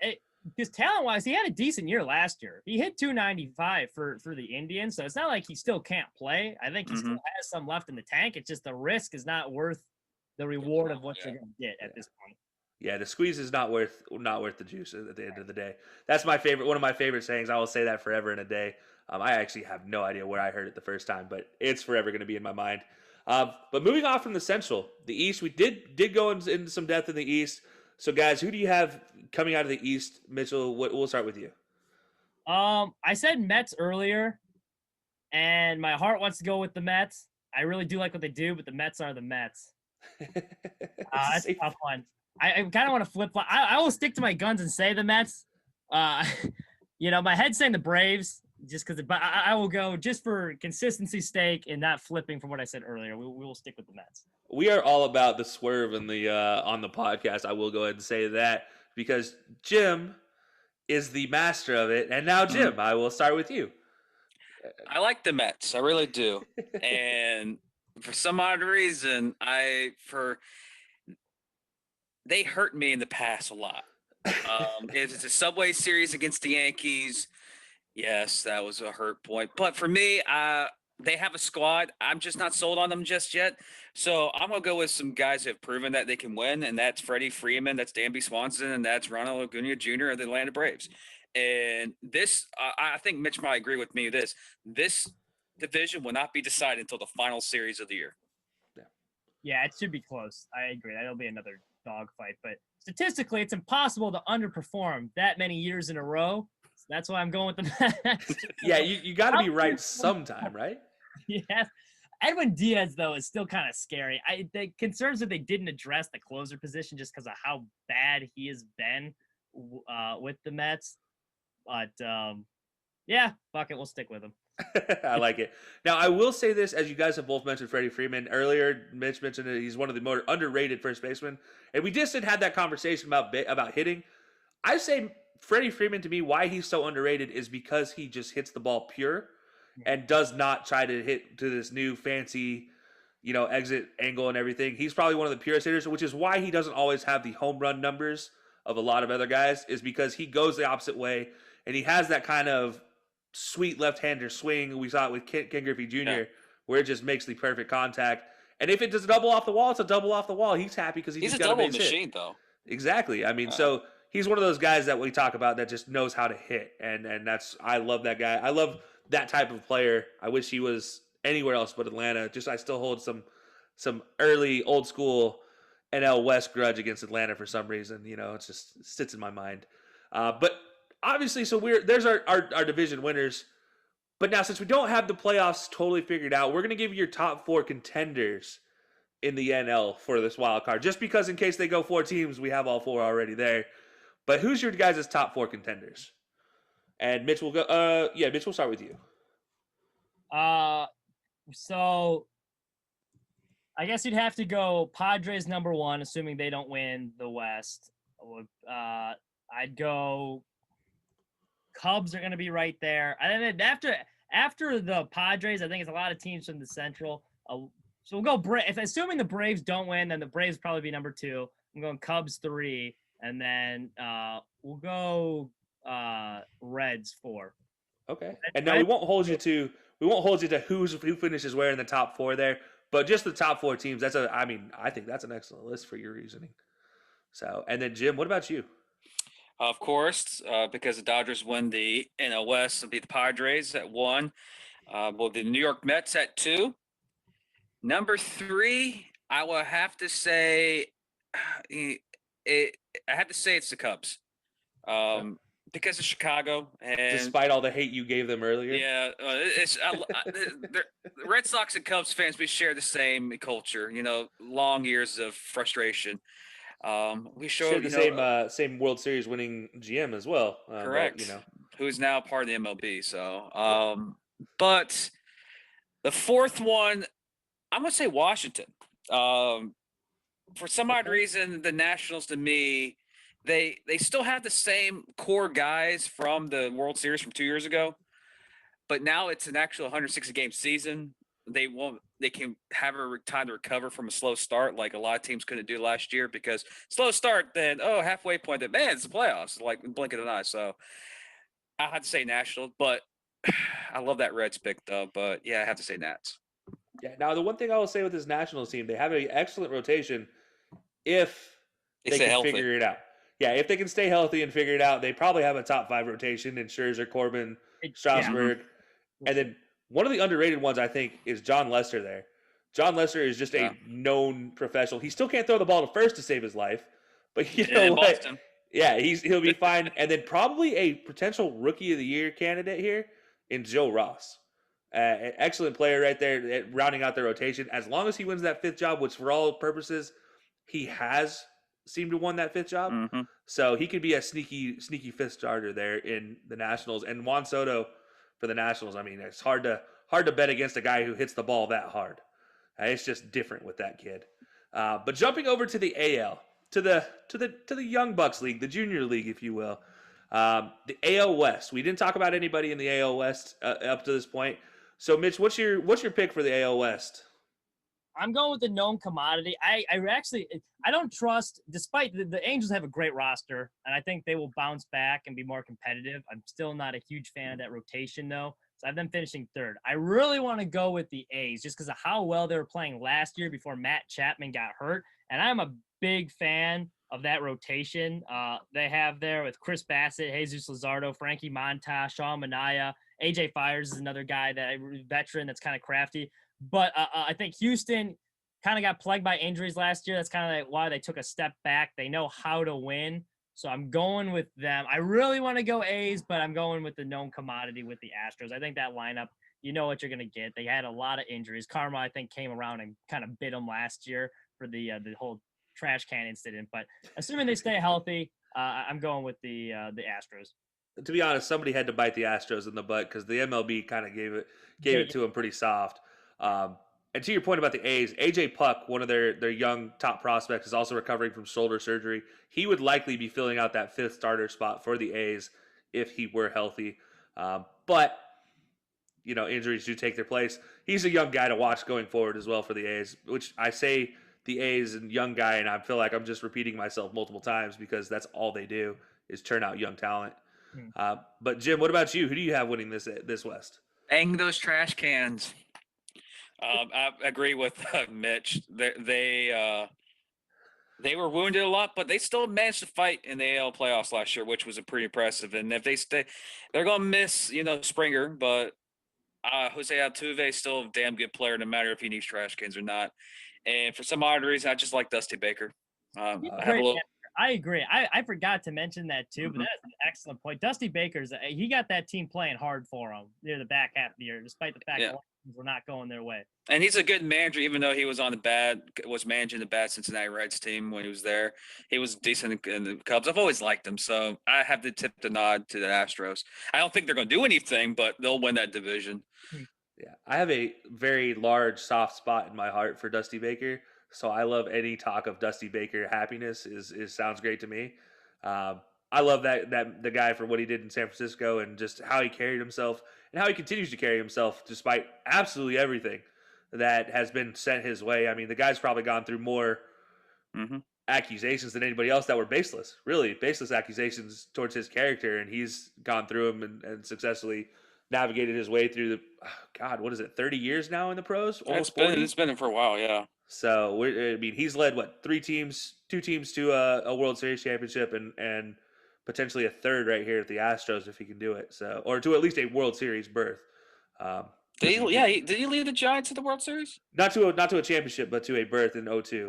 because talent-wise, he had a decent year last year. He hit 295 for the Indians, so it's not like he still can't play. I think he still has some left in the tank. It's just the risk is not worth the reward of what you're going to get at this point. Yeah, the squeeze is not worth the juice at the end of the day. That's one of my favorite sayings. I will say that forever and a day. I actually have no idea where I heard it the first time, but it's forever going to be in my mind. But moving on from the Central, the East, we did go into some depth in the East. So guys, who do you have coming out of the East? Mitchell, we'll start with you. I said Mets earlier, and my heart wants to go with the Mets. I really do like what they do, but the Mets are the Mets. That's a tough one. I kind of want to flip-flop. I will stick to my guns and say the Mets. My head's saying the Braves. just because. But I will go just for consistency's sake and not flipping from what I said earlier. We will stick with the Mets. We are all about the swerve in the on the podcast. I will go ahead and say that because Jim is the master of it. And now, Jim, I will start with you. I like the Mets. I really do. And for some odd reason, they hurt me in the past a lot. It's a Subway Series against the Yankees. Yes, that was a hurt point. But for me, they have a squad. I'm just not sold on them just yet. So I'm going to go with some guys who have proven that they can win, and that's Freddie Freeman, that's Danby Swanson, and that's Ronald Acuna Jr. of the Atlanta Braves. And this, I think Mitch might agree with me, this division will not be decided until the final series of the year. Yeah, it should be close. I agree. That'll be another dogfight. But statistically, it's impossible to underperform that many years in a row. So that's why I'm going with the Mets. Yeah, you got to be right sometime, right? Yeah. Edwin Diaz, though, is still kind of scary. The concerns that they didn't address the closer position just because of how bad he has been with the Mets. But, yeah, fuck it. We'll stick with him. I like it. Now, I will say this, as you guys have both mentioned Freddie Freeman. Earlier, Mitch mentioned that he's one of the more underrated first basemen. And we just didn't have that conversation about hitting. I say Freddie Freeman, to me, why he's so underrated is because he just hits the ball pure and does not try to hit to this new fancy, exit angle and everything. He's probably one of the purest hitters, which is why he doesn't always have the home run numbers of a lot of other guys, is because he goes the opposite way and he has that kind of sweet left-hander swing. We saw it with Ken Griffey Jr., where it just makes the perfect contact. And if it does a double off the wall, it's a double off the wall. He's happy because he's a got a double base machine, hit. though. Exactly. I mean, so he's one of those guys that we talk about that just knows how to hit, and I love that guy. I love that type of player. I wish he was anywhere else but Atlanta. I still hold some early old school NL West grudge against Atlanta for some reason. It just sits in my mind. But obviously, so there's our division winners. But now, since we don't have the playoffs totally figured out, we're going to give you your top 4 contenders in the NL for this wild card. Just because in case they go 4 teams, we have all 4 already there. But who's your guys' top 4 contenders? And Mitch will go. Mitch, we'll start with you. So I guess you'd have to go Padres number 1, assuming they don't win the West. I'd go Cubs are going to be right there. And then after the Padres, I think it's a lot of teams from the Central. So we'll go assuming the Braves don't win, then the Braves probably be number 2. I'm going Cubs 3, and then we'll go Reds 4. Okay. And now we won't hold you to who finishes where in the top 4 there, but just the top 4 teams. I think that's an excellent list for your reasoning. So, and then Jim, what about you? Of course, because the Dodgers won the NL West, it'll be the Padres at 1. The New York Mets at 2. Number 3, I will have to say, it's the Cubs, because of Chicago, and despite all the hate you gave them earlier. Yeah, the Red Sox and Cubs fans, we share the same culture. Long years of frustration. We showed the same World Series winning GM as well. Correct. Who's now part of the MLB. So, but the 4th one, I'm gonna say Washington. For some odd reason, the Nationals, to me, they still have the same core guys from the World Series from 2 years ago, but now it's an actual 160-game season. They can have a time to recover from a slow start, like a lot of teams couldn't do last year, because slow start, then halfway point, then man, it's the playoffs, like blink of an eye. So I have to say National, but I love that Reds pick though. But yeah, I have to say Nats. Yeah. Now the one thing I will say with this Nationals team, they have an excellent rotation if they can figure it out. Yeah, if they can stay healthy and figure it out, they probably have a top 5 rotation in Scherzer, Corbin, Strasburg, and then. One of the underrated ones, I think, is John Lester there. John Lester is just a known professional. He still can't throw the ball to first to save his life. But you know what? Boston. Yeah, he'll be fine. And then probably a potential Rookie of the Year candidate here in Joe Ross. An excellent player right there, rounding out their rotation. As long as he wins that 5th job, which for all purposes, he has seemed to win that 5th job. So he could be a sneaky 5th starter there in the Nationals. And Juan Soto, for the Nationals. I mean, it's hard to bet against a guy who hits the ball that hard. It's just different with that kid. But jumping over to the AL, to the Young Bucks League, the Junior League, if you will, the AL West. We didn't talk about anybody in the AL West up to this point. So, Mitch, what's your pick for the AL West? I'm going with the known commodity. I don't trust, despite the Angels have a great roster, and I think they will bounce back and be more competitive. I'm still not a huge fan of that rotation, though. So I have them finishing third. I really want to go with the A's just because of how well they were playing last year before Matt Chapman got hurt. And I'm a big fan of that rotation. They have there with Chris Bassett, Jesus Luzardo, Frankie Montas, Sean Manaea. AJ Fires is another guy veteran that's kind of crafty. But I think Houston kind of got plagued by injuries last year. That's kind of why they took a step back. They know how to win. So I'm going with them. I really want to go A's, but I'm going with the known commodity with the Astros. I think that lineup, you know what you're going to get. They had a lot of injuries. Karma, I think, came around and kind of bit them last year for the whole trash can incident. But assuming they stay healthy, I'm going with the Astros. To be honest, somebody had to bite the Astros in the butt because the MLB kind of gave it to them pretty soft. And to your point about the A's, AJ Puck, one of their young top prospects, is also recovering from shoulder surgery. He would likely be filling out that fifth starter spot for the A's if he were healthy. But, you know, injuries do take their place. He's a young guy to watch going forward as well for the A's, which I say the A's and young guy, and I feel like I'm just repeating myself multiple times because that's all they do is turn out young talent. But, Jim, what about you? Who do you have winning this West? Bang those trash cans. I agree with Mitch. They were wounded a lot, but they still managed to fight in the AL playoffs last year, which was pretty impressive. And if they stay, they're going to miss, Springer, but Jose Altuve is still a damn good player, no matter if he needs trash cans or not. And for some odd reason, I just like Dusty Baker. I agree. I forgot to mention that too, but that's an excellent point. Dusty Baker's he got that team playing hard for him near the back half of the year, despite the fact that we're not going their way. And he's a good manager, even though he was managing the bad Cincinnati Reds team when he was there. He was decent in the Cubs. I've always liked him, so I have to tip the nod to the Astros. I don't think they're going to do anything, but they'll win that division. Yeah, I have a very large soft spot in my heart for Dusty Baker. So I love any talk of Dusty Baker happiness is sounds great to me. I love that the guy for what he did in San Francisco and just how he carried himself and how he continues to carry himself despite absolutely everything that has been sent his way. I mean, the guy's probably gone through more accusations than anybody else that were baseless accusations towards his character, and he's gone through them and successfully navigated his way through 30 years now in the pros? Almost 40? It's been for a while, yeah. So, he's led, two teams to a World Series championship and potentially a third right here at the Astros if he can do it. So, or to at least a World Series berth. Did he lead the Giants to the World Series? Not to a championship, but to a berth in 2002.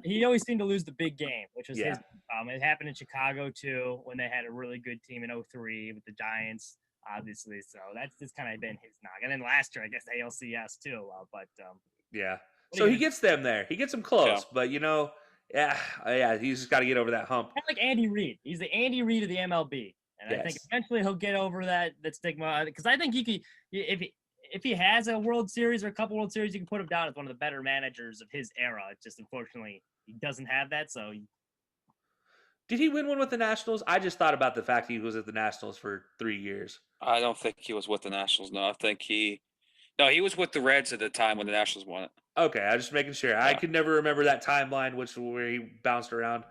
He always seemed to lose the big game, which was his problem. It happened in Chicago too when they had a really good team in 2003 with the Giants, obviously. So that's just kind of been his knock. And then last year, I guess ALCS too. Yeah. So he gets them there. He gets them close, but he's just got to get over that hump. Kind of like Andy Reid. He's the Andy Reid of the MLB, and I think eventually he'll get over that stigma. Because I think he could, if he has a World Series or a couple World Series, you can put him down as one of the better managers of his era. It's just unfortunately he doesn't have that. So, did he win one with the Nationals? I just thought about the fact he was at the Nationals for 3 years. I don't think he was with the Nationals. No, I think he was with the Reds at the time when the Nationals won it. Okay, I'm just making sure. Yeah. I could never remember that timeline, where he bounced around.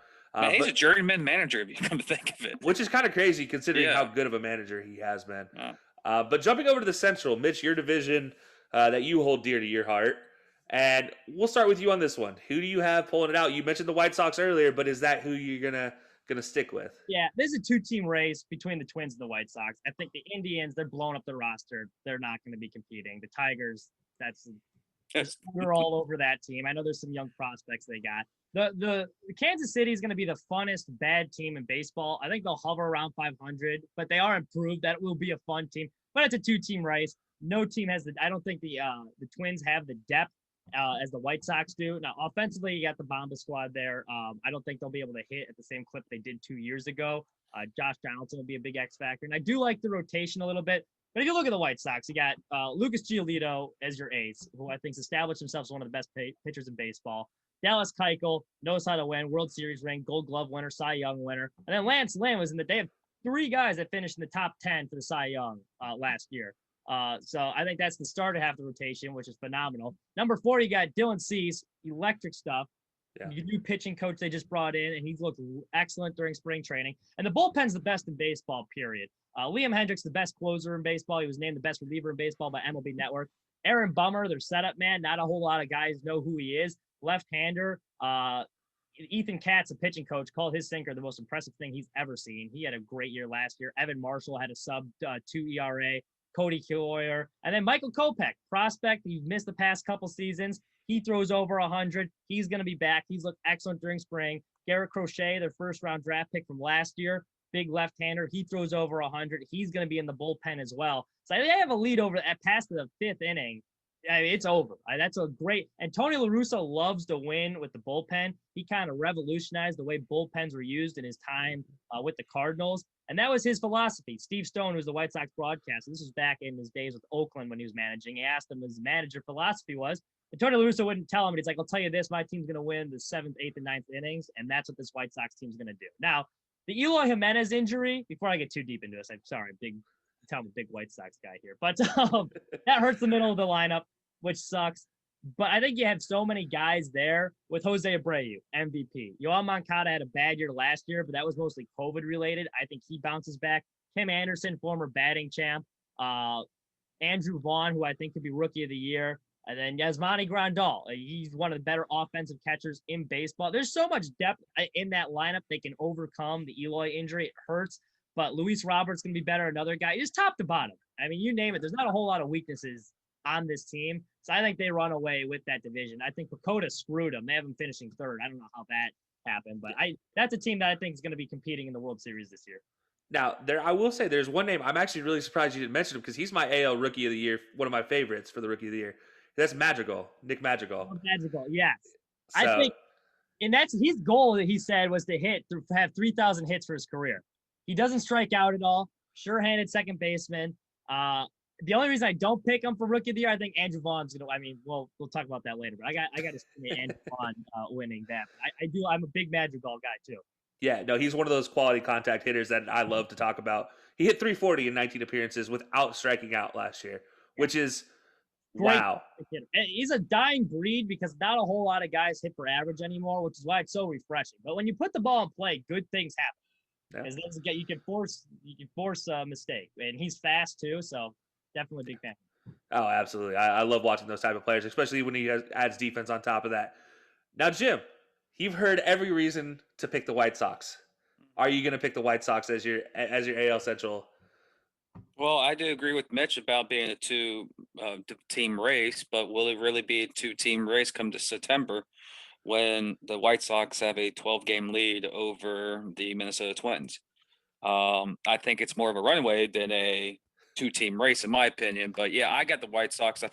He's a journeyman manager, if you come to think of it. Which is kind of crazy considering how good of a manager he has been. Yeah. But jumping over to the Central, Mitch, your division that you hold dear to your heart. And we'll start with you on this one. Who do you have pulling it out? You mentioned the White Sox earlier, but is that who you're gonna stick with? Yeah, there's a 2-team race between the Twins and the White Sox. I think the Indians, they're blowing up the roster. They're not going to be competing. The Tigers, we're all over that team. I know there's some young prospects they got. The Kansas City is going to be the funnest bad team in baseball. I think they'll hover around 500, but they are improved. That will be a fun team. But it's a 2-team race. No team has I don't think the Twins have the depth as the White Sox do. Now, offensively, you got the Bomba squad there. I don't think they'll be able to hit at the same clip they did 2 years ago. Josh Donaldson will be a big X factor. And I do like the rotation a little bit. But if you look at the White Sox, you got Lucas Giolito as your ace, who I think's established himself as one of the best pitchers in baseball. Dallas Keuchel knows how to win, World Series ring, Gold Glove winner, Cy Young winner. And then Lance Lynn was in the day of 3 guys that finished in the top 10 for the Cy Young last year. So I think that's the start of half the rotation, which is phenomenal. Number 4, you got Dylan Cease, electric stuff. Yeah. The new pitching coach they just brought in, and he's looked excellent during spring training. And the bullpen's the best in baseball, period. Liam Hendriks, the best closer in baseball. He was named the best reliever in baseball by MLB Network. Aaron Bummer, their setup man. Not a whole lot of guys know who he is. Left-hander. Ethan Katz, a pitching coach, called his sinker the most impressive thing he's ever seen. He had a great year last year. Evan Marshall had a sub-2 ERA. Cody Killoyer. And then Michael Kopech, prospect. He's missed the past couple seasons. He throws over 100. He's going to be back. He's looked excellent during spring. Garrett Crochet, their first-round draft pick from last year, big left-hander. He throws over 100. He's going to be in the bullpen as well. So they have a lead over at past the 5th inning. I mean, it's over. That's a great – and Tony La Russa loves to win with the bullpen. He kind of revolutionized the way bullpens were used in his time with the Cardinals. And that was his philosophy. Steve Stone, who's the White Sox broadcaster, this was back in his days with Oakland when he was managing. He asked him what his manager philosophy was. And Tony La Russa wouldn't tell him. But he's like, I'll tell you this, my team's going to win the 7th, 8th, and 9th innings, and that's what this White Sox team's going to do. Now, the Eloy Jimenez injury, before I get too deep into this, I'm sorry, I'm a big White Sox guy here. But that hurts the middle of the lineup, which sucks. But I think you have so many guys there with Jose Abreu, MVP. Yoel Moncada had a bad year last year, but that was mostly COVID-related. I think he bounces back. Tim Anderson, former batting champ. Andrew Vaughn, who I think could be Rookie of the Year. And then Yasmani Grandal. He's one of the better offensive catchers in baseball. There's so much depth in that lineup. They can overcome the Eloy injury. It hurts. But Luis Roberts going to be better. Another guy. Just top to bottom. I mean, you name it. There's not a whole lot of weaknesses on this team. So I think they run away with that division. I think Pacoda screwed them. They have them finishing 3rd. I don't know how that happened. But that's a team that I think is going to be competing in the World Series this year. Now, I will say there's one name. I'm actually really surprised you didn't mention him because he's my AL Rookie of the Year, one of my favorites for the Rookie of the Year. That's Madrigal, Nick Madrigal. Oh, Madrigal, yes. So, I think, and that's his goal that he said was to have 3,000 hits for his career. He doesn't strike out at all. Sure-handed second baseman. The only reason I don't pick him for Rookie of the Year, I think Andrew Vaughn's gonna. I mean, we'll talk about that later. But I got to see Andrew Vaughn winning that. I'm a big Madrigal guy too. Yeah, no, he's one of those quality contact hitters that I love to talk about. He hit 340 in 19 appearances without striking out last year, which is wow. He's a dying breed because not a whole lot of guys hit for average anymore, which is why it's so refreshing. But when you put the ball in play, good things happen. Yeah. You can force a mistake, and he's fast too. So definitely a big fan. Oh, absolutely. I love watching those type of players, especially when he adds defense on top of that. Now, Jim, you've heard every reason to pick the White Sox. Are you going to pick the White Sox as your AL Central? Well, I do agree with Mitch about being a 2-team race, but will it really be a 2-team race come to September when the White Sox have a 12-game lead over the Minnesota Twins? I think it's more of a runaway than a 2-team race, in my opinion. But yeah, I got the White Sox.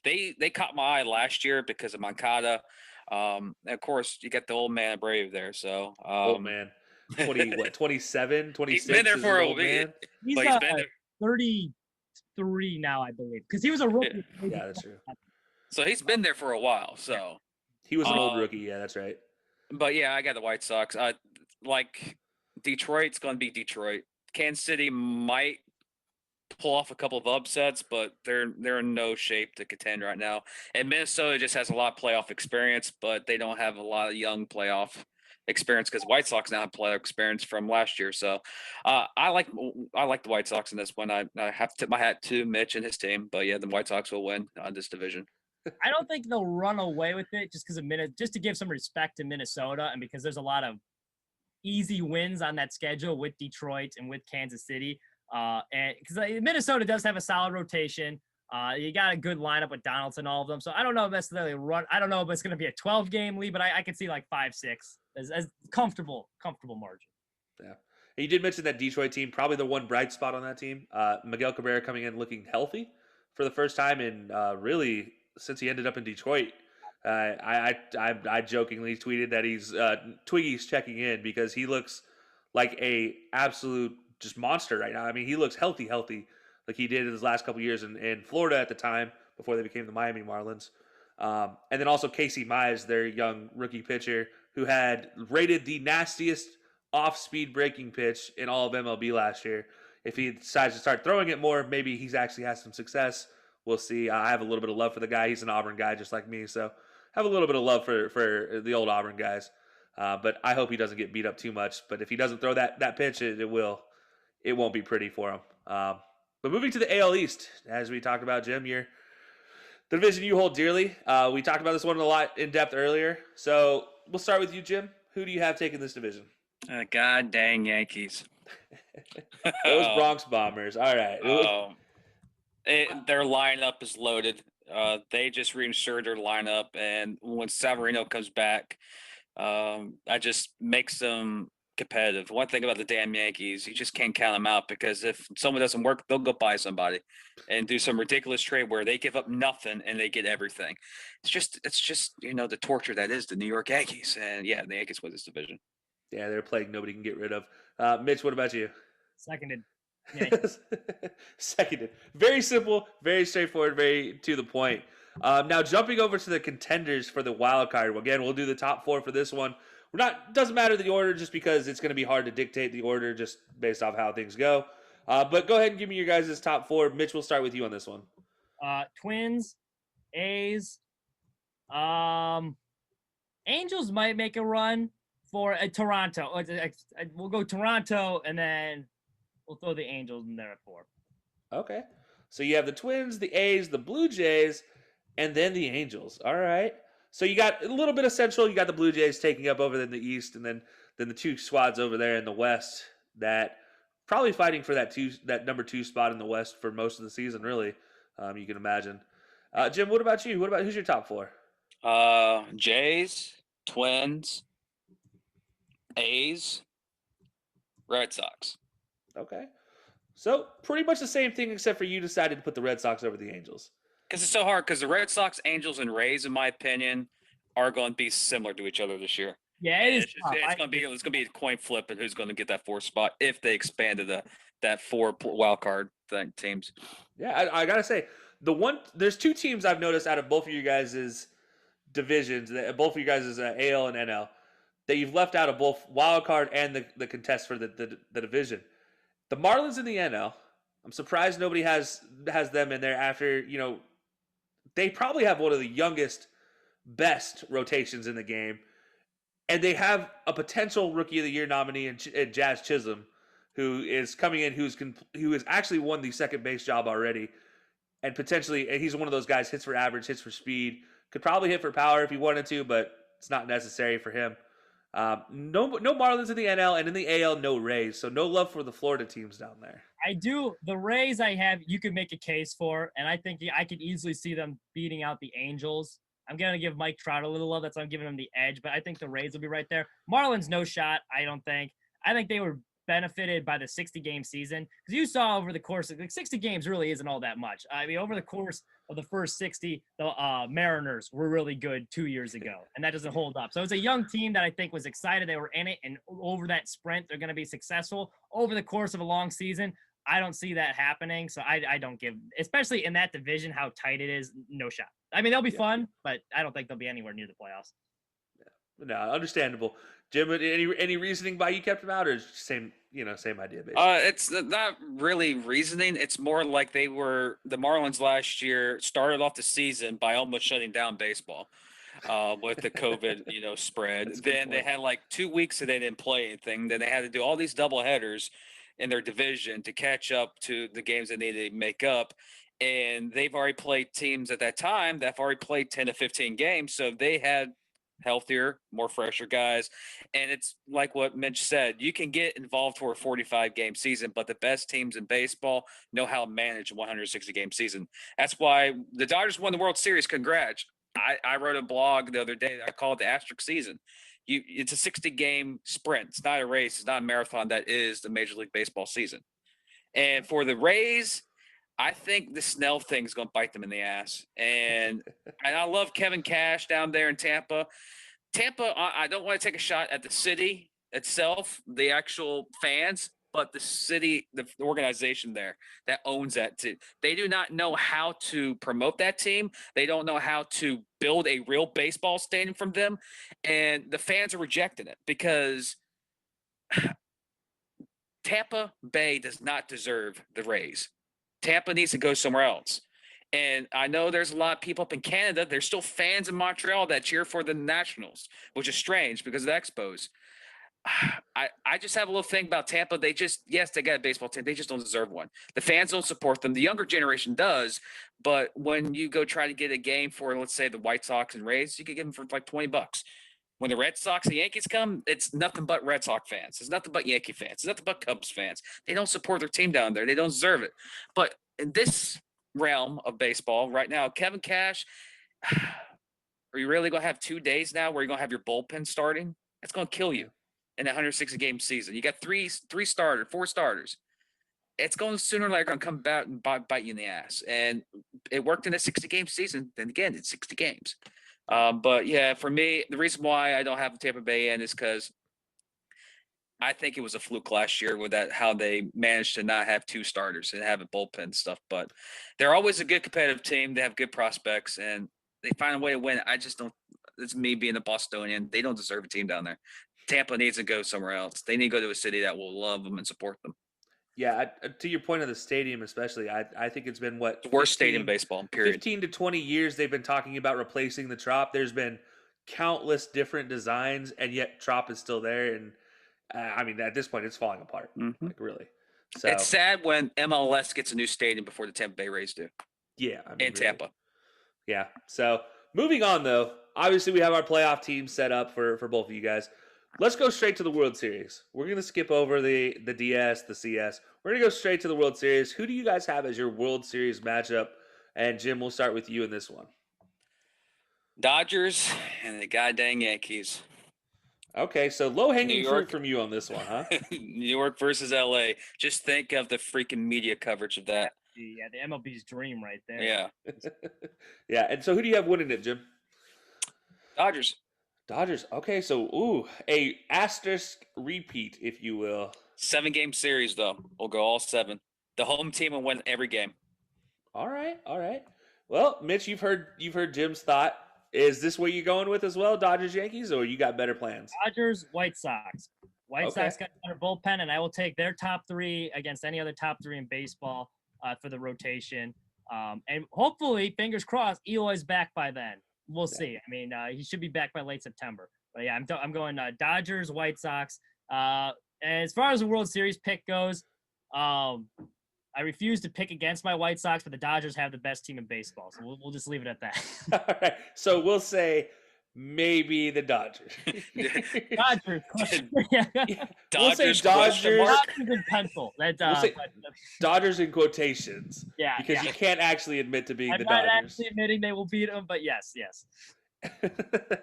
They caught my eye last year because of Moncada. And of course, you got the old man Brave there. So old man. 27, 26. He's been there for a while. He's been there. 33 now, I believe, because he was a rookie. Yeah, that's true. So he's been there for a while. So he was an old rookie. Yeah, that's right. But yeah, I got the White Sox. Like Detroit's going to be Detroit. Kansas City might pull off a couple of upsets, but they're in no shape to contend right now. And Minnesota just has a lot of playoff experience, but they don't have a lot of young playoff experience because White Sox now have playoff experience from last year. So I like the White Sox in this one. I have to tip my hat to Mitch and his team, but yeah, the White Sox will win this division. I don't think they'll run away with it just because of just to give some respect to Minnesota and because there's a lot of easy wins on that schedule with Detroit and with Kansas City. And because Minnesota does have a solid rotation. You got a good lineup with Donaldson, all of them. So I don't know if necessarily run. I don't know if it's going to be a 12-game lead, but I could see like 5-6 as comfortable margin. Yeah. And you did mention that Detroit team, probably the one bright spot on that team. Miguel Cabrera coming in looking healthy for the first time in really since he ended up in Detroit. I jokingly tweeted that he's Twiggy's checking in because he looks like a absolute just monster right now. I mean, he looks healthy. like he did in his last couple years in Florida at the time before they became the Miami Marlins. And then also Casey Mize, their young rookie pitcher, who had rated the nastiest off-speed breaking pitch in all of MLB last year. If he decides to start throwing it more, maybe he's actually has some success. We'll see. I have a little bit of love for the guy. He's an Auburn guy just like me, so I have a little bit of love for the old Auburn guys. But I hope he doesn't get beat up too much. But if he doesn't throw that pitch, it won't be pretty for him. But moving to the AL East, as we talked about, Jim, the division you hold dearly. We talked about this one a lot in depth earlier. So we'll start with you, Jim. Who do you have taking this division? God dang Yankees. Those Bronx Bombers. All right. Their lineup is loaded. They just reinsured their lineup, and when Severino comes back, that just makes them competitive. One thing about the damn Yankees, you just can't count them out, because if someone doesn't work, they'll go buy somebody and do some ridiculous trade where they give up nothing and they get everything. It's just the torture that is the New York Yankees. And yeah, the Yankees win this division. Yeah, they're a plague nobody can get rid of. Mitch, what about you? Seconded. Seconded. Very simple, very straightforward, very to the point. Now jumping over to the contenders for the wild card. Again, we'll do the top 4 for this one. Doesn't matter the order, just because it's going to be hard to dictate the order just based off how things go. But go ahead and give me your guys' top 4. Mitch, we'll start with you on this one. Twins, A's, Angels might make a run for Toronto. We'll go Toronto, and then we'll throw the Angels in there at 4. Okay. So you have the Twins, the A's, the Blue Jays, and then the Angels. All right. So you got a little bit of Central. You got the Blue Jays taking up over in the East, and then the 2 squads over there in the West that probably fighting for that number 2 spot in the West for most of the season, really. You can imagine. Jim, what about you? Who's your top 4? Jays, Twins, A's, Red Sox. Okay. So pretty much the same thing, except for you decided to put the Red Sox over the Angels. Because it's so hard, because the Red Sox, Angels, and Rays, in my opinion, are going to be similar to each other this year. Yeah, it's going to be a coin flip and who's going to get that 4th spot if they expanded that 4 wild card teams. Yeah, I gotta say, there's 2 teams I've noticed out of both of you guys' divisions, both of you guys' AL and NL, that you've left out of both wild card and the contest for the division. The Marlins in the NL. I'm surprised nobody has them in there after, they probably have one of the youngest, best rotations in the game. And they have a potential Rookie of the Year nominee in Jazz Chisholm, who is coming in, who has actually won the second base job already. And he's one of those guys, hits for average, hits for speed. Could probably hit for power if he wanted to, but it's not necessary for him. No Marlins in the NL, and in the AL, no Rays. So no love for the Florida teams down there. The Rays you could make a case for, and I think I could easily see them beating out the Angels. I'm going to give Mike Trout a little love. That's why I'm giving him the edge, but I think the Rays will be right there. Marlins, no shot, I don't think. I think they were benefited by the 60-game season, because you saw over the course of 60 games really isn't all that much. I mean, over the course of the first 60, the Mariners were really good 2 years ago, and that doesn't hold up. So it's a young team that I think was excited they were in it, and over that sprint, they're going to be successful. Over the course of a long season, I don't see that happening, so I don't give, especially in that division, how tight it is, no shot. I mean, they'll be fun, but I don't think they'll be anywhere near the playoffs. Yeah. No, understandable. Jim, any reasoning why you kept them out, or same idea, basically? It's not really reasoning. It's more like the Marlins last year started off the season by almost shutting down baseball with the COVID, spread. Then they had like 2 weeks that they didn't play anything. Then they had to do all these double headers in their division to catch up to the games they needed to make up. And they've already played teams at that time that have already played 10 to 15 games. So they had healthier, more fresher guys. And it's like what Mitch said, you can get involved for a 45-game season, but the best teams in baseball know how to manage a 160-game season. That's why the Dodgers won the World Series. Congrats. I wrote a blog the other day. I called it the asterisk season. It's a 60-game sprint. It's not a race. It's not a marathon. That is the Major League Baseball season. And for the Rays, I think the Snell thing is going to bite them in the ass. And I love Kevin Cash down there in Tampa. I don't want to take a shot at the city itself, the actual fans, but the city, the organization there that owns that team, they do not know how to promote that team. They don't know how to build a real baseball stadium from them, and the fans are rejecting it because Tampa Bay does not deserve the Rays. Tampa needs to go somewhere else. And I know there's a lot of people up in Canada. There's still fans in Montreal that cheer for the Nationals, which is strange because of the Expos. I just have a little thing about Tampa. They just, yes, they got a baseball team. They just don't deserve one. The fans don't support them. The younger generation does. But when you go try to get a game for, let's say, the White Sox and Rays, you could get them for like $20. When the Red Sox and Yankees come, it's nothing but Red Sox fans. It's nothing but Yankee fans. It's nothing but Cubs fans. They don't support their team down there. They don't deserve it. But in this realm of baseball right now, Kevin Cash, are you really going to have 2 days now where you're going to have your bullpen starting? It's going to kill you in a 160-game season. You got four starters. It's going sooner or later going to come back and bite you in the ass. And it worked in a 60-game season. Then again, it's 60 games. But yeah, for me, the reason why I don't have Tampa Bay in is because I think it was a fluke last year with that, how they managed to not have 2 starters and have a bullpen stuff. But they're always a good competitive team. They have good prospects and they find a way to win. I just don't. It's me being a Bostonian. They don't deserve a team down there. Tampa needs to go somewhere else. They need to go to a city that will love them and support them. Yeah, to your point of the stadium especially, I think it's been what? The worst stadium in baseball, period. 15 to 20 years they've been talking about replacing the Trop. There's been countless different designs, and yet Trop is still there. And I mean, at this point, it's falling apart. Mm-hmm. Like, really. So it's sad when MLS gets a new stadium before the Tampa Bay Rays do. Yeah. I mean, in Tampa. Yeah. So moving on, though, obviously we have our playoff team set up for both of you guys. Let's go straight to the World Series. We're going to skip over the DS, the CS. We're going to go straight to the World Series. Who do you guys have as your World Series matchup? And Jim, we'll start with you in this one. Dodgers and the goddamn Yankees. Okay, so low-hanging fruit from you on this one, huh? New York versus LA. Just think of the freaking media coverage of that. Yeah, the MLB's dream right there. Yeah. Yeah, and so who do you have winning it, Jim? Dodgers. Okay, so a asterisk repeat, if you will. 7-game series though. We'll go all 7. The home team will win every game. All right. Well, Mitch, you've heard Jim's thought. Is this what you're going with as well, Dodgers Yankees, or you got better plans? Dodgers, White Sox. White Sox got a better bullpen, and I will take their top 3 against any other top 3 in baseball for the rotation. And hopefully, fingers crossed, Eloy's back by then. We'll see. I mean, he should be back by late September. But yeah, I'm going Dodgers, White Sox. And as far as the World Series pick goes, I refuse to pick against my White Sox, but the Dodgers have the best team in baseball. So we'll just leave it at that. All right. So we'll say maybe the Dodgers. Dodgers. Yeah. We'll say Dodgers. Dodgers in pencil. We'll say Dodgers in quotations. Yeah. Because you can't actually admit to being the Dodgers. I'm not actually admitting they will beat them, but yes.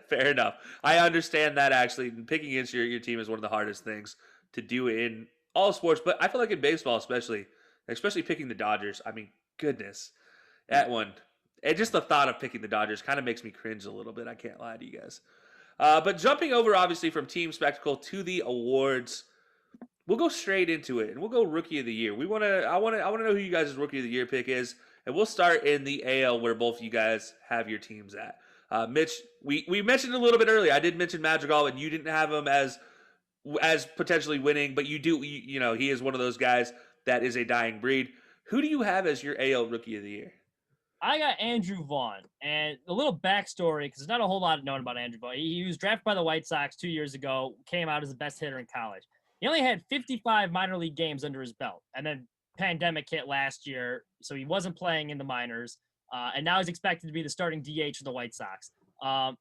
Fair enough. I understand that actually. Picking against your team is one of the hardest things to do in all sports, but I feel like in baseball especially picking the Dodgers. I mean, goodness, that one. And just the thought of picking the Dodgers kind of makes me cringe a little bit. I can't lie to you guys. But jumping over, obviously, from team spectacle to the awards, we'll go straight into it, and we'll go Rookie of the Year. I want to know who you guys' Rookie of the Year pick is, and we'll start in the AL where both of you guys have your teams at. Mitch, we mentioned a little bit earlier. I did mention Madrigal, and you didn't have him as potentially winning, but you do. You know, he is one of those guys that is a dying breed. Who do you have as your AL Rookie of the Year? I got Andrew Vaughn, and a little backstory, because there's not a whole lot known about Andrew Vaughn. He was drafted by the White Sox 2 years ago, came out as the best hitter in college. He only had 55 minor league games under his belt, and then pandemic hit last year, so he wasn't playing in the minors, and now he's expected to be the starting DH for the White Sox.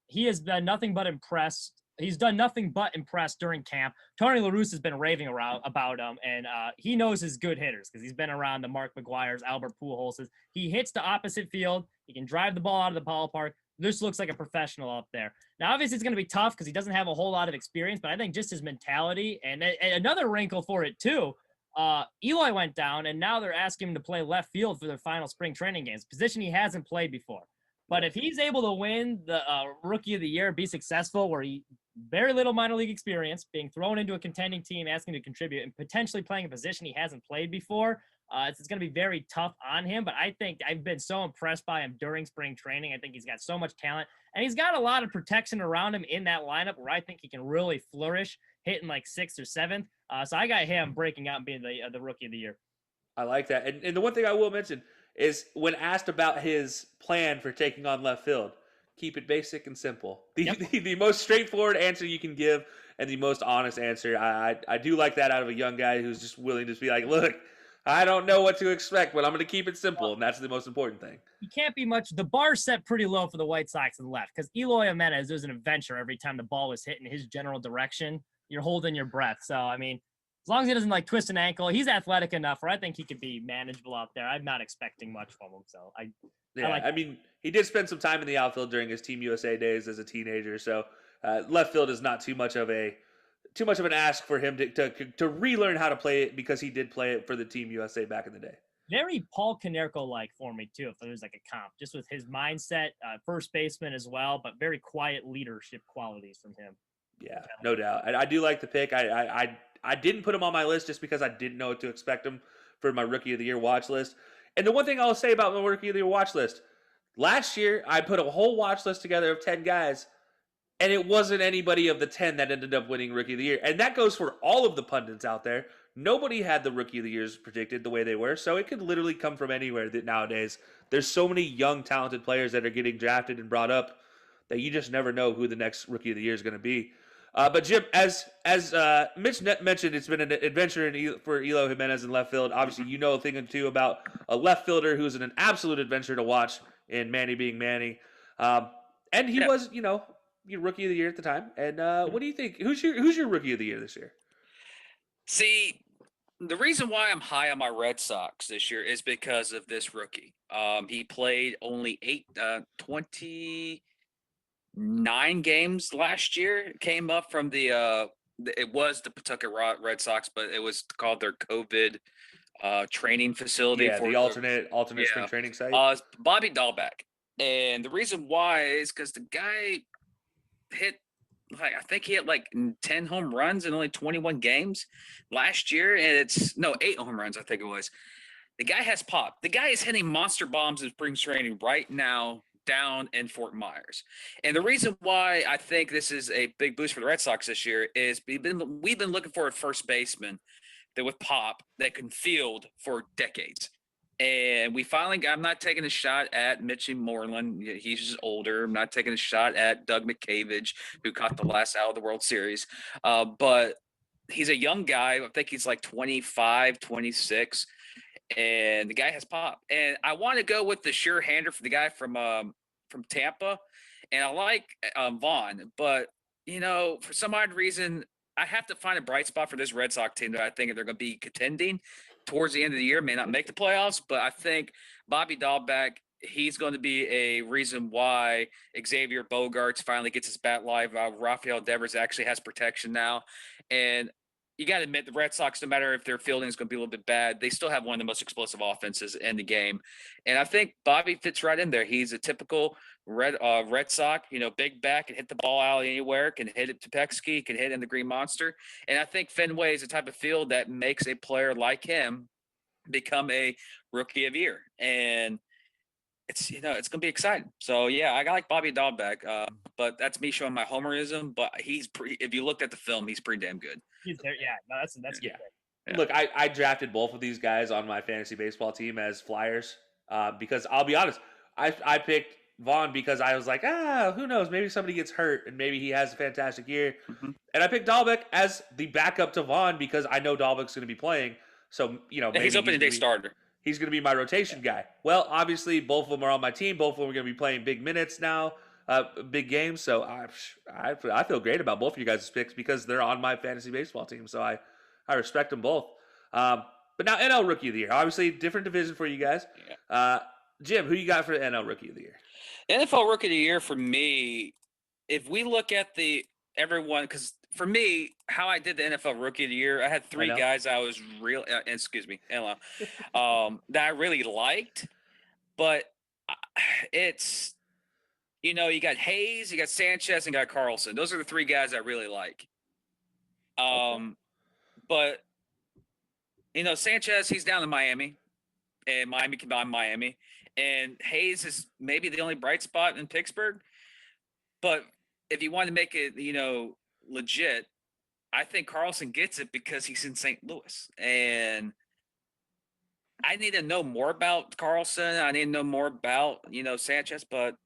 He has been nothing but impressed. He's done nothing but impress during camp. Tony La Russa has been raving about him, and he knows his good hitters because he's been around the Mark McGuire's, Albert Pujols. He hits the opposite field. He can drive the ball out of the ballpark. This looks like a professional up there. Now, obviously, it's going to be tough because he doesn't have a whole lot of experience, but I think just his mentality and another wrinkle for it, too. Eloy went down, and now they're asking him to play left field for their final spring training games, position he hasn't played before. But if he's able to win the Rookie of the Year, be successful, where he very little minor league experience, being thrown into a contending team, asking to contribute, and potentially playing a position he hasn't played before. It's going to be very tough on him, but I think I've been so impressed by him during spring training. I think he's got so much talent, and he's got a lot of protection around him in that lineup where I think he can really flourish, hitting like 6th or 7th. So I got him breaking out and being the rookie of the year. I like that. And the one thing I will mention is when asked about his plan for taking on left field, keep it basic and simple. The most straightforward answer you can give and the most honest answer. I do like that out of a young guy who's just willing to be like, look, I don't know what to expect, but I'm going to keep it simple, and that's the most important thing. He can't be much. The bar's set pretty low for the White Sox on the left because Eloy Jimenez was an adventure every time the ball was hit in his general direction. You're holding your breath. So, I mean, as long as he doesn't, like, twist an ankle, he's athletic enough where I think he could be manageable out there. I'm not expecting much from him, so I mean, he did spend some time in the outfield during his Team USA days as a teenager, so left field is not too much of an ask for him to relearn how to play it because he did play it for the Team USA back in the day. Very Paul Konerko-like for me, too, if there was like a comp, just with his mindset, first baseman as well, but very quiet leadership qualities from him. Yeah, no doubt. I do like the pick. I didn't put him on my list just because I didn't know what to expect him for my Rookie of the Year watch list. And the one thing I'll say about my Rookie of the Year watch list, last year I put a whole watch list together of 10 guys, and it wasn't anybody of the 10 that ended up winning Rookie of the Year. And that goes for all of the pundits out there. Nobody had the Rookie of the Years predicted the way they were, so it could literally come from anywhere that nowadays. There's so many young, talented players that are getting drafted and brought up that you just never know who the next Rookie of the Year is going to be. But Jim, as Mitch mentioned, it's been an adventure for Eloy Jimenez in left field. Obviously, you know a thing or two about a left fielder who's an absolute adventure to watch in Manny being Manny. And he was, your Rookie of the Year at the time. And what do you think? Who's your Rookie of the Year this year? See, the reason why I'm high on my Red Sox this year is because of this rookie. He played only 29 games last year. Came up from it was the Pawtucket Red Sox, but it was called their COVID training facility. Yeah, the alternate spring training site. Bobby Dahlbeck. And the reason why is because the guy hit, I think he had 10 home runs in only 21 games last year. And 8 home runs, I think it was. The guy has pop. The guy is hitting monster bombs in spring training right now down in Fort Myers. And the reason why I think this is a big boost for the Red Sox this year is we've been looking for a first baseman that with pop that can field for decades. And we finally got, I'm not taking a shot at Mitch Moreland. He's just older. I'm not taking a shot at Doug McCavage, who caught the last out of the World Series. But he's a young guy. I think he's like 25, 26. And the guy has pop. And I want to go with the sure hander for the guy from Tampa. And I like Vaughn. But, for some odd reason, I have to find a bright spot for this Red Sox team that I think they're going to be contending towards the end of the year. May not make the playoffs, but I think Bobby Dahlbeck, he's going to be a reason why Xavier Bogaerts finally gets his bat live. Rafael Devers actually has protection now. And you got to admit, the Red Sox, no matter if their fielding is going to be a little bit bad, they still have one of the most explosive offenses in the game. And I think Bobby fits right in there. He's a typical Red Sox, big back, can hit the ball out anywhere, can hit it to Kaminsky, can hit in the Green Monster. And I think Fenway is the type of field that makes a player like him become a Rookie of the Year. And it's going to be exciting. So, yeah, I like Bobby Dahlbeck, but that's me showing my homerism. But if you looked at the film, he's pretty damn good. He's there. Yeah, no, that's good. Yeah. Look, I drafted both of these guys on my fantasy baseball team as flyers because I'll be honest, I picked Vaughn because I was like, who knows? Maybe somebody gets hurt and maybe he has a fantastic year. Mm-hmm. And I picked Dahlbeck as the backup to Vaughn because I know Dahlbeck's going to be playing. So, maybe he's opening day starter. He's going to be my rotation guy. Well, obviously, both of them are on my team. Both of them are going to be playing big minutes now, big games. So I feel great about both of you guys' picks because they're on my fantasy baseball team. So I respect them both. But now NL Rookie of the Year. Obviously, different division for you guys. Yeah. Jim, who you got for NL Rookie of the Year? NFL Rookie of the Year for me, if we look at everyone, because for me, how I did the NFL Rookie of the Year, I had 3 guys I was that I really liked, but You got Hayes, you got Sanchez, and got Carlson. Those are the three guys I really like. But Sanchez, he's down in Miami, and Miami can buy Miami. And Hayes is maybe the only bright spot in Pittsburgh. But if you want to make it, legit, I think Carlson gets it because he's in St. Louis. And I need to know more about Carlson. I need to know more about, Sanchez. But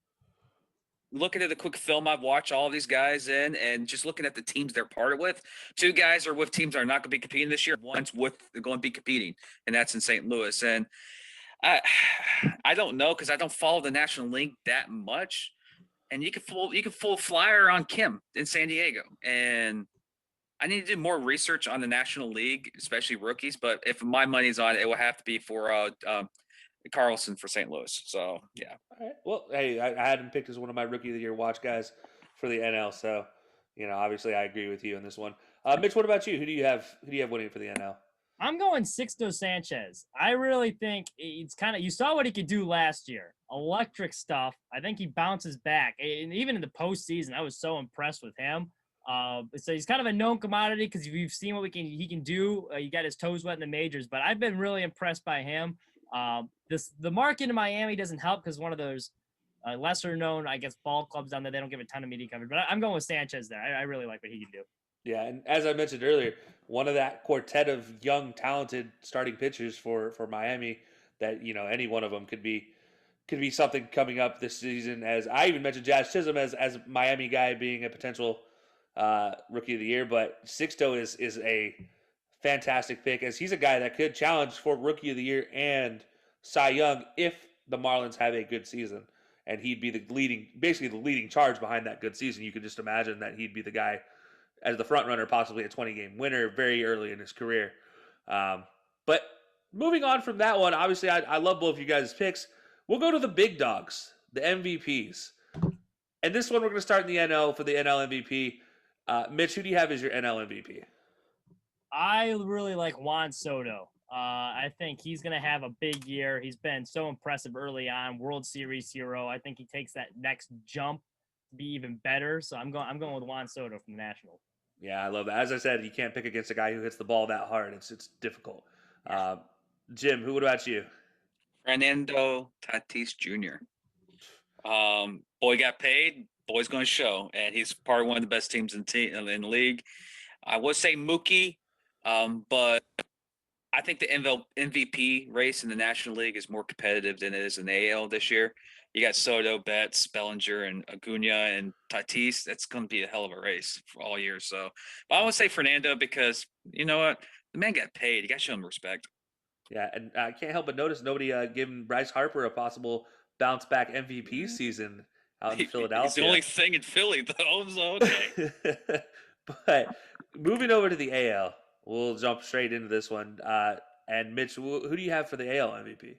looking at the quick film I've watched all of these guys in, and just looking at the teams they're parted with, two guys are with teams that are not going to be competing this year. One's going to be competing, and that's in St. Louis. And I don't know because I don't follow the National League that much. And you can full flyer on Kim in San Diego. And I need to do more research on the National League, especially rookies. But if my money's on it, it will have to be for Carlson for St. Louis. So, yeah. All right. Well, hey, I had him picked as one of my Rookie of the Year watch guys for the NL. So, obviously I agree with you on this one. Mitch, what about you? Who do you have winning for the NL? I'm going Sixto Sanchez. I really think it's you saw what he could do last year. Electric stuff. I think he bounces back. And even in the postseason, I was so impressed with him. So he's kind of a known commodity because we've seen what he can do. He got his toes wet in the majors, but I've been really impressed by him. The market in Miami doesn't help because one of those lesser known, I guess, ball clubs down there, they don't give a ton of media coverage. But I'm going with Sanchez there. I really like what he can do. Yeah, and as I mentioned earlier, one of that quartet of young, talented starting pitchers for Miami that, any one of them could be something coming up this season. As I even mentioned Jazz Chisholm as a Miami guy being a potential Rookie of the Year, but Sixto is a fantastic pick as he's a guy that could challenge for Rookie of the Year and Cy Young if the Marlins have a good season. And he'd be the leading charge behind that good season. You could just imagine that he'd be the guy as the front runner, possibly a 20-game winner very early in his career. But moving on from that one, obviously I love both of you guys' picks. We'll go to the big dogs, the MVPs. And this one we're going to start in the NL for the NL MVP. Mitch, who do you have as your NL MVP? I really like Juan Soto. I think he's going to have a big year. He's been so impressive early on, World Series hero. I think he takes that next jump to be even better. So I'm going with Juan Soto from the Nationals. Yeah, I love that. As I said, you can't pick against a guy who hits the ball that hard. It's difficult. Jim, what about you? Fernando Tatis Jr. Boy got paid. Boy's going to show, and he's probably one of the best teams in the league. I would say Mookie, but I think the MVP race in the National League is more competitive than it is in the AL this year. You got Soto, Betts, Bellinger, and Acuna, and Tatis. That's going to be a hell of a race for all year. So, but I would say Fernando because you know what, the man got paid. You got to show him respect. Yeah, and I can't help but notice nobody giving Bryce Harper a possible bounce back MVP season out in Philadelphia. He's the only thing in Philly, though. So okay. But moving over to the AL, we'll jump straight into this one. And Mitch, who do you have for the AL MVP?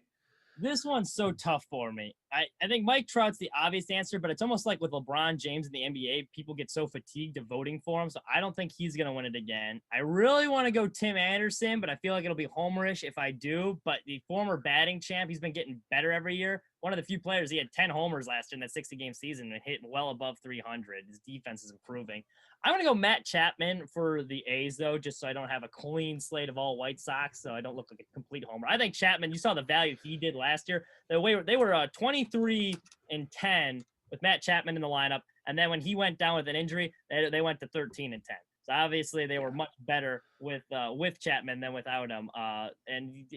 This one's so tough for me. I think Mike Trout's the obvious answer, but it's almost like with LeBron James in the NBA, people get so fatigued of voting for him, so I don't think he's going to win it again. I really want to go Tim Anderson, but I feel like it'll be homerish if I do, but the former batting champ, he's been getting better every year. One of the few players, he had 10 homers last year in that 60-game season and hit well above 300. His defense is improving. I'm going to go Matt Chapman for the A's, though, just so I don't have a clean slate of all White Sox, so I don't look like a complete homer. I think Chapman, you saw the value he did last year. They were 23-10 with Matt Chapman in the lineup, and then when he went down with an injury, they went to 13-10. So obviously they were much better with Chapman than without him. And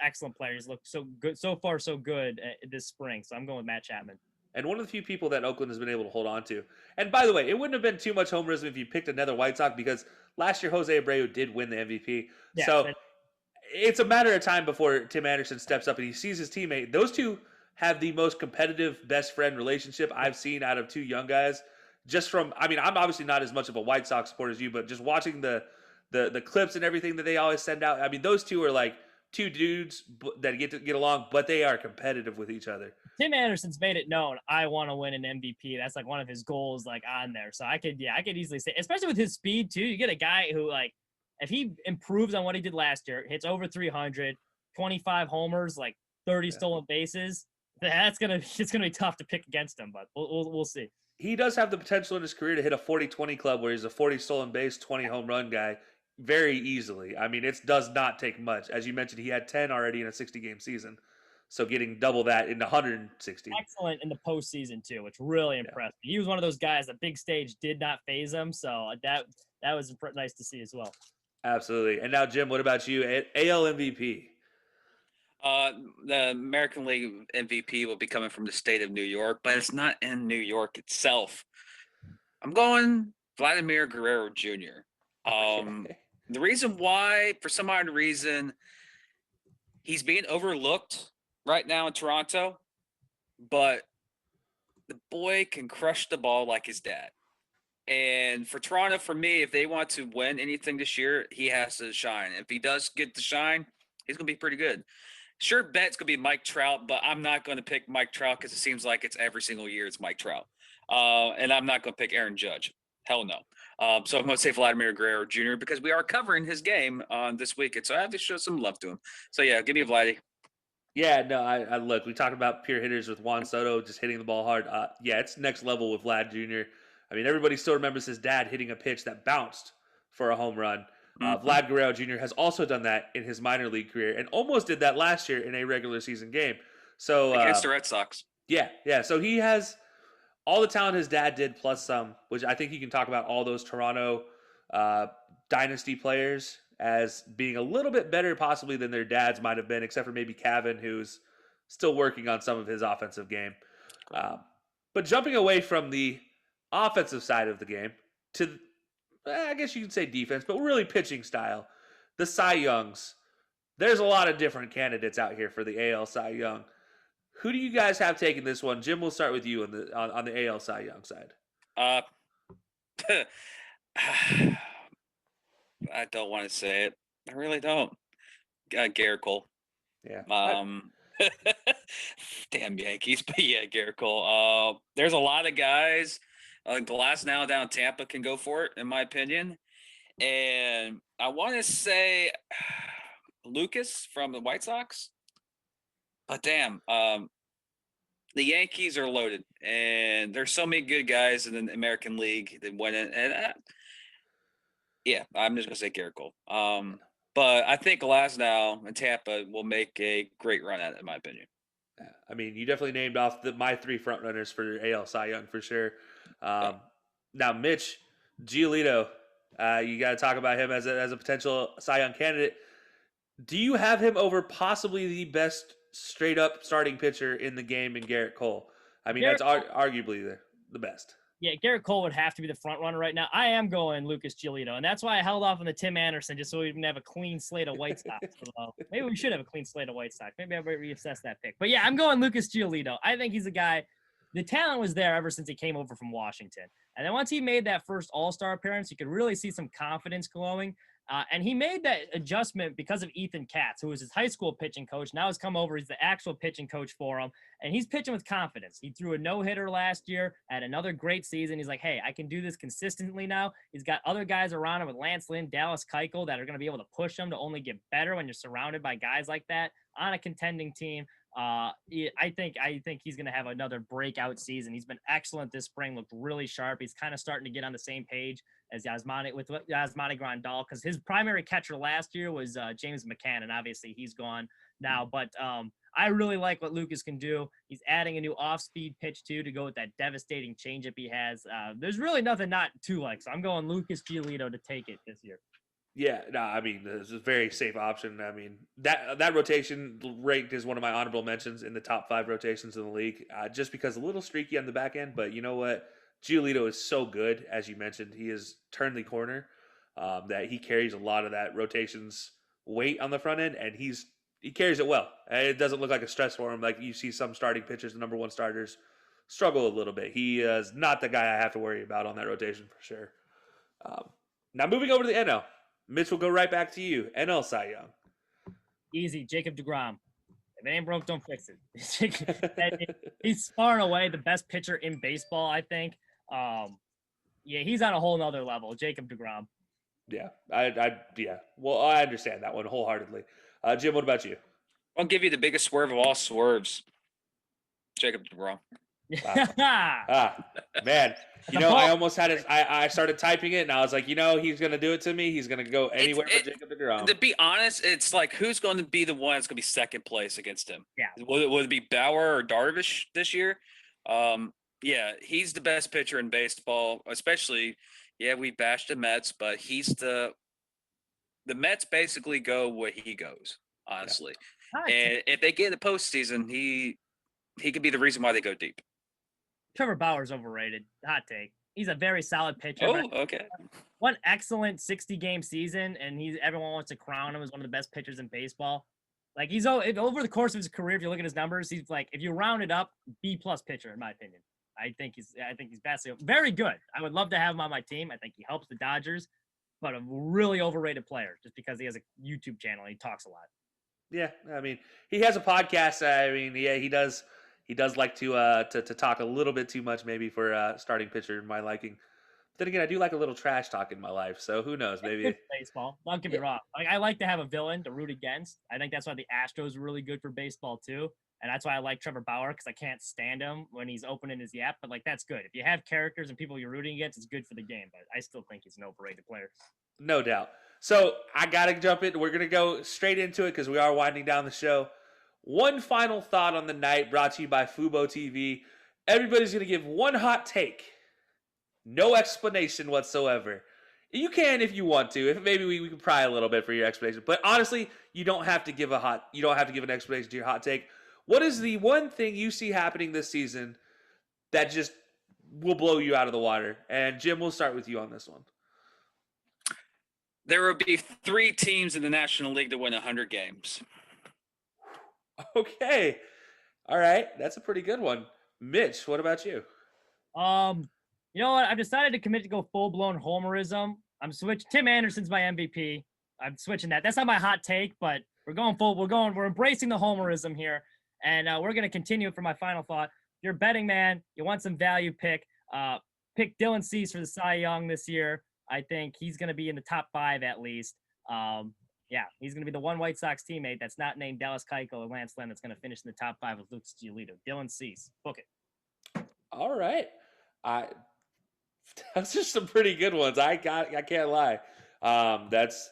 excellent players look so good so far, so good this spring. So I'm going with Matt Chapman. And one of the few people that Oakland has been able to hold on to. And by the way, it wouldn't have been too much homerism if you picked another White Sox because last year Jose Abreu did win the MVP. Yeah, so it's a matter of time before Tim Anderson steps up and he sees his teammate. Those two have the most competitive best friend relationship I've seen out of two young guys. I'm obviously not as much of a White Sox supporter as you, but just watching the clips and everything that they always send out. I mean, those two are like two dudes that get along, but they are competitive with each other. Tim Anderson's made it known, I want to win an MVP. That's like one of his goals, like on there. So I could easily say, especially with his speed too. You get a guy who, like, if he improves on what he did last year, hits over 300, 25 homers, like 30 stolen bases. it's gonna be tough to pick against him, but we'll see. He does have the potential in his career to hit a 40-20 club where he's a 40 stolen base, 20 home run guy very easily. I mean, it does not take much. As you mentioned, he had 10 already in a 60-game season. So getting double that in 160. Excellent in the postseason too, which really impressed me. He was one of those guys, the big stage did not phase him. So that was nice to see as well. Absolutely. And now, Jim, what about you? AL MVP? The American League MVP will be coming from the state of New York, but it's not in New York itself. I'm going Vladimir Guerrero Jr. The reason why, for some odd reason, he's being overlooked right now in Toronto, but the boy can crush the ball like his dad. And for Toronto, for me, if they want to win anything this year, he has to shine. If he does get to shine, he's going to be pretty good. Sure bet it's going to be Mike Trout, but I'm not going to pick Mike Trout because it seems like it's every single year it's Mike Trout. And I'm not going to pick Aaron Judge. Hell no. So I'm going to say Vladimir Guerrero Jr. because we are covering his game on this weekend. So I have to show some love to him. So, yeah, give me a Vladdy. Yeah, no, I look, we talked about pure hitters with Juan Soto just hitting the ball hard. Yeah, it's next level with Vlad Jr. I mean, everybody still remembers his dad hitting a pitch that bounced for a home run. Vlad Guerrero Jr. has also done that in his minor league career and almost did that last year in a regular season game. So against the Red Sox. Yeah. So he has all the talent his dad did plus some, which I think you can talk about all those Toronto dynasty players as being a little bit better possibly than their dads might have been, except for maybe Cavan, who's still working on some of his offensive game. But jumping away from the offensive side of the game to, I guess you could say defense, but really pitching style, the Cy Youngs. There's a lot of different candidates out here for the AL Cy Young. Who do you guys have taking this one? Jim, we'll start with you on the AL Cy Young side. I don't want to say it. I really don't. Garrett Cole. Yeah. Damn Yankees, but yeah, Garrett Cole. There's a lot of guys. Glass now down Tampa can go for it, in my opinion. And I want to say Lucas from the White Sox. But damn, the Yankees are loaded, and there's so many good guys in the American League that went in. And yeah, I'm just gonna say Garrett Cole. But I think Glasnow and Tampa will make a great run at it, in my opinion. I mean, you definitely named off my three front runners for AL Cy Young for sure. Now, Mitch Giolito, you got to talk about him as a potential Cy Young candidate. Do you have him over possibly the best straight up starting pitcher in the game in Garrett Cole? I mean, that's arguably the best. Yeah, Garrett Cole would have to be the front runner right now. I am going Lucas Giolito, and that's why I held off on the Tim Anderson just so we didn't have a clean slate of White Sox. Maybe we should have a clean slate of White Sox. Maybe I'll reassess that pick. But yeah, I'm going Lucas Giolito. I think he's a guy. The talent was there ever since he came over from Washington. And then once he made that first All-Star appearance, you could really see some confidence glowing. And he made that adjustment because of Ethan Katz, who was his high school pitching coach. Now he's come over. He's the actual pitching coach for him. And he's pitching with confidence. He threw a no-hitter last year, had another great season. He's like, hey, I can do this consistently now. He's got other guys around him with Lance Lynn, Dallas Keuchel that are going to be able to push him to only get better when you're surrounded by guys like that on a contending team. I think he's going to have another breakout season. He's been excellent this spring, looked really sharp. He's kind of starting to get on the same page as Yasmani Grandal, because his primary catcher last year was James McCann, and obviously he's gone now. But I really like what Lucas can do. He's adding a new off-speed pitch too to go with that devastating changeup he has. There's really nothing not to like, so I'm going Lucas Giolito to take it this year. Yeah, no, I mean, this is a very safe option. I mean, that rotation ranked as one of my honorable mentions in the top 5 rotations in the league, just because a little streaky on the back end. But you know what? Giolito is so good, as you mentioned. He has turned the corner, that he carries a lot of that rotation's weight on the front end, and he carries it well. It doesn't look like a stress for him. Like you see some starting pitchers, the number 1 starters, struggle a little bit. He is not the guy I have to worry about on that rotation for sure. Now moving over to the NL. Mitch, will go right back to you. NL Cy Young. Easy, Jacob deGrom. If it ain't broke, don't fix it. He's far and away the best pitcher in baseball, I think. Yeah, he's on a whole nother level, Jacob deGrom. Yeah, yeah. Well, I understand that one wholeheartedly. Jim, what about you? I'll give you the biggest swerve of all swerves. Jacob DeGrom. Man, I almost had it. I started typing it, and I was like, he's going to do it to me. He's going to go anywhere but Jacob DeGrom. To be honest, it's like, who's going to be the one that's going to be second place against him? Yeah. Would it be Bauer or Darvish this year? Yeah, he's the best pitcher in baseball, especially, we bashed the Mets, but he's the Mets basically go where he goes, honestly. Yeah. And if they get in the postseason, he could be the reason why they go deep. Trevor Bauer's overrated. Hot take. He's a very solid pitcher. Oh, okay. One excellent 60-game season, and everyone wants to crown him as one of the best pitchers in baseball. Like, he's over the course of his career, if you look at his numbers, he's like, if you round it up, B+ pitcher, in my opinion. I think he's vastly very good. I would love to have him on my team. I think he helps the Dodgers, but a really overrated player just because he has a YouTube channel and he talks a lot. Yeah, I mean, he has a podcast. He does. He does like to talk a little bit too much, maybe for starting pitcher in my liking. But then again, I do like a little trash talk in my life, so who knows? Maybe baseball. Don't get me wrong. Like, I like to have a villain to root against. I think that's why the Astros are really good for baseball too, and that's why I like Trevor Bauer because I can't stand him when he's opening his yap. But like, that's good. If you have characters and people you're rooting against, it's good for the game. But I still think he's an overrated player. No doubt. So I gotta jump in. We're gonna go straight into it because we are winding down the show. One final thought on the night, brought to you by Fubo TV. Everybody's going to give one hot take. No explanation whatsoever. You can if you want to. If maybe we can pry a little bit for your explanation. But honestly, you don't have to give an explanation to your hot take. What is the one thing you see happening this season that just will blow you out of the water? And Jim, we'll start with you on this one. There will be 3 teams in the National League to win 100 games. Okay. All right. That's a pretty good one. Mitch, what about you? You know what? I've decided to commit to go full-blown homerism. I'm switching. Tim Anderson's my MVP. I'm switching that. That's not my hot take, but we're embracing the homerism here. And we're going to continue for my final thought. If you're a betting man, you want some value pick Dylan Cease for the Cy Young this year. I think he's going to be in the top 5 at least. Yeah, he's going to be the one White Sox teammate that's not named Dallas Keuchel or Lance Lynn that's going to finish in the top 5 with Lucas Giolito. Dylan Cease. Book it. All right. That's just some pretty good ones. I can't lie. That's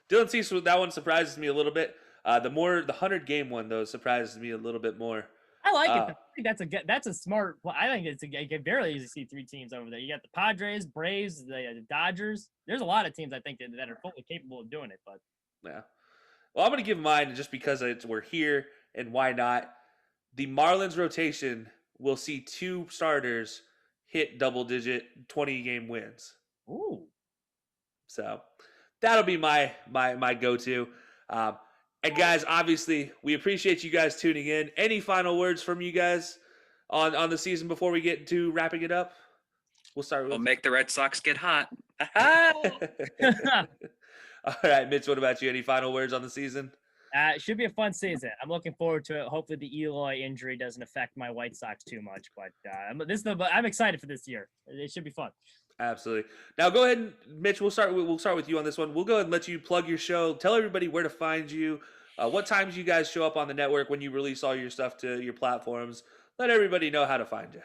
Dylan Cease. That one surprises me a little bit. The 100-game one, though, surprises me a little bit more. I like it. I think that's a smart. I think I can barely easily see 3 teams over there. You got the Padres, Braves, the Dodgers. There's a lot of teams I think that are fully capable of doing it, but. Yeah. Well, I'm going to give mine just because we're here and why not. The Marlins rotation will see 2 starters hit double-digit 20-game wins. Ooh. So that'll be my go-to. And guys, obviously, we appreciate you guys tuning in. Any final words from you guys on the season before we get to wrapping it up? We'll start with. We'll make the Red Sox get hot. All right, Mitch, what about you? Any final words on the season? It should be a fun season. I'm looking forward to it. Hopefully the Eloy injury doesn't affect my White Sox too much, but I'm excited for this year. It should be fun. Absolutely. Now go ahead, Mitch, we'll start with you on this one. We'll go ahead and let you plug your show. Tell everybody where to find you. What times you guys show up on the network when you release all your stuff to your platforms. Let everybody know how to find you.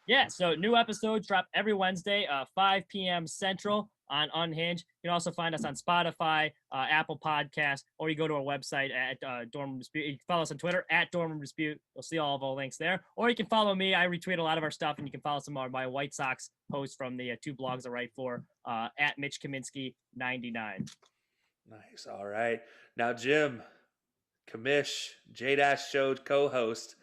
Yeah, so new episodes drop every Wednesday, 5 p.m. Central on Unhinged. You can also find us on Spotify, Apple Podcasts, or you go to our website at Dorm Room Dispute. You can follow us on Twitter at Dorm Room Dispute. You'll see all of our links there. Or you can follow me. I retweet a lot of our stuff, and you can follow some of my White Sox posts from the 2 blogs I write for at Mitch Kaminsky 99. Nice. All right. Now, Jim, Kamish, J-Dash Show co-host.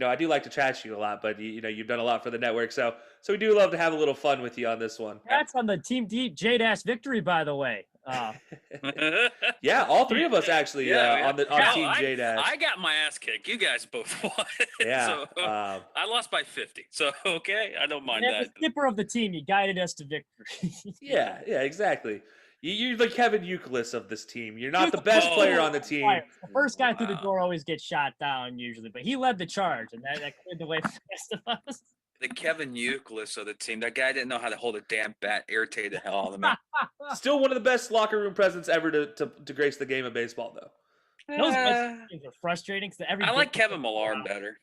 I do like to trash you a lot, but you've done a lot for the network, so we do love to have a little fun with you on this one. That's on the Team Deep J-Dash victory, by the way. Yeah, all 3 of us actually on Team J-Dash. I got my ass kicked. You guys both won. Yeah, so, I lost by 50. So okay, I don't mind that. As the skipper of the team, you guided us to victory. yeah, exactly. You're the Kevin Euclid of this team. You're not the best player on the team. The first guy through the door always gets shot down usually, but he led the charge, and that cleared the way for the rest of us. The Kevin Euclid of the team. That guy didn't know how to hold a damn bat. Irritated the hell out of me. Still one of the best locker room presence ever to grace the game of baseball, though. Those things are frustrating. I like Kevin Millar better.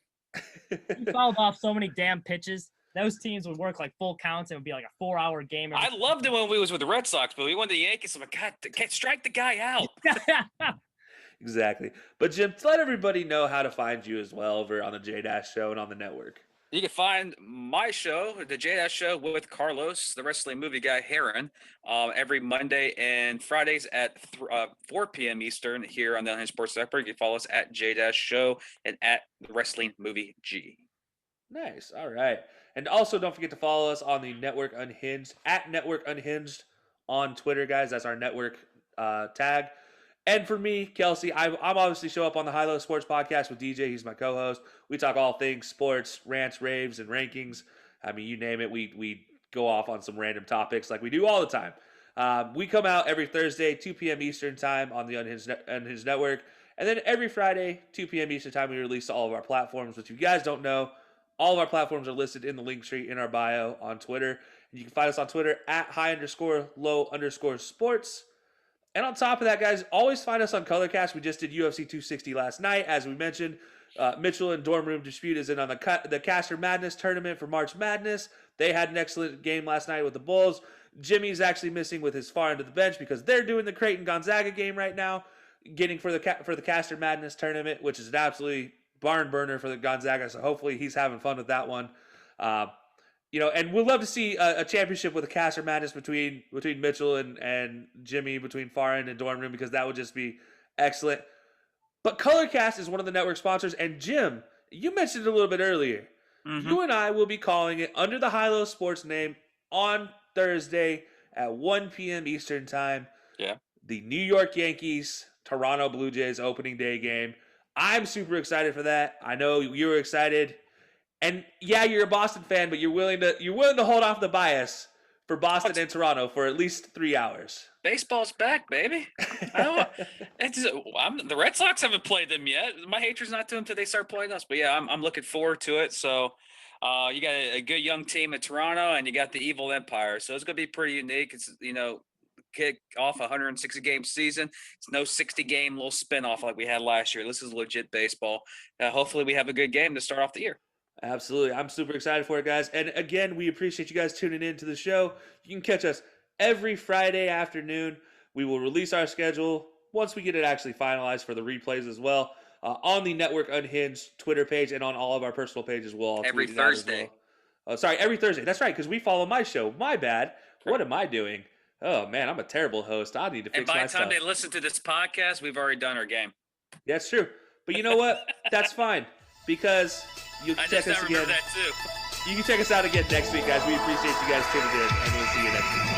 He fouled off so many damn pitches. Those teams would work like full counts. It would be like a 4-hour game. I loved it when we was with the Red Sox, but we went to the Yankees. I'm like, God, can't strike the guy out. Exactly. But Jim, let everybody know how to find you as well over on the J-Dash Show and on the network. You can find my show, the J-Dash Show with Carlos, the wrestling movie guy, Heron, every Monday and Fridays at 4 p.m. Eastern here on the Unhinged Sports Network. You can follow us at J-Dash Show and at the Wrestling Movie G. Nice. All right. And also don't forget to follow us on the Network Unhinged, at Network Unhinged on Twitter, guys. That's our network tag. And for me, Kelcey, I'm obviously show up on the High Low Sports Podcast with DJ. He's my co-host. We talk all things sports, rants, raves, and rankings. I mean, you name it. We go off on some random topics like we do all the time. We come out every Thursday, 2 p.m. Eastern time on the Unhinged Network. And then every Friday, 2 p.m. Eastern time, we release to all of our platforms, which if you guys don't know, all of our platforms are listed in the link tree in our bio on Twitter. And you can find us on Twitter at @high_low_sports. And on top of that, guys, always find us on Colorcast. We just did UFC 260 last night. As we mentioned, Mitchell and Dorm Room Dispute is in on the Caster Madness tournament for March Madness. They had an excellent game last night with the Bulls. Jimmy's actually missing with his far end of the bench because they're doing the Creighton Gonzaga game right now, getting for the Caster Madness tournament, which is an absolutely barn burner for the Gonzaga. So hopefully he's having fun with that one. And we'd love to see a championship with a Caster Madness between Mitchell and Jimmy, between Far End and Dorm Room, because that would just be excellent. But Colorcast is one of the network sponsors. And Jim, you mentioned it a little bit earlier. Mm-hmm. You and I will be calling it under the High Low Sports name on Thursday at 1 p.m. Eastern time. Yeah. The New York Yankees, Toronto Blue Jays opening day game. I'm super excited for that. I know you're excited. And yeah, you're a Boston fan, but you're willing to hold off the bias for Boston and Toronto for at least 3 hours. Baseball's back, baby. The Red Sox haven't played them yet. My hatred's not to them until they start playing us. But yeah, I'm looking forward to it. So you got a good young team at Toronto, and you got the Evil Empire. So it's gonna be pretty unique. It's kick off a 160-game season. It's no 60-game little spinoff like we had last year. This is legit baseball. Hopefully, we have a good game to start off the year. Absolutely. I'm super excited for it, guys. And again, we appreciate you guys tuning in to the show. You can catch us every Friday afternoon. We will release our schedule once we get it actually finalized for the replays as well on the Network Unhinged Twitter page and on all of our personal pages. We'll every Thursday. Every Thursday. That's right, because we follow my show. My bad. What am I doing? Oh, man, I'm a terrible host. I need to fix my stuff. And by the time they listen to this podcast, we've already done our game. That's true. But you know what? That's fine, because you can check us again. That too. You can check us out again next week, guys. We appreciate you guys tuning in, and we'll see you next week.